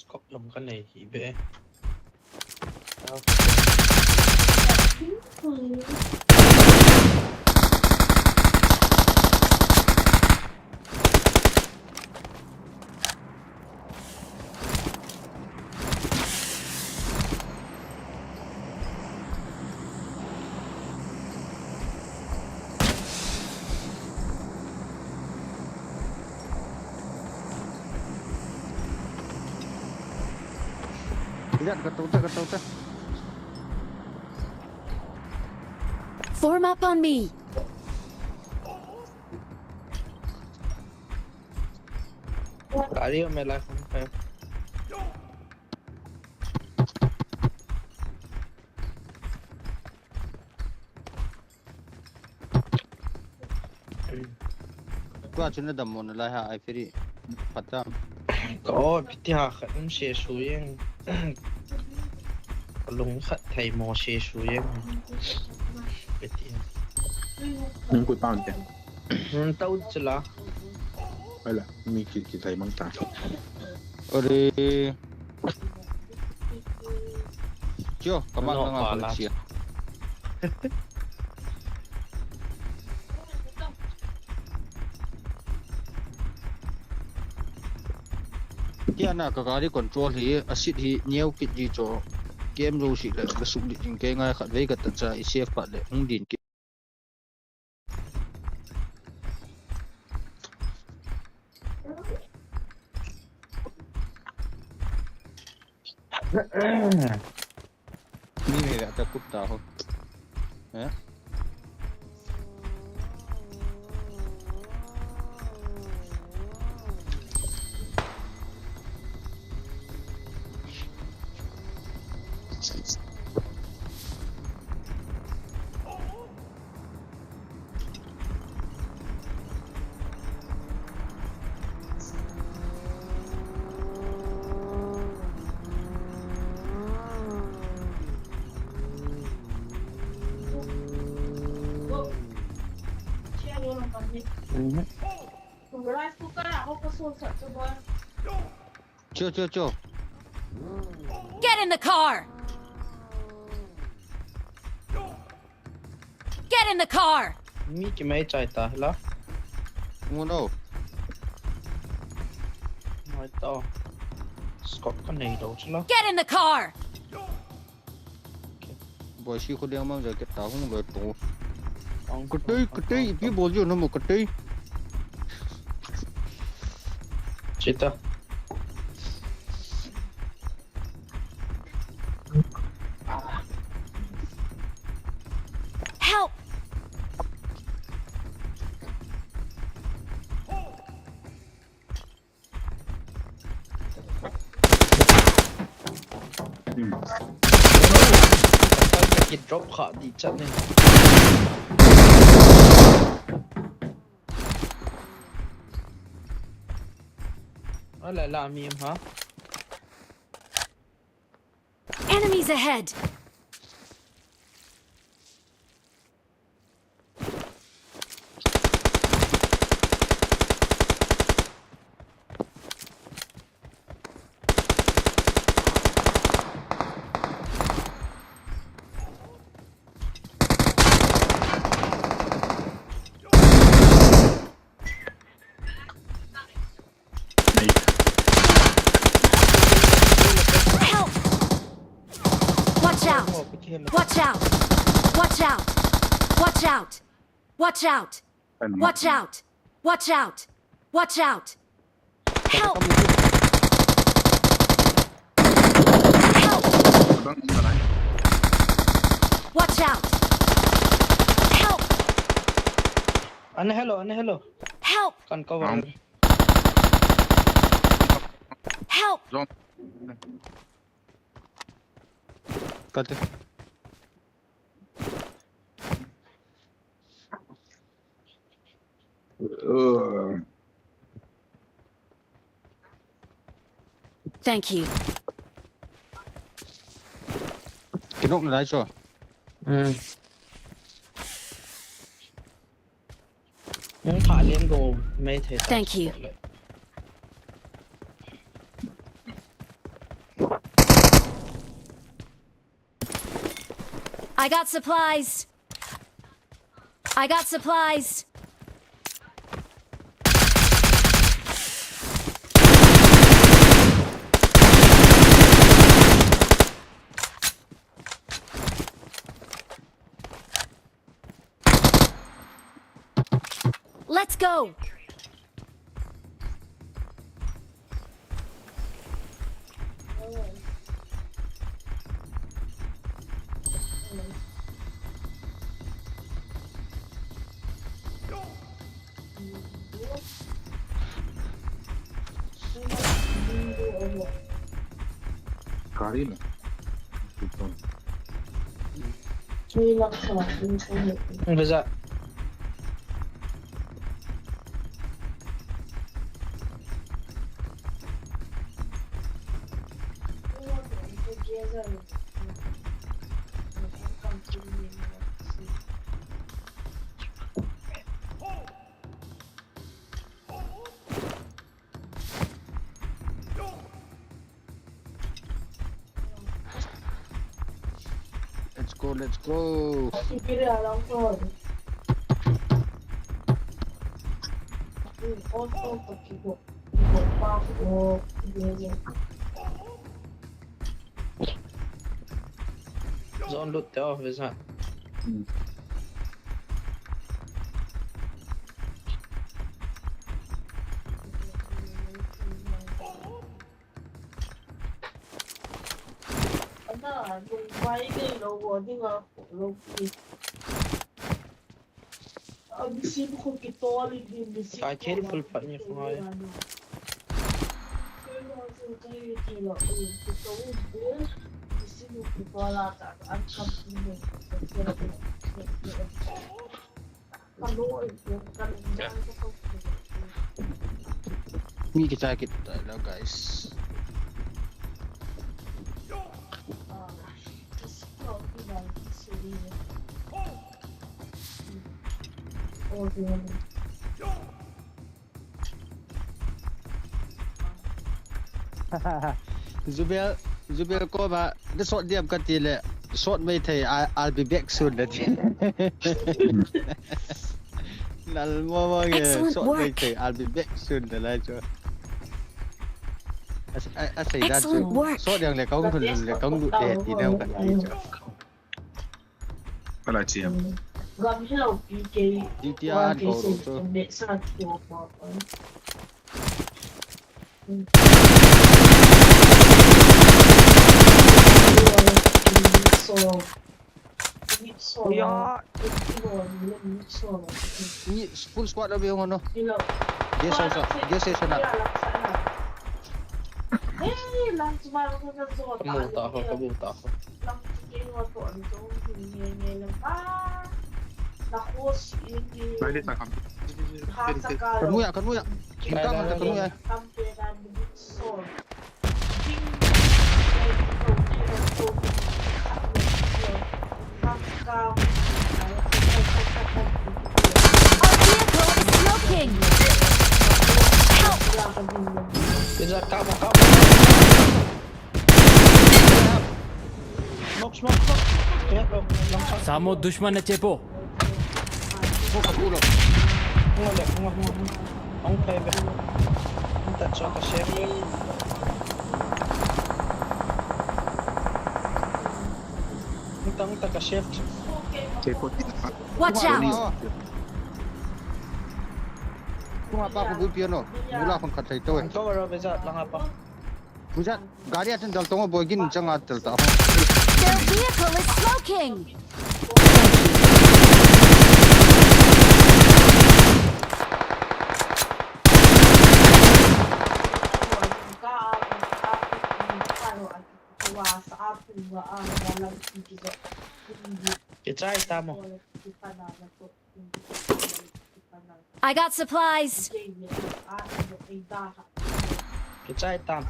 có dùng cái này thì về lihat cái to Form up on me. gà đi mày lại không phải qua chỗ này đầm mồn lại ha ai phải đi phát ra có bị hạ khẩn xe suy em lúng khẩn thầy mò xe suy em bị Nhưng cuối bao nhiêu? tao chỉ là Hay là mi kỳ thầy mang ta. ở đây chưa các bạn đang làm gì kia na ka gari control hi asit hi new kit ji cho game ro si le ka sum din ke nga khat ve ka ta cha i save pa le hung din ki ni ne ta kut ta ho eh Chill. Get in the car! Get in the car! Mi ki mai chai ta la. Ngon đâu. Mai ta. Scott con này đâu chứ lo. Get in the car! Boy si ko dia mang jacket ta hung lo to. Ketei, pi bol jo no mo ketei. Chita. Help! Cái drop khả đi chắc này. Nó lại làm gì em hả? Enemies ahead! Help! Watch out! Watch out! Watch out! Watch out! Watch out! Watch out! Watch out! Watch out! Help! Help! Watch out! Help! Anh hello. Help! Con cover. Help! Cut it. Thank you. Kinok na cho. Muốn thả lên đồ mấy thế. Thank you. I got supplies. I got supplies. Let's go. Karina. Bây giờ. Let's go. Zone loot theo với sao? Cái chết full phận như không ai. Mi cái jacket đó guys. Zubel ko ba the short diam katile short may thai I'll be back soon that nal mo Excellent short may work. thai I'll be back soon da la cho as say that Excellent work. short yang le kong lu de ti neu kan ti cho Pala chiam. DTR ko ro cho ni full squad lo bi ngono dia so na Kamuta ako. Balik na kami. kan mu ya kita kan mu ya Our vehicle is smoking. Help! Kejap, kamu. Smoke. Ya, langsung. सामो दुश्मन ने चेपो Tunggu. Ang pebe. Minta contoh chef. Minta ka chef. Watch out! kung apa ko bu piano mula kon khat thai to Kau baru bezat lang apa? buja gari atin dal tongo boygin changa tel ta Their vehicle is smoking. Kecai tamo. I got supplies. Kecai tam.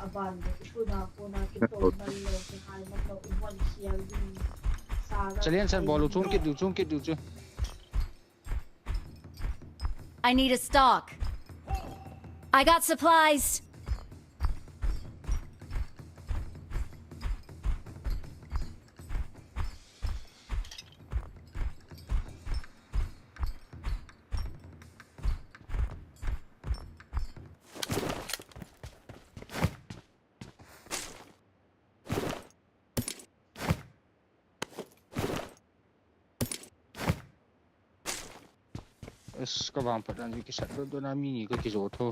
chalian san bolu chung kit du chu I need a stock. I got supplies. es ka bang padan ki sat do na mi ko ki zo tho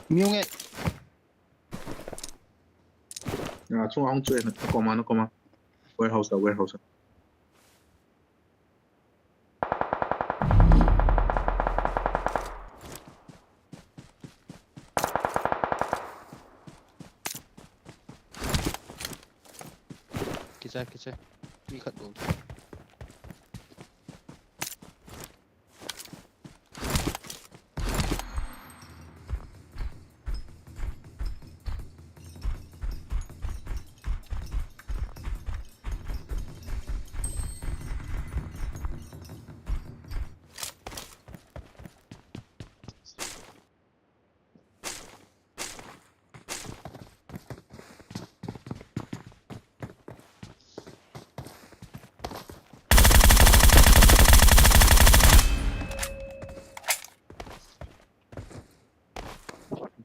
miunge Ya, chung ang chui na koma. Warehouse. kicha ki khat do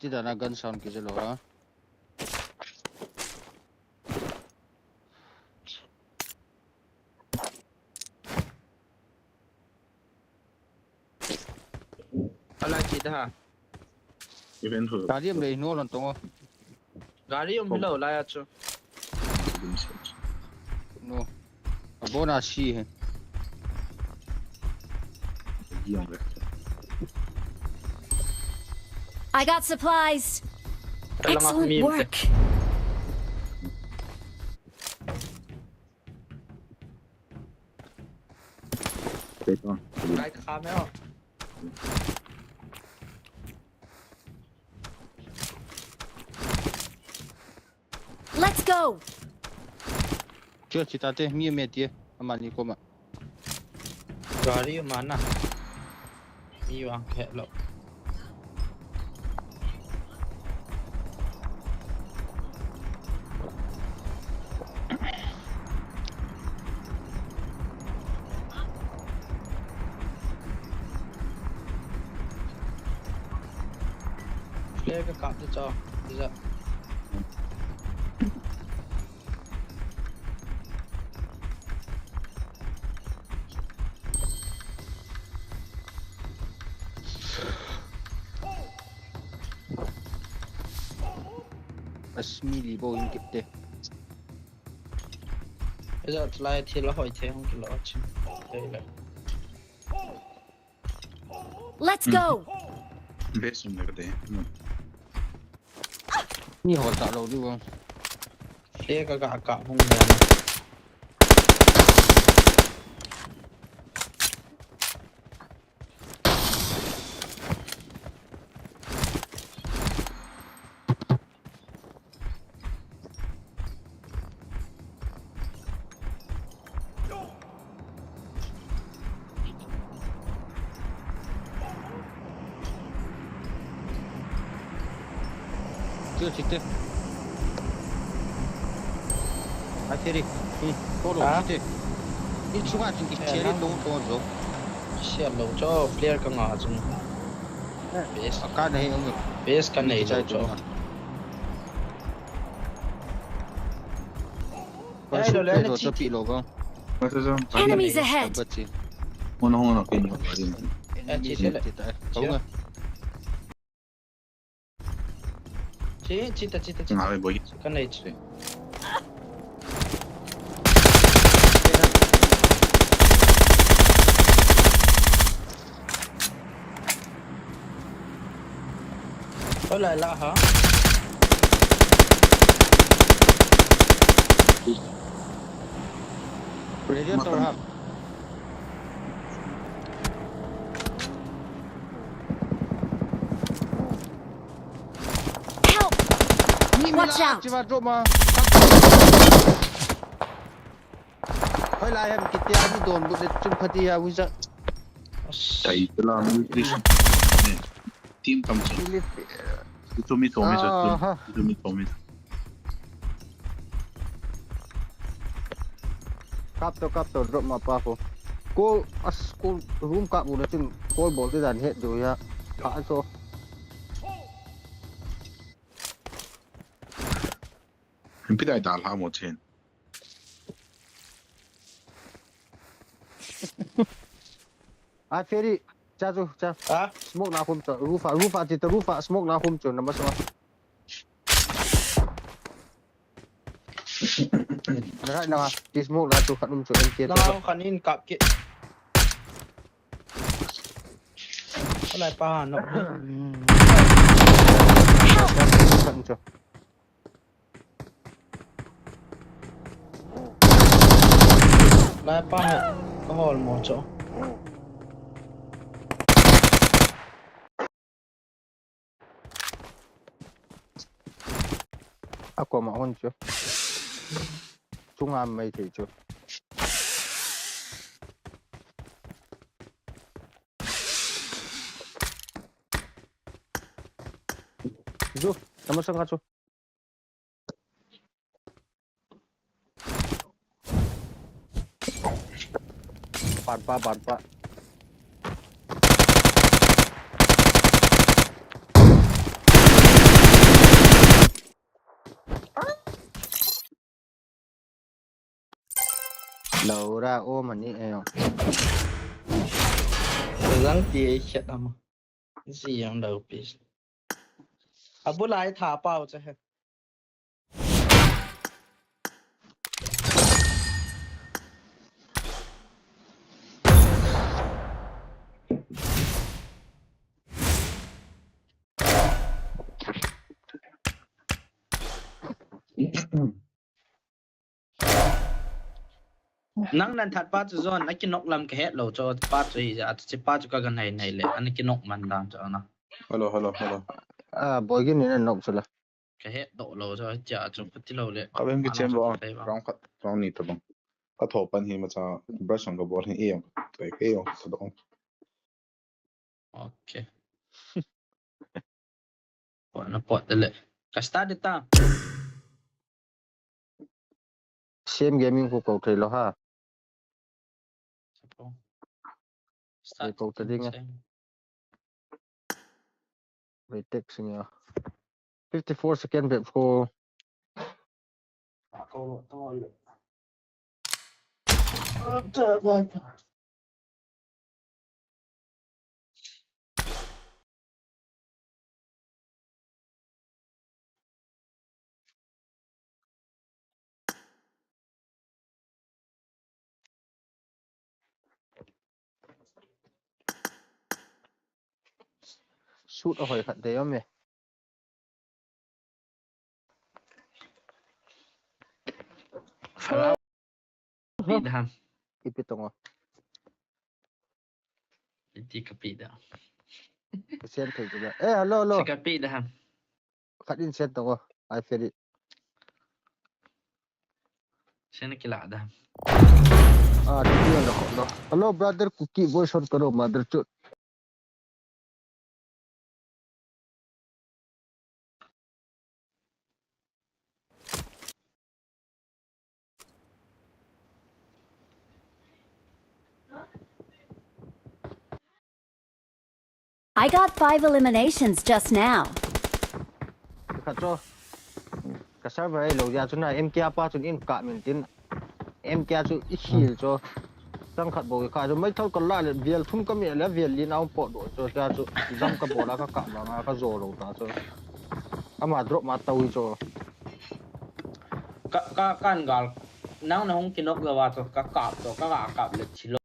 tidak ada gun sound ki jalo ha Ala cita ha. event for Tadi am dei no lon tongo. Gari hello la ya chu. No. Abona shi he. I got supplies. Excellent work. Right camera. Let's go. Chưa chỉ ta thế mi mẹ tiệt mà ni cô mà. Gari mana? Mi wang khe lo. Flare cái cặp cho dạ. Asmili bo in kipte. Bây giờ lại thì là hỏi thế không cái lo chứ. Đây là. Let's go. Best one there. Ni họ tạo đâu đi không? Flare cái cặp không nhận. Chưa chỉ thế. Ai thế đi? Cô đồ chỉ thế. Đi xuống ăn chỉ chế đi đâu đâu rồi. Xe lâu cho flare cái ngõ chứ. Base. Cái này ông. Base cái này cho. Đây rồi lên rồi bị lộ không? Enemies ahead. Ono pin. Chị sẽ lại. Không rồi. Chị. Ngài boy. Cái này chị. Có lại lạ hả? Predator hả? Watch out. Chỉ vào trộm mà. Thôi lại em kịp tiền đi đồn bụng để chung phát đi à, vui giận. Chạy tới là nutrition. Team cầm chân. Itu mi Tommy rồi. Itu mi Tommy. Kap to drop mà pa po. Cô room cặp một chừng cô bộ cái dàn hết rồi à. Phá cho. Em biết ai đào hả một trên. À phê đi. Cha. Smoke na khum cho. Rufa chỉ tao rufa smoke na khum cho nằm sao. Right nào. Chỉ smoke na cho khăn cho em kia. Nào kanin cặp kia. Có lại pa nó. Khăn cho. Lại pa có hole một chỗ. Ako mahon chưa? Trung am mày thì chưa? Zo, nama sang kaso. Barpa. Đầu ra ôm mà ní eo. Răng tía chết mà. Gì ông đầu bị. अब बुलाए था पाओ चाहे nang nan that pa chu zon aki nok lam ke het lo cho pa chu hi ja chi pa chu ka gan nei nei le an ki nok man dam cho na hello boy gin ni nok chula ke het do lo cho ja chu pati lo le ka ben ki chen lo round kat round ni to bang ka tho pan hi ma cha brush ang ka bol hi em kai ke yo to dong okay na pot de le ka start ta same gaming ko ko thei lo ha start ko ta ding retake sing 54 second bet ko shoot a hoi khat de me Hello. Pidham. Ipitongo. Hindi ka pidham. Siyan tayo juga. Hello. Sige pidham. Katin siyan to. I feel it. Siya nakilada. Diyan ako. Hello, brother. Cookie voice on karo, mother chut. I got 5 eliminations just now. Kacho. Kasar ba lo ya chuna em kia pa chun in ka min tin. Em kia chu ihil cho. Sang khat bo ka chu mai thau ka la le vial thum ka mi la vial lin au po do cho cha chu jam ka bo la ka ba nga ka zo lo ta cho. Ama drop ma tau cho. Kan gal nang na hong kinok lawa to ka le chilo